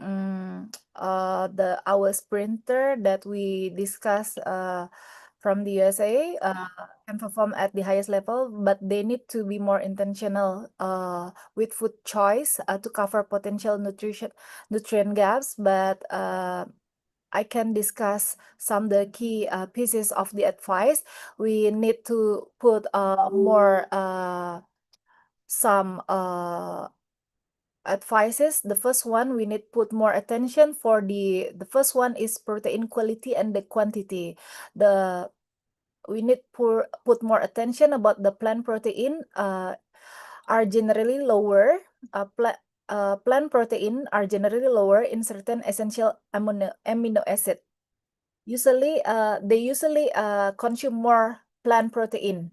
our sprinter that we discussed from the USA can perform at the highest level, but they need to be more intentional with food choice to cover potential nutrient gaps, but I can discuss some the key pieces of the advice. We need to put more some advices. The first one, we need put more attention for the first one is protein quality and the quantity. We need put more attention about the plant protein are generally lower. Plant protein are generally lower in certain essential amino acid. Usually, they usually consume more plant protein.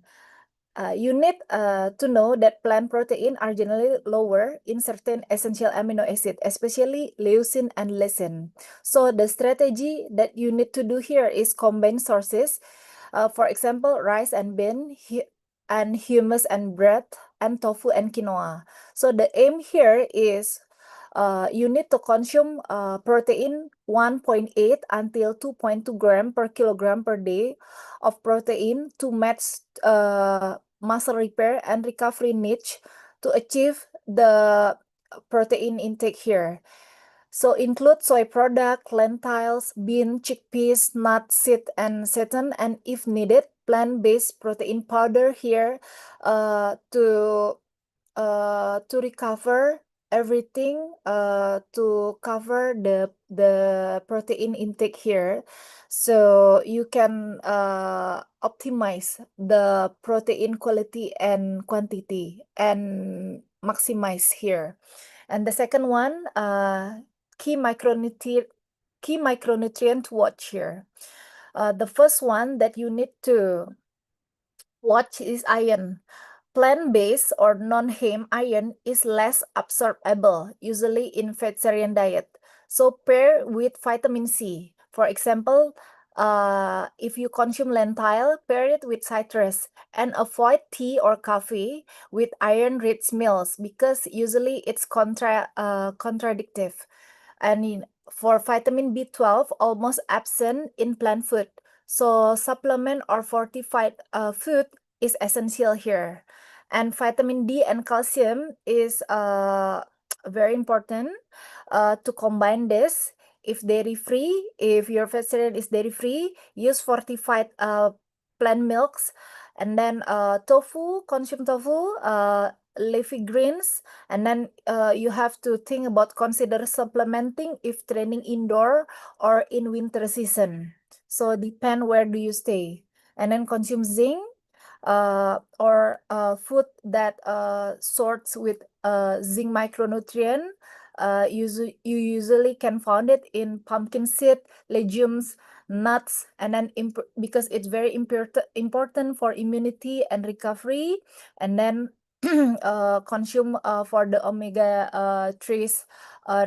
You need to know that plant protein are generally lower in certain essential amino acid, especially leucine and lysine. So the strategy that you need to do here is combine sources. For example, rice and bean, and hummus and bread, and tofu and quinoa. So the aim here is you need to consume protein 1.8 until 2.2 gram per kilogram per day of protein to match muscle repair and recovery needs to achieve the protein intake here. So include soy product, lentils, bean, chickpeas, nut, seed, and seitan, and if needed, plant-based protein powder here to recover everything, to cover the protein intake here, so you can optimize the protein quality and quantity and maximize here. And the second one, key micronutrient to watch here. The first one that you need to watch is iron. Plant-based or non-heme iron is less absorbable, usually in vegetarian diet. So pair with vitamin C. For example, if you consume lentil, pair it with citrus and avoid tea or coffee with iron-rich meals because usually it's contradictive. And for vitamin B12, almost absent in plant food. So supplement or fortified food is essential here. And vitamin D and calcium is very important to combine this. If dairy-free, if your vegetarian is dairy-free, use fortified plant milks. And then consume tofu, leafy greens. And then you have to think about consider supplementing if training indoor or in winter season. So depend where do you stay. And then consume zinc or food that sorts with zinc micronutrient. You usually can find it in pumpkin seed, legumes, nuts, and then because it's very important for immunity and recovery. And then consume for the omega 3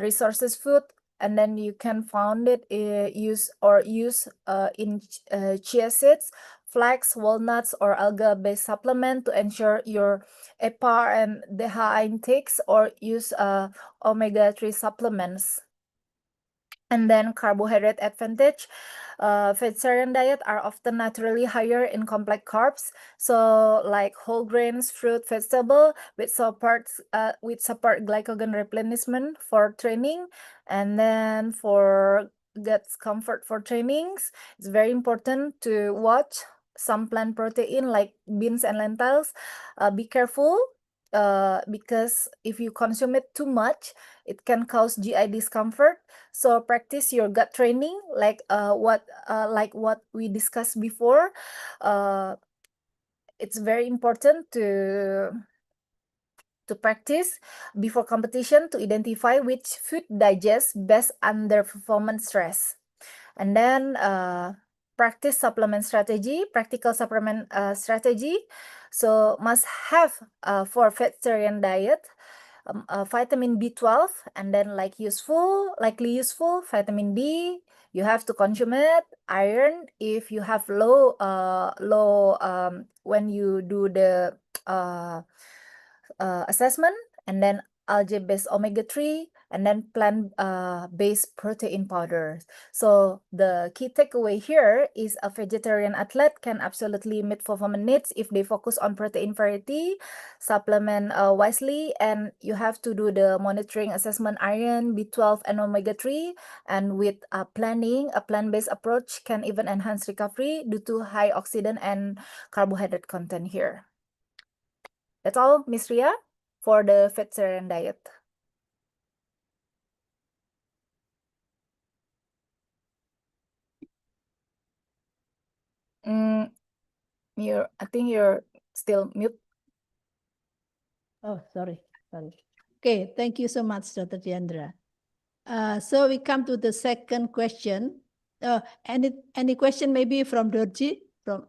resources food. And then you can find it use in chia seeds, flax, walnuts, or alga-based supplement to ensure your EPA and DHA intakes, or use omega-3 supplements. And then carbohydrate advantage. Vegetarian diet are often naturally higher in complex carbs, so like whole grains, fruit, vegetable with support glycogen replenishment for training. And then for gut comfort for trainings, it's very important to watch some plant protein like beans and lentils. Be careful because if you consume it too much, it can cause GI discomfort. So practice your gut training, like what we discussed before. It's very important to practice before competition to identify which food digests best under performance stress. And then practice supplement strategy, practical supplement strategy. So must have for vegetarian diet, vitamin B12, and then likely useful vitamin D. You have to consume it. Iron, if you have low when you do the assessment, and then algae-based omega-3, and then plant-based protein powders. So the key takeaway here is a vegetarian athlete can absolutely meet performance needs if they focus on protein variety, supplement wisely, and you have to do the monitoring assessment iron, B12, and omega-3. And with planning, a plant-based approach can even enhance recovery due to high oxidant and carbohydrate content here. That's all, Miss Ria, for the vegetarian diet. I think you're still mute. Oh, sorry. Okay, thank you so much, Dr. Diandra. So we come to the second question. Any question maybe from Dorji, from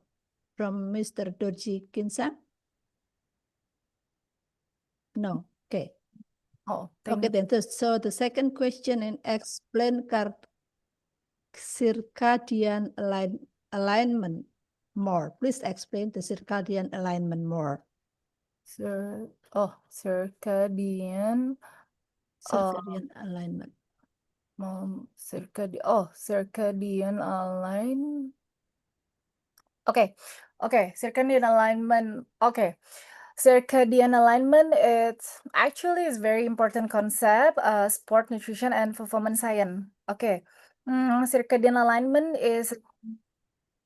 Mr. Dorji Kinsam? No. Okay. Oh, Okay, then. So the second question in explain circadian alignment more. Please explain the circadian alignment more. Circadian alignment. Circadian alignment. Okay, circadian alignment. Okay, circadian alignment is very important concept, sport nutrition and performance science. Okay, circadian alignment is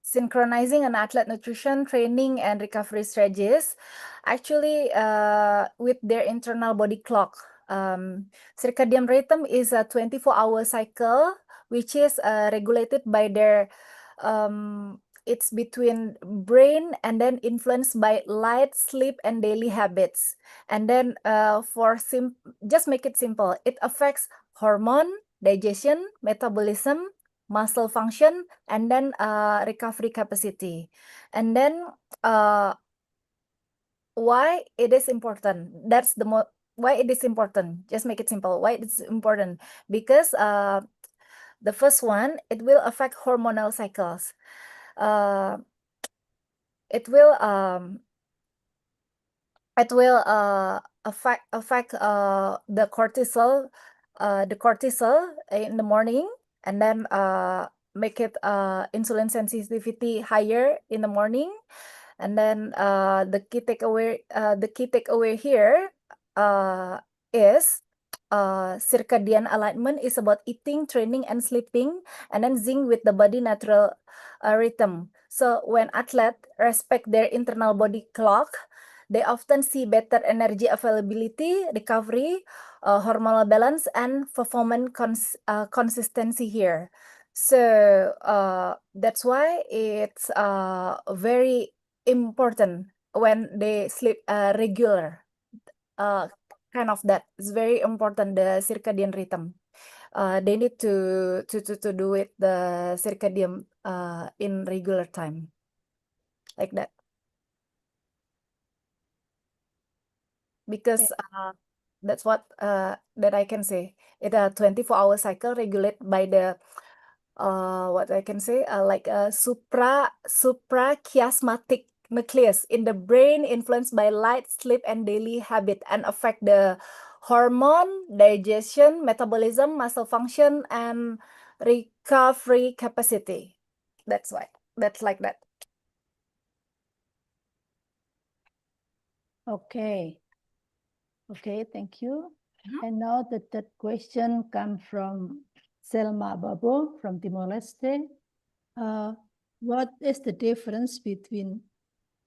synchronizing an athlete nutrition, training, and recovery strategies, actually with their internal body clock. Circadian rhythm is a 24-hour cycle, which is regulated by their it's between brain and then influenced by light, sleep, and daily habits. And then just make it simple. It affects hormone, digestion, metabolism, muscle function, and then recovery capacity. And then why it is important? That's why it is important. Just make it simple. Why it's important? Because the first one, it will affect hormonal cycles. It will affect the cortisol in the morning, and then make it insulin sensitivity higher in the morning. And then the key takeaway here is circadian alignment is about eating, training, and sleeping, and then zinc with the body natural rhythm. So when athletes respect their internal body clock, they often see better energy availability, recovery, hormonal balance, and performance consistency here. So that's why it's very important when they sleep regular. Kind of that is very important, the circadian rhythm. They need to do it the circadian in regular time, like that. Because that's what that I can say. It's a 24-hour cycle regulated by the what I can say, like a suprachiasmatic nucleus in the brain, influenced by light, sleep, and daily habit, and affect the hormone, digestion, metabolism, muscle function, and recovery capacity. That's why. That's like that. Okay. Okay, thank you. And now the third question comes from Selma Babo from Timor-Leste. What is the difference between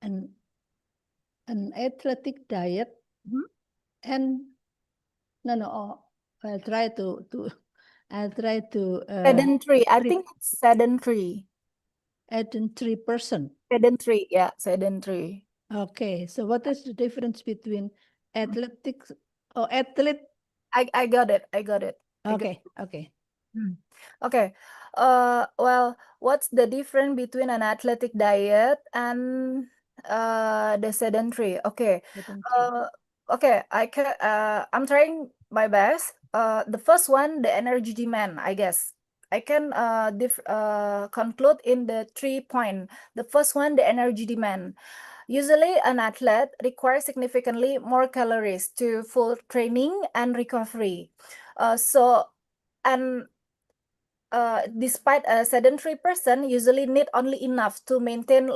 an athletic diet And no. I'll try to Sedentary. I re- think it's sedentary. add in 3%. Sedentary. Yeah, sedentary. Okay, so what is the difference between athletics or athlete? I got it. I got it. I got Okay, okay. Okay. Well, what's the difference between an athletic diet and the sedentary? Okay. Okay, I'm trying my best. The first one, the energy demand, I guess. I can conclude in the 3 point. The first one, the energy demand. Usually, an athlete requires significantly more calories to full training and recovery. Despite a sedentary person usually need only enough to maintain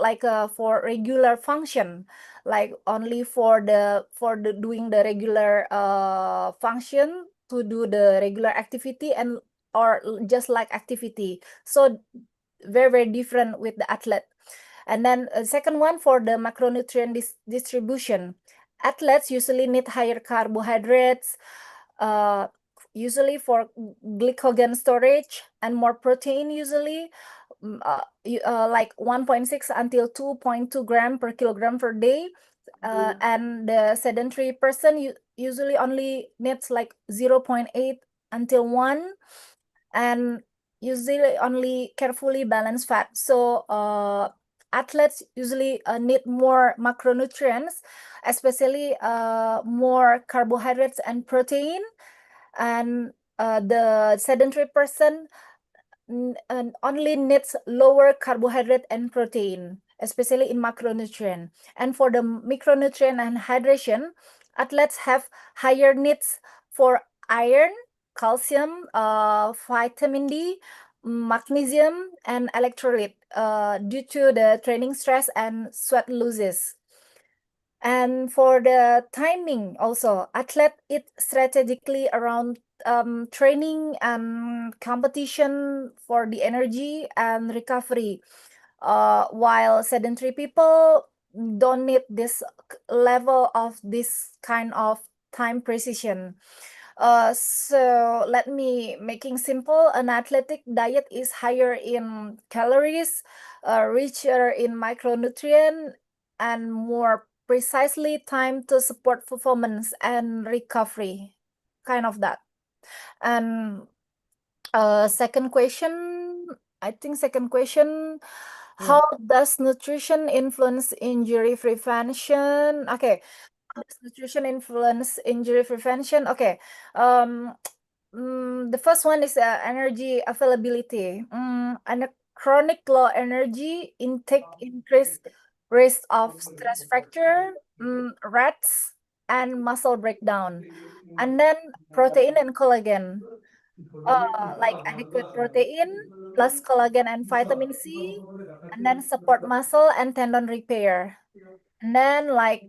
for regular function, like only for the doing the regular function, to do the regular activity and or just like activity. So very different with the athlete. And then second one, for the macronutrient distribution, athletes usually need higher carbohydrates, usually for glycogen storage, and more protein, usually like 1.6 until 2.2 gram per kilogram per day. And the sedentary person usually only needs like 0.8 until 1, and usually only carefully balanced fat. So athletes usually need more macronutrients, especially more carbohydrates and protein. And the sedentary person only needs lower carbohydrate and protein, especially in macronutrient. And for the micronutrient and hydration, athletes have higher needs for iron, calcium, vitamin D, magnesium, and electrolyte due to the training stress and sweat losses. And for the timing also, athlete eat strategically around training and competition for the energy and recovery, while sedentary people don't need this level of this kind of time precision. So let me making simple. An athletic diet is higher in calories, richer in micronutrient, and more precisely timed to support performance and recovery, kind of that. And second question, how does nutrition influence injury prevention? Okay, how does nutrition influence injury prevention? Okay, the first one is energy availability. And a chronic low energy intake increase risk of stress fracture, rats, and muscle breakdown. And then protein and collagen, like adequate protein plus collagen and vitamin C, and then support muscle and tendon repair. And then like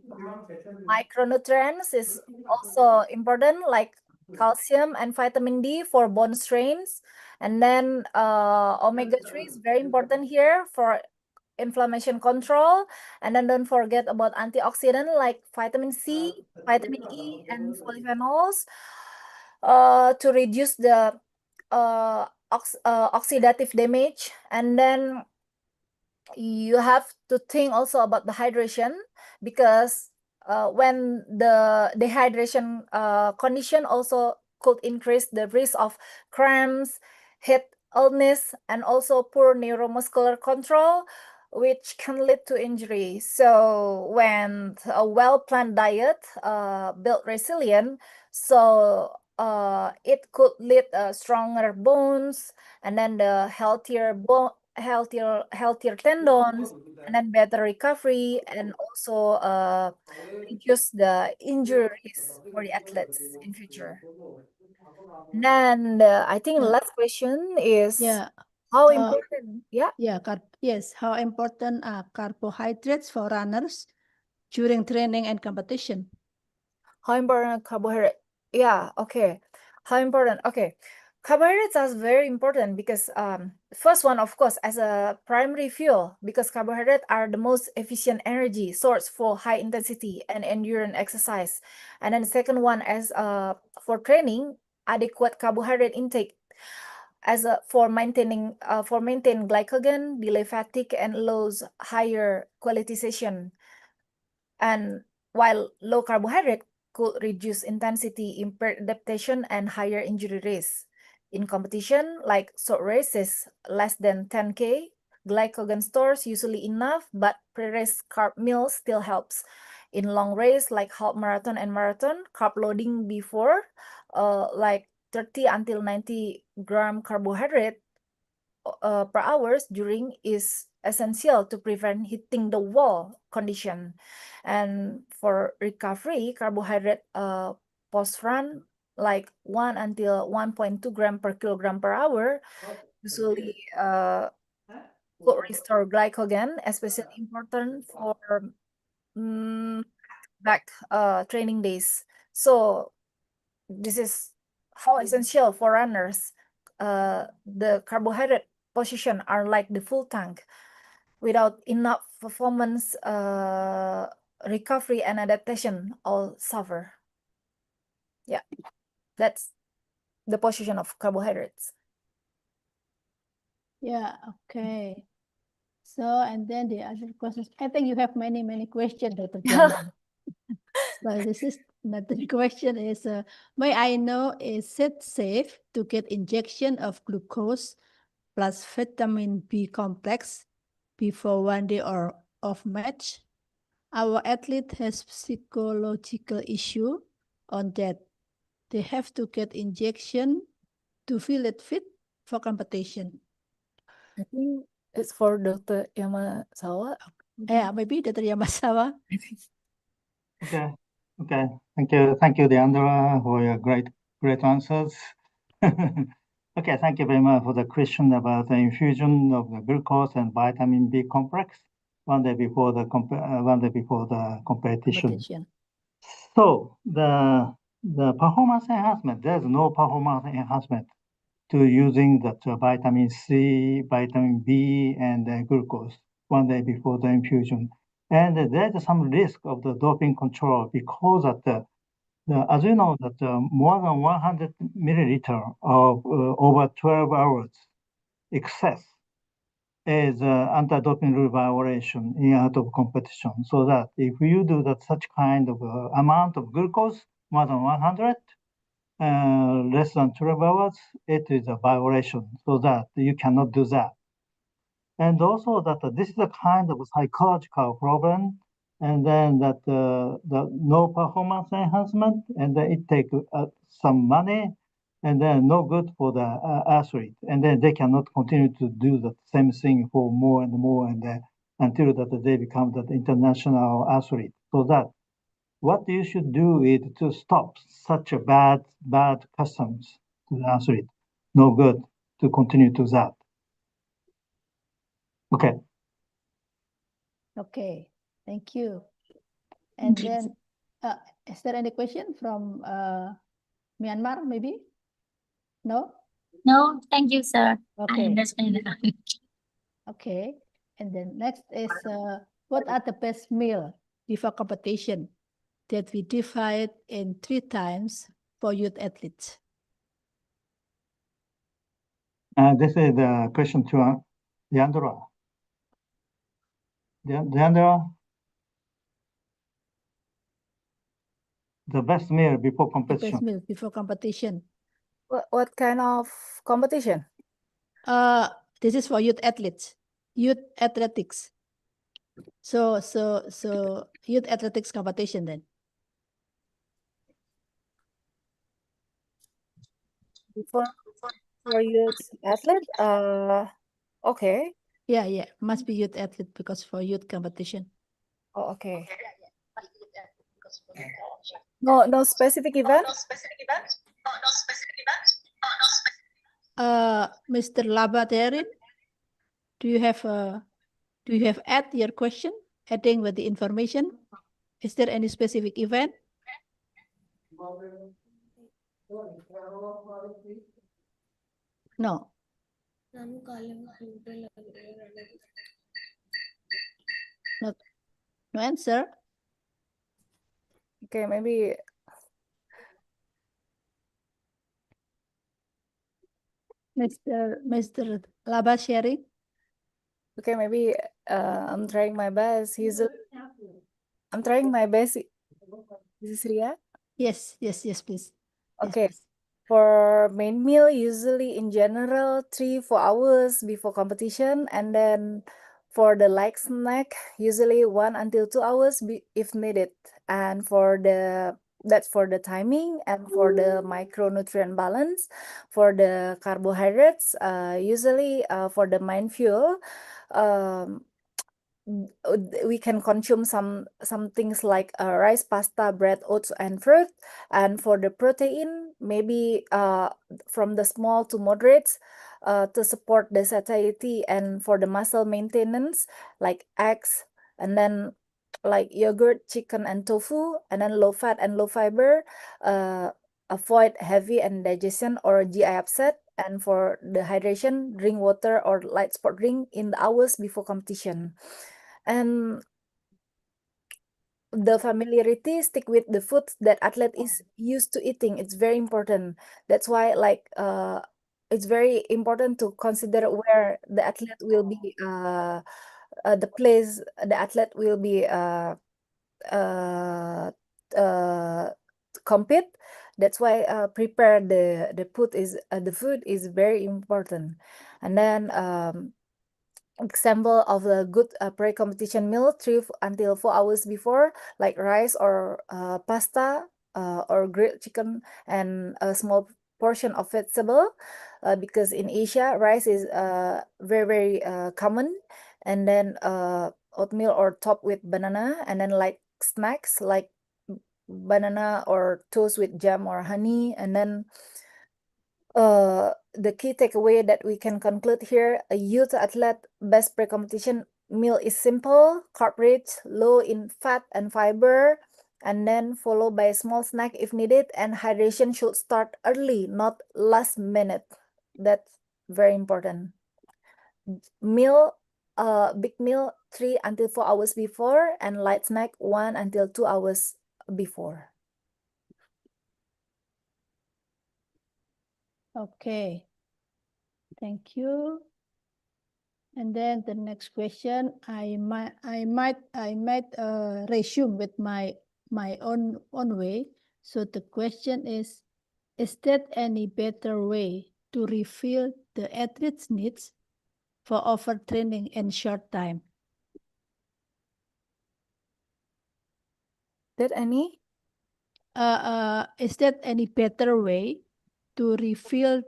micronutrients is also important, like calcium and vitamin D for bone strains. And then omega-3 is very important here for inflammation control. And then don't forget about antioxidant like vitamin C, vitamin E, and polyphenols to reduce the oxidative damage. And then you have to think also about the hydration, because when the dehydration condition also could increase the risk of cramps, head illness, and also poor neuromuscular control, which can lead to injury. So when a well-planned diet build resilient, so it could lead stronger bones, and then the healthier tendons, and then better recovery, and also reduce the injuries for the athletes in future. And I think the Yeah. last question is Yeah. how important, Yes. How important are carbohydrates for runners during training and competition? how important carbohydrate? Yeah, okay. How important? Okay. Carbohydrates are very important because first one, of course, as a primary fuel, because carbohydrates are the most efficient energy source for high intensity and endurance exercise. And then the second one, as for training, adequate carbohydrate intake as for maintaining glycogen, delay fatigue, and allows higher quality session. And while low carbohydrate could reduce intensity, impair adaptation, and higher injury risk. In competition, like short races, less than 10K, glycogen stores usually enough, but pre-race carb meal still helps. In long race, like half marathon and marathon, carb loading before, like 30 until 90 gram carbohydrate per hours during is essential to prevent hitting the wall condition. And for recovery, carbohydrate post-run like 1 until 1.2 gram per kilogram per hour usually could restore glycogen, especially important for back training days. So this is how essential for runners. The carbohydrate position are like the full tank. Without enough performance, recovery and adaptation all suffer. Yeah, that's the position of carbohydrates. Yeah, okay. So, and then the other questions, I think you have many questions, Dr. Chandra. So this is another question is, may I know, is it safe to get injection of glucose plus vitamin B complex before one day or of match? Our athlete has psychological issue on that. They have to get injection to feel it fit for competition. I think it's for Dr. Yamasawa. Yeah, maybe Dr. Yamasawa. Okay. Okay. Thank you, Deandra, for your great answers. Okay, thank you very much for the question about the infusion of the glucose and vitamin B complex one day before the competition. So the performance enhancement, there's no performance enhancement to using that vitamin C, vitamin B, and glucose one day before the infusion. And there's some risk of the doping control because at as you know, that more than 100 milliliter of over 12 hours excess is anti-doping rule violation in out of competition. So that if you do that such kind of amount of glucose, more than 100, less than 12 hours, it is a violation. So that you cannot do that. And also that this is a kind of psychological problem, and then that the no performance enhancement, and then it takes some money, and then no good for the athlete, and then they cannot continue to do the same thing for more and more, and until that they become the international athlete. So that what you should do is to stop such a bad customs to the athlete. No good to continue to that. Okay. Okay, thank you. And then, is there any question from Myanmar, maybe? No? No, thank you, sir. I Okay. understand. Okay. And then next is, what are the best meal before competition that we divide in 3 times for youth athletes? This is the question to Deandra. Deandra, the best meal before The best competition. meal before competition. What kind of competition? This is for youth athletes, youth athletics. So youth athletics competition then. For youth athlete? Okay. Yeah, must be youth athlete because for youth competition. Oh, okay. No specific event? Mr. Labaterin, do you have add your question, adding with the information? Is there any specific event? No. No answer. Okay, maybe Mr. Laba sharing. okay, maybe I'm trying my best. I'm trying my best. This is Ria. Yes, yes, yes, please. Yes, Okay. please. For main meal, usually in general 3-4 hours before competition, and then for the light snack, usually 1 until 2 hours if needed. And that's for the timing, and for the micronutrient balance. For the carbohydrates, usually for the main fuel, um, we can consume some things like rice, pasta, bread, oats, and fruit. And for the protein, maybe from the small to moderate, to support the satiety. And for the muscle maintenance, like eggs, and then like yogurt, chicken, and tofu. And then low fat and low fiber, avoid heavy and digestion or GI upset. And for the hydration, drink water or light sport drink in the hours before competition. And the familiarity, stick with the foods that athlete is used to eating. It's very important. That's why, like, it's very important to consider where the athlete will be, the place the athlete will be uh, compete. That's why prepare the food is very important. And then example of a good pre-competition meal 3 until 4 hours before, like rice or pasta, or grilled chicken, and a small portion of vegetable, because in Asia rice is very common. And then oatmeal or top with banana, and then like snacks like banana or toast with jam or honey. And then the key takeaway that we can conclude here: a youth athlete best pre-competition meal is simple, carb rich, low in fat and fiber, and then followed by a small snack if needed. And hydration should start early, not last minute. That's very important. Big meal 3 until 4 hours before, and light snack 1 until 2 hours before. Okay. Thank you. And then the next question, I might resume with my own way. So the question is there any better way to refill the athlete's needs for overtraining in short time? That any? Is there any better way to refill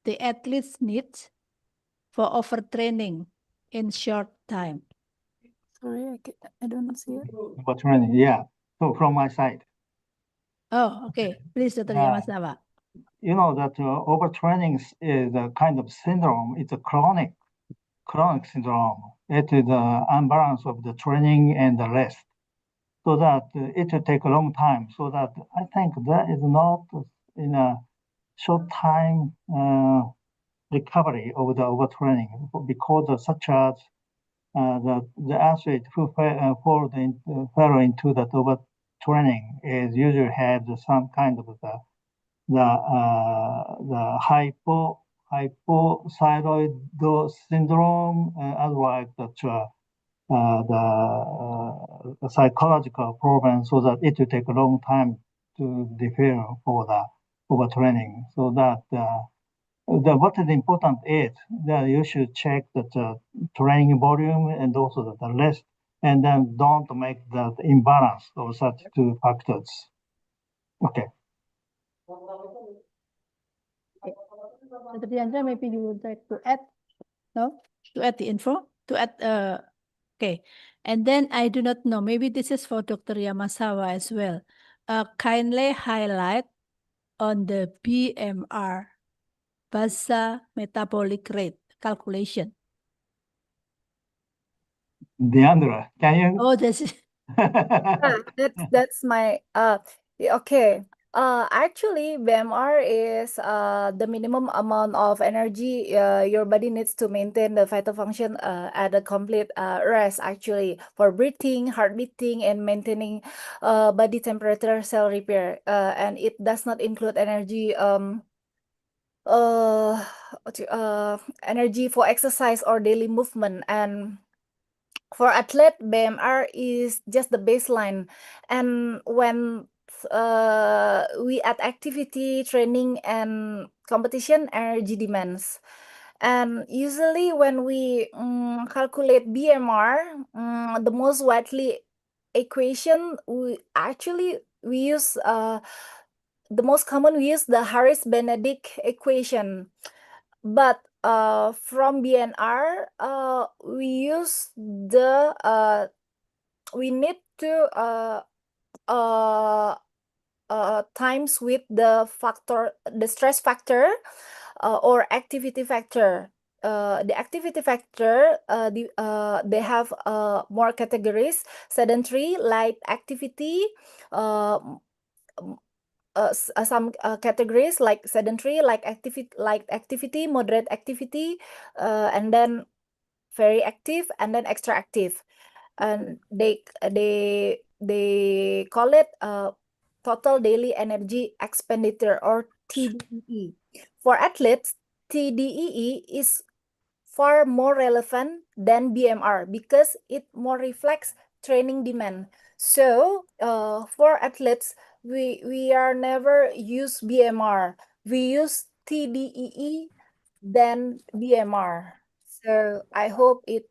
the athlete's needs for overtraining in short time? Sorry, I don't see it. Overtraining, yeah. So from my side, Oh, okay. Please, Dr. Yeah. Yamasawa. you know that overtraining is a kind of syndrome. It's a chronic syndrome. It is the imbalance of the training and the rest. So that it will take a long time. So that I think that is not in a short time recovery of the overtraining, because such as the athlete who fell into that overtraining is usually has some kind of the hypothyroid syndrome, otherwise that the psychological problem, so that it will take a long time to repair for the overtraining. So that what is important is that you should check the training volume and also the rest, and then don't make that imbalance of such two factors. Okay. Dr. Diandra, maybe you would like to add, no? To add the info? To add, okay. And then I do not know, maybe this is for Dr. Yamasawa as well. Kindly highlight on the BMR, basal metabolic rate calculation. Diandra, can you? Oh, this is, That's my okay. Actually, BMR is the minimum amount of energy your body needs to maintain the vital function at a complete rest, actually, for breathing, heart beating, and maintaining body temperature, cell repair. And it does not include energy energy for exercise or daily movement. And for athlete, BMR is just the baseline. And when we add activity, training, and competition, energy demands. And usually when we calculate BMR, the most widely equation we use the most common we use the Harris-Benedict equation. But from BNR, we use the we need to times with the stress factor or activity factor. The activity factor, they have more categories: sedentary, light activity, some categories like sedentary, like activity, moderate activity, and then very active, and then extra active. And they call it total daily energy expenditure, or TDEE. For athletes, TDEE is far more relevant than BMR because it more reflects training demand. So for athletes, we are never use BMR. We use TDEE than BMR. So I hope it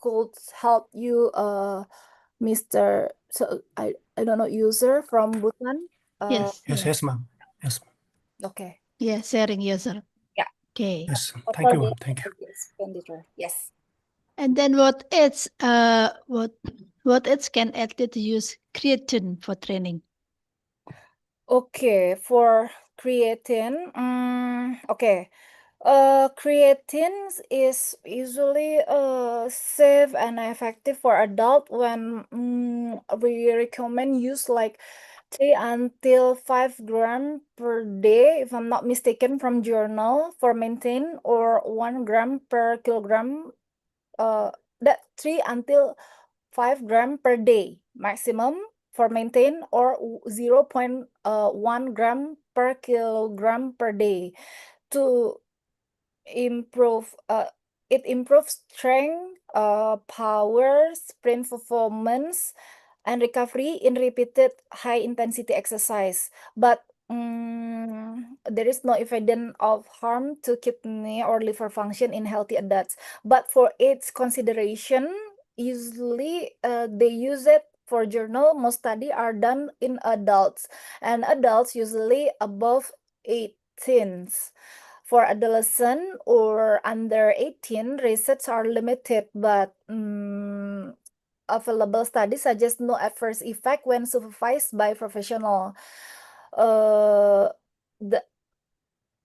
could help you, Mr. So I don't know, user from Bhutan. Yes. Yes, ma'am. Yes, Okay. Yeah, sharing user. Yeah. Okay. yes. Thank Total you, ma'am. daily Thank you. energy expenditure. Yes. And then what else can athlete use creatine for training? Okay, for creatine, okay. Creatine is usually safe and effective for adult when we recommend use like 3 until 5 gram per day, if I'm not mistaken, from journal for maintain, or 1 gram per kilogram. That 3 until 5 gram per day maximum for maintain, or 0.1 gram per kilogram per day to improve. It improves strength, power, sprint performance, and recovery in repeated high intensity exercise. But there is no evidence of harm to kidney or liver function in healthy adults. But for its consideration, usually they use it for journal. Most studies are done in adults, and adults usually above 18. For adolescent or under 18, research are limited, but available studies suggest no adverse effect when supervised by professional.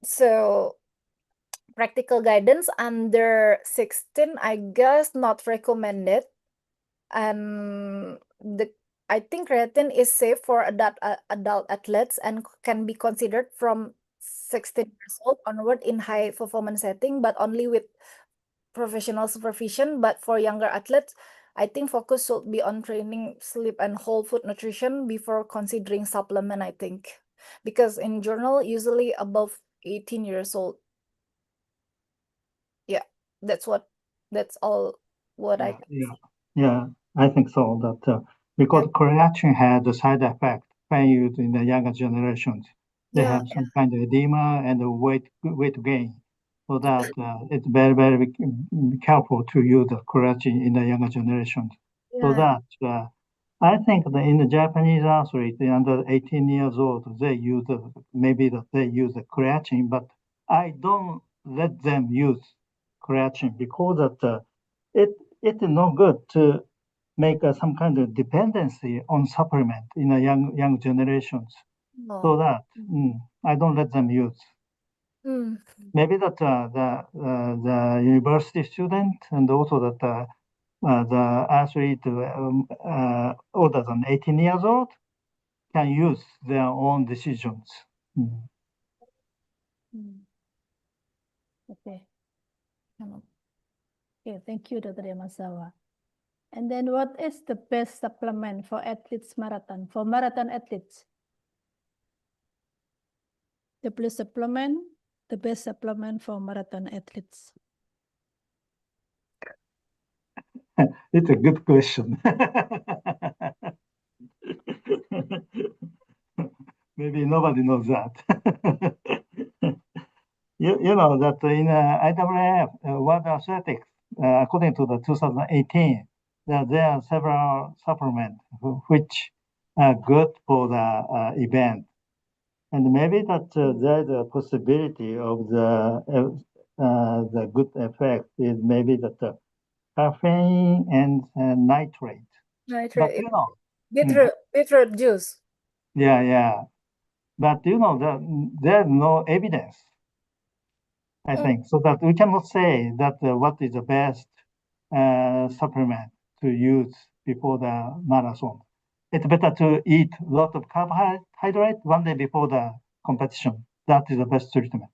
So practical guidance under 16, I guess not recommended. And I think creatine is safe for adult athletes and can be considered from 16 years old onward in high performance setting, but only with professional supervision. But for younger athletes, I think focus should be on training, sleep, and whole food nutrition before considering supplement, I think. Because in journal, usually above 18 years old. Yeah, that's all what I can say. Yeah, I think so. That because creatine had a side effect when used in the younger generations. They Yeah, have some kind of edema and a weight gain. So that it's very, very careful to use the creatine in the younger generations. So yeah. that I think that in the Japanese athlete under 18 years old, they use they use the creatine, but I don't let them use creatine because that it is not good to make some kind of dependency on supplement in the young generations. So Oh. that I don't let them use. Mm. Maybe that the university student and also that the athlete older than 18 years old, can use their own decisions. Mm. Okay. Okay, thank you, Dr. Yamasawa. And then what is the best supplement for athletes marathon, for marathon athletes? The best supplement for marathon athletes. It's a good question. Maybe nobody knows that. You know that in IAAF, World Athletics, according to the 2018, there are several supplements which are good for the event. And maybe that there's a possibility of the good effect is maybe that the caffeine and nitrate. But Nitrate, you know, beetroot juice. yeah. But you know, there's no evidence, I think, so that we cannot say that what is the best supplement to use before the marathon. It's better to eat a lot of carbohydrate one day before the competition. That is the best treatment.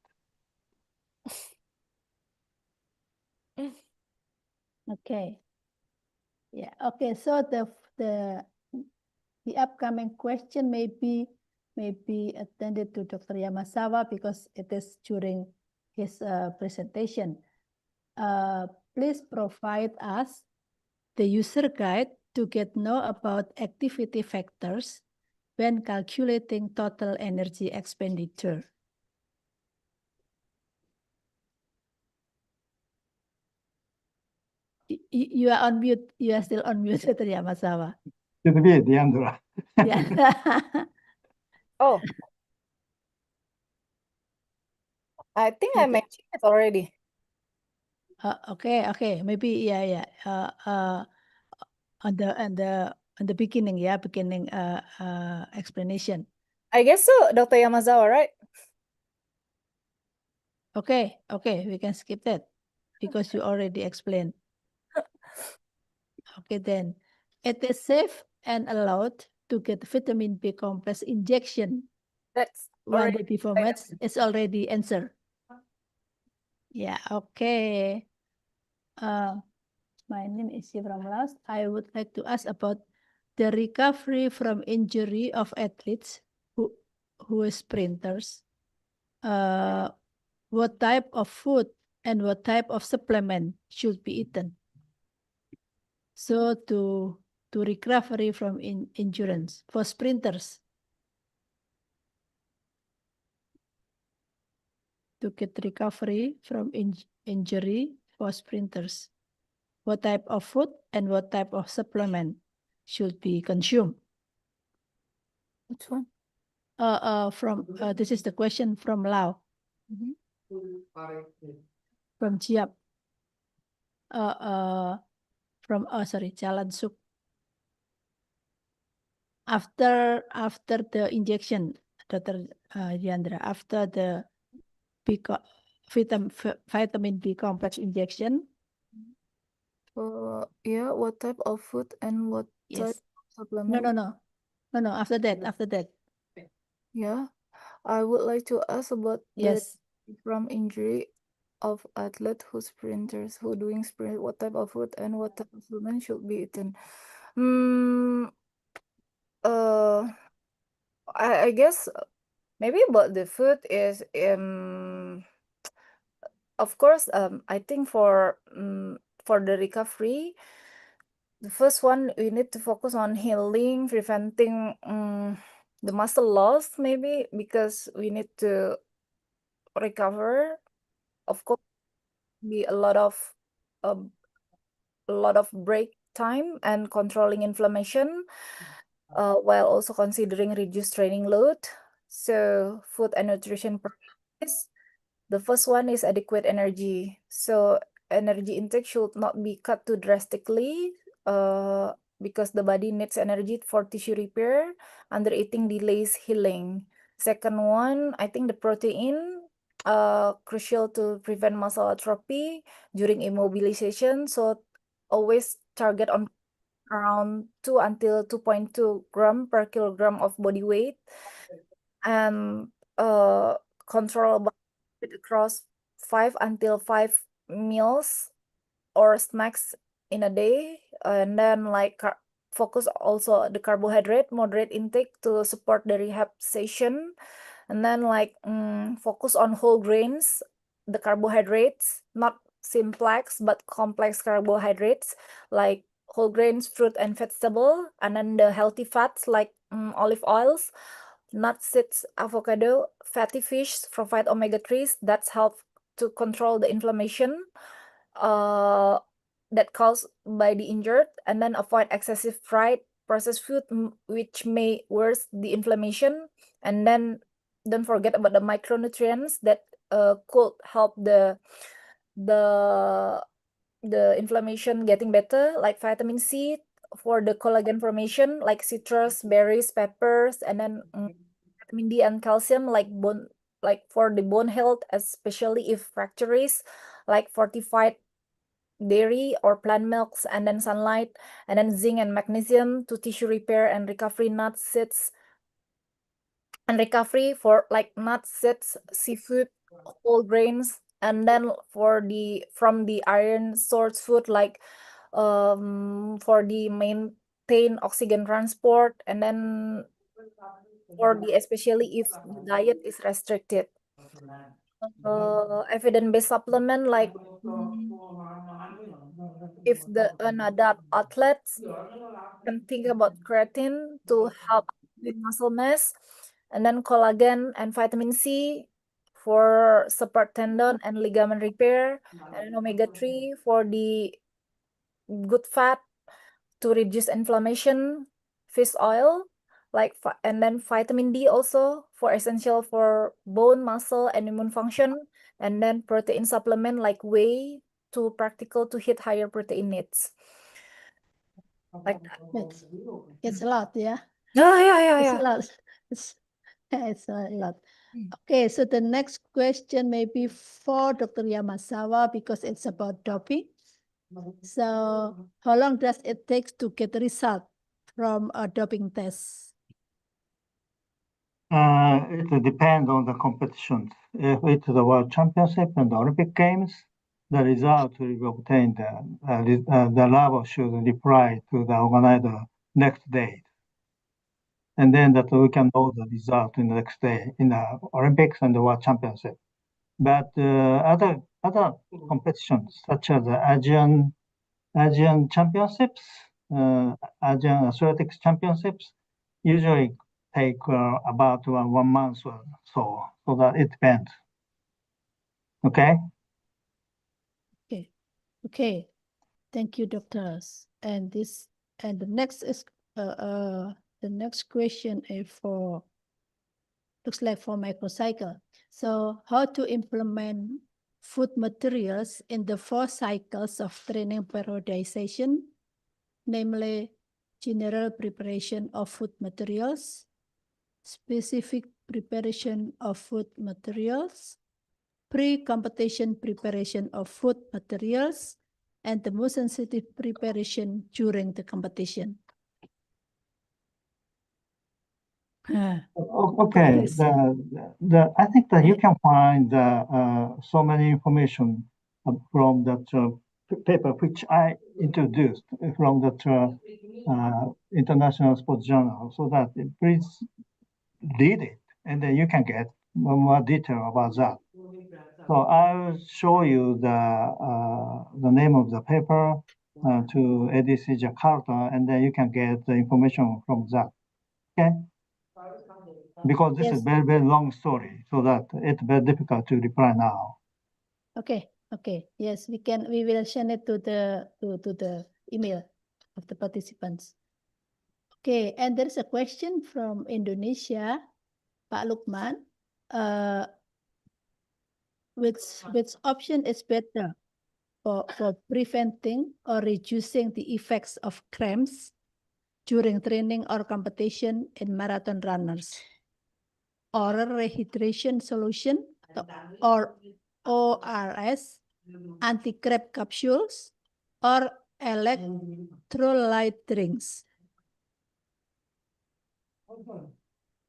Okay. Yeah. Okay. So the upcoming question may be attended to Dr. Yamasawa because it is during his presentation. Please provide us the user guide to get know about activity factors when calculating total energy expenditure. You are on mute. You are still on mute, Dr. Yamasawa. Should be Deandra. Yeah. Oh, I think I mentioned it already. Okay. Maybe yeah. On the beginning, beginning explanation. I guess so, Dr. Yamazawa, right? Okay, we can skip that because you already explained. Okay, then it is safe and allowed to get vitamin B complex injection That's one already day before match. It's already answered. Yeah, okay. My name is Shivram Laos. I would like to ask about the recovery from injury of athletes who are sprinters. What type of food and what type of supplement should be eaten? So to recovery from injuries for sprinters. To get recovery from injury for sprinters. What type of food and what type of supplement should be consumed? Which one? This is the question from Lao. From Chiap. Jalan Suk. After the injection, Dr. Diandra, after the vitamin B complex injection. Yeah, what type of food and what type Yes. of supplement? No. After that. Yeah, I would like to ask about the Yes. from injury of athlete who sprinters who doing sprint. What type of food and what type of supplement should be eaten? I guess maybe about the food is of course I think for the recovery, the first one we need to focus on healing, preventing the muscle loss maybe because we need to recover. Of course, be a lot of break time and controlling inflammation, while also considering reduced training load. So food and nutrition practice. The first one is adequate energy. So energy intake should not be cut too drastically, because the body needs energy for tissue repair. Under eating delays healing. Second one, I think the protein, crucial to prevent muscle atrophy during immobilization. So always target on around 2 until 2.2 gram per kilogram of body weight, and control it across 5 until 5 meals or snacks in a day, and then like focus also the carbohydrate moderate intake to support the rehab session, and then like focus on whole grains, the carbohydrates, not simplex but complex carbohydrates like whole grains, fruit and vegetable, and then the healthy fats like olive oils, nuts, seeds, avocado, fatty fish provide omega-3s that help to control the inflammation that caused by the injured, and then avoid excessive fried processed food which may worsen the inflammation, and then don't forget about the micronutrients that could help the inflammation getting better, like vitamin C for the collagen formation, like citrus, berries, peppers, and then vitamin D and calcium, like for the bone health, especially if fractures, like fortified dairy or plant milks, and then sunlight, and then zinc and magnesium to tissue repair and recovery, nuts, seeds, and recovery for like nuts, seeds, seafood, whole grains, and then from the iron source food like for the maintain oxygen transport, and then for the especially if the diet is restricted. Evidence-based supplement like if another athletes can think about creatine to help with muscle mass, and then collagen and vitamin C for support tendon and ligament repair, and omega-3 for the good fat to reduce inflammation, fish oil, and then vitamin D also for essential for bone, muscle, and immune function, and then protein supplement like whey to practical to hit higher protein needs. Like that. It's a lot, yeah. Yeah. It's a lot. It's a lot. Okay, so the next question may be for Dr. Yamasawa because it's about doping. So how long does it take to get the result from a doping test? It depends on the competitions. If it's the World Championship and the Olympic Games, the result will be obtained. The lab should reply to the organizer next day, and then that we can know the result in the next day in the Olympics and the World Championship. But other competitions such as the Asian Championships, Asian Athletics Championships, usually take about 1 month or so that it depends. Okay. Okay. Thank you, doctors. And the next is the next question is looks like for microcycle. So how to implement food materials in the 4 cycles of training periodization, namely general preparation of food materials, specific preparation of food materials, pre-competition preparation of food materials, and the most sensitive preparation during the competition. Okay. I think that you can find so many information from that paper which I introduced from that International Sports Journal, so that please read it, and then you can get more detail about that. So I will show you the name of the paper to ADC Jakarta, and then you can get the information from that. Okay. Because this is very, very long story, so that it's very difficult to reply now. Okay. Yes, we will send it to the email of the participants. Okay, and there's a question from Indonesia, Pak Lukman. Which option is better for preventing or reducing the effects of cramps during training or competition in marathon runners? Oral rehydration solution or ORS, anti-cramp capsules, or electrolyte drinks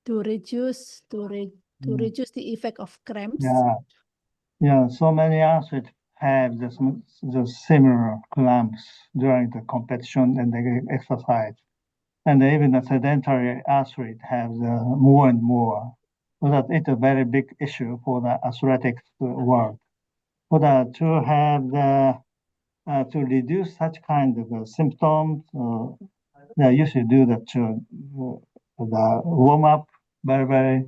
to reduce the effect of cramps. Yeah, so many athletes have the similar cramps during the competition and the exercise. And even the sedentary athlete have more and more. So that it's a very big issue for the athletics world. So that to have to reduce such kind of symptoms, you should do the warm up, very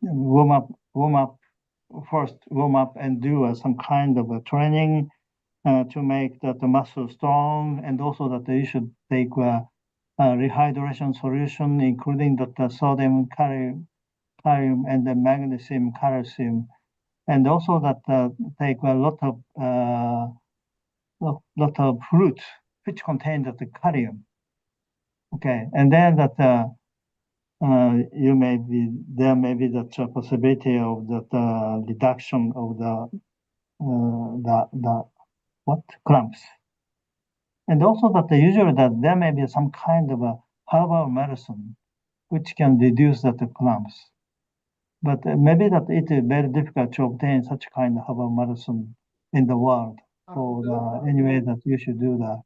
warm up first, warm up and do some kind of a training to make the muscle strong, and also that you should take rehydration solution, including the sodium, kalium, and the magnesium, calcium, and also that take a lot of fruit which contain the kalium. Okay, and then that there may be the possibility of the reduction of the cramps, and also that usually that there may be some kind of a herbal medicine which can reduce the cramps, but maybe that it is very difficult to obtain such kind of herbal medicine in the world. So anyway, that you should do the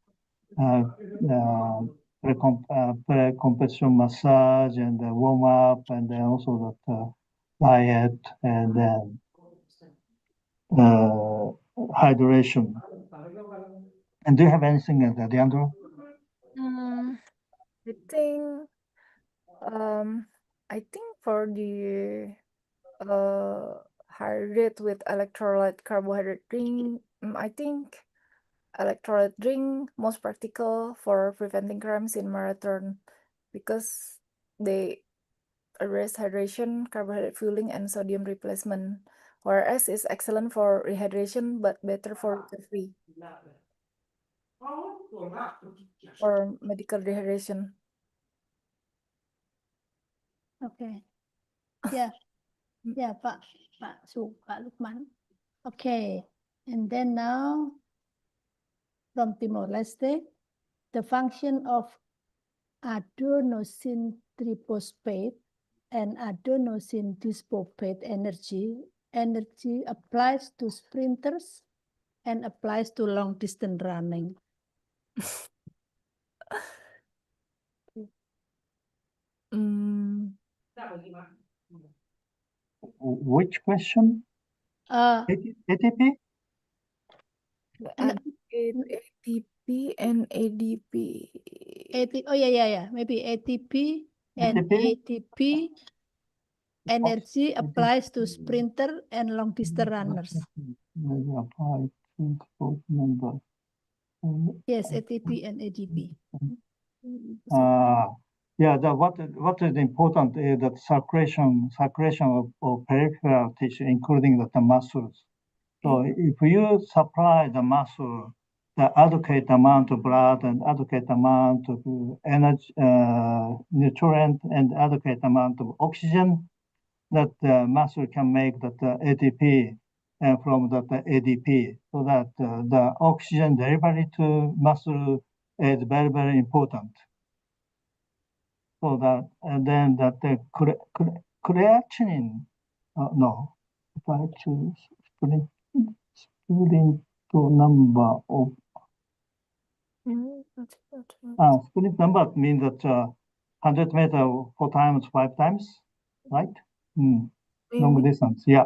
pre-competition massage and the warm up, and then also that diet, and then hydration. And do you have anything else, Leandro? I think for the hydrate with electrolyte carbohydrate drink, I think electrolyte drink most practical for preventing cramps in marathon because they address hydration, carbohydrate fueling, and sodium replacement. Whereas it's excellent for rehydration but better for recovery or medical dehydration. Okay. Yeah. Yeah, Pak Lukman. Okay. And then now from Timor-Leste, the function of adenosine triphosphate and adenosine disphosphate energy applies to sprinters and applies to long distance running. Which question? ATP? ATP and ADP. Oh yeah. Maybe ATP and ATP energy applies to sprinter and long distance runners. Maybe apply to both members. Yes, ATP and ADP. Yeah, what is important is that circulation of peripheral tissue, including the muscles. So if you supply the muscle the adequate amount of blood and adequate amount of energy, nutrient, and adequate amount of oxygen, that the muscle can make that ATP from that ADP, so that the oxygen delivery to muscle is very, very important. So that, and then that the creatinine, no, if I choose sprint to number of sprint number means that 100 meter 4 times, 5 times, right? Long distance, yeah.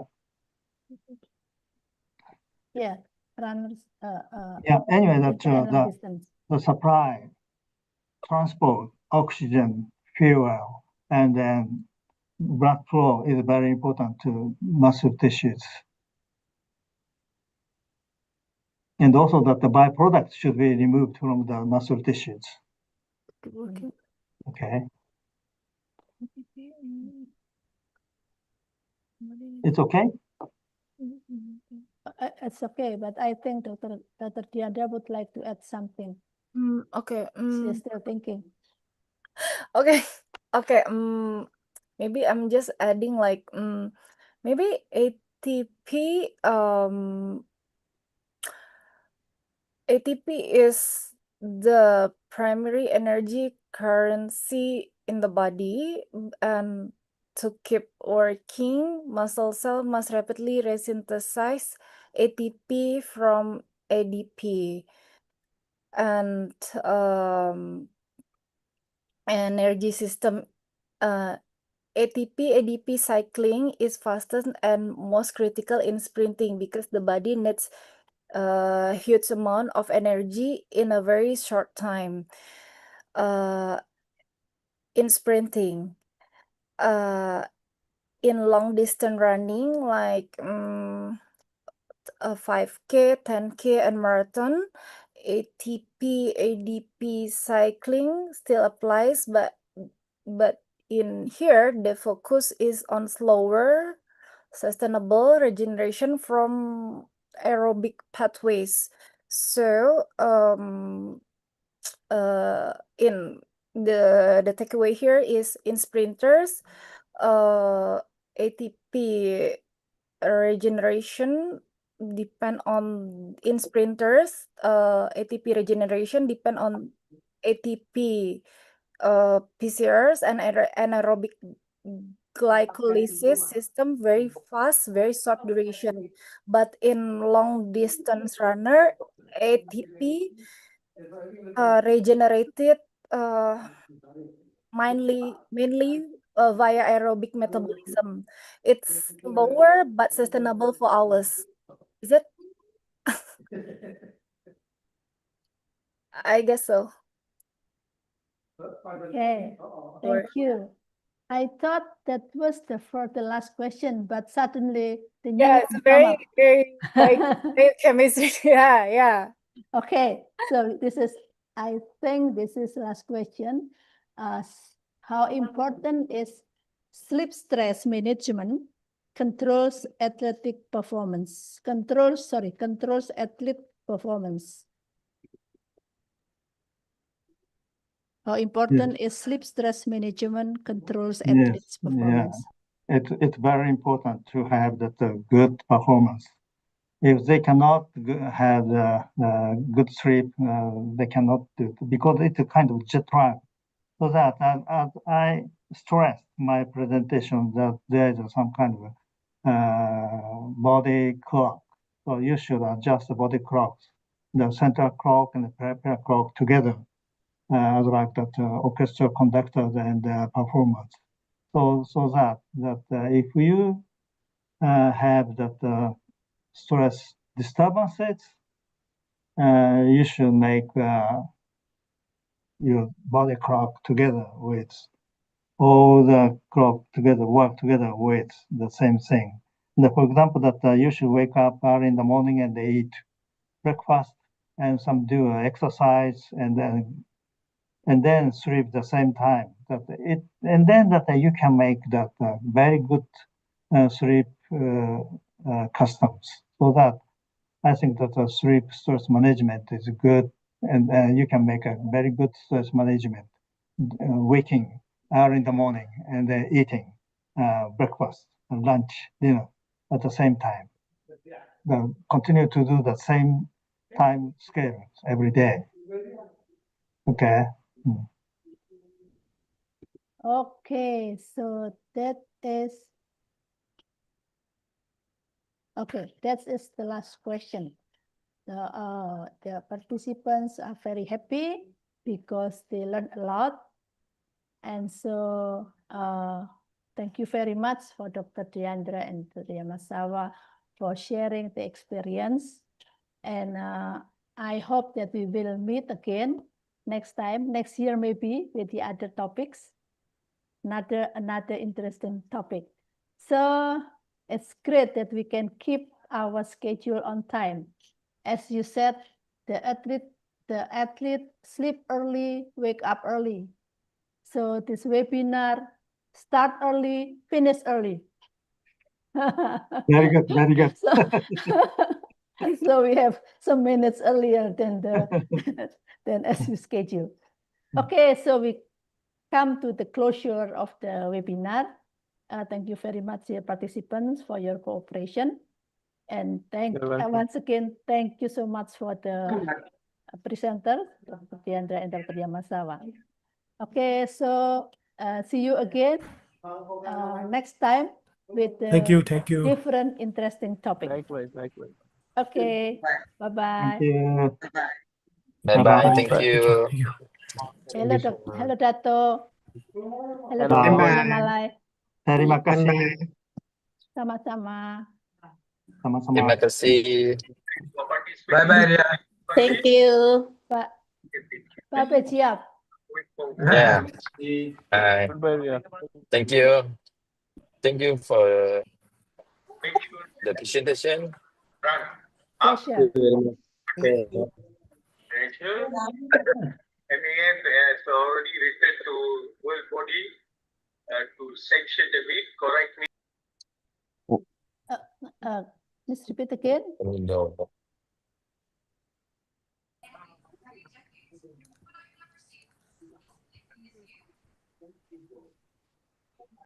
Yeah, runners. Yeah. Anyway, that long distance. the supply, transport, oxygen, fuel, and then blood flow is very important to muscle tissues. And also that the byproducts should be removed from the muscle tissues. Okay. It's okay? It's okay, but I think Dr. Diandra would like to add something. Okay. She's still thinking. Okay. Okay. Maybe I'm just adding like maybe ATP ATP is the primary energy currency in the body, and to keep working, muscle cell must rapidly resynthesize ATP from ADP, and energy system ATP ADP cycling is fastest and most critical in sprinting because the body needs a huge amount of energy in a very short time. In sprinting, in long distance running like 5K, 10K, and marathon, ATP ADP cycling still applies, but in here the focus is on slower, sustainable regeneration from aerobic pathways. So in the takeaway here is in sprinters, ATP regeneration depend on in sprinters. ATP regeneration depend on ATP PCRs and anaerobic glycolysis system, very fast, very short duration. But in long distance runner, ATP regenerated mainly via aerobic metabolism. It's lower but sustainable for hours. Is it? I guess so. Okay, thank you. I thought that was for the last question, but suddenly the new Yeah, one it's come very, up. very like biochemistry. Yeah, yeah. Okay, so I think this is last question. How important is sleep stress management controls athletic performance? Controls athlete performance. How important is sleep stress management controls athletes Yes, performance? it's very important to have that good performance. If they cannot have good sleep, they cannot do it because it's a kind of jet lag. So that as I stressed my presentation that there is some kind of body clock. So you should adjust the body clocks, the central clock and the peripheral clock together, as like that orchestra conductors and performers. So that if you have that stress disturbances, you should make your body clock together with all the clock together, work together with the same thing. For example, that you should wake up early in the morning and eat breakfast, and some do exercise, and then sleep the same time. And then that you can make that very good sleep customs. So that I think that sleep stress management is good, and you can make a very good stress management, waking early in the morning and then eating breakfast, lunch, dinner at the same time. Continue to do the same time scale every day. Okay. Okay, so that is the last question. The participants are very happy because they learned a lot. And so thank you very much for Dr. Diandra and Dr. Yamasawa for sharing the experience. And I hope that we will meet again next year maybe, with the other topics, another interesting topic. So it's great that we can keep our schedule on time. As you said, the athlete sleep early, wake up early. So this webinar start early, finish early. Very good, very good. So we have some minutes earlier than than as you schedule. Okay, so we come to the closure of the webinar. Thank you very much, dear participants, for your cooperation. And once again, thank you so much for the presenter, Dr. Diandra and Dr. Yamasawa. Okay, so see you again next time with Thank you. Thank you. different interesting topic. Likewise. Likewise. Okay, bye-bye. Thank you. Bye Bye-bye. bye. Thank you. Thank you. Hello, hello Dato. Hello, Hello. Dr. Bye. Malai. Terima kasih. Sama-sama. Sama-sama. Terima kasih. Bye bye, Ria. Thank you. Pak Peciap. Yeah. Bye. Goodbye, Ria. Thank you. Thank you for the presentation. Pleasure. Thank you. MEF has already written to world body to sanction the bid, correct me. Please repeat again. No.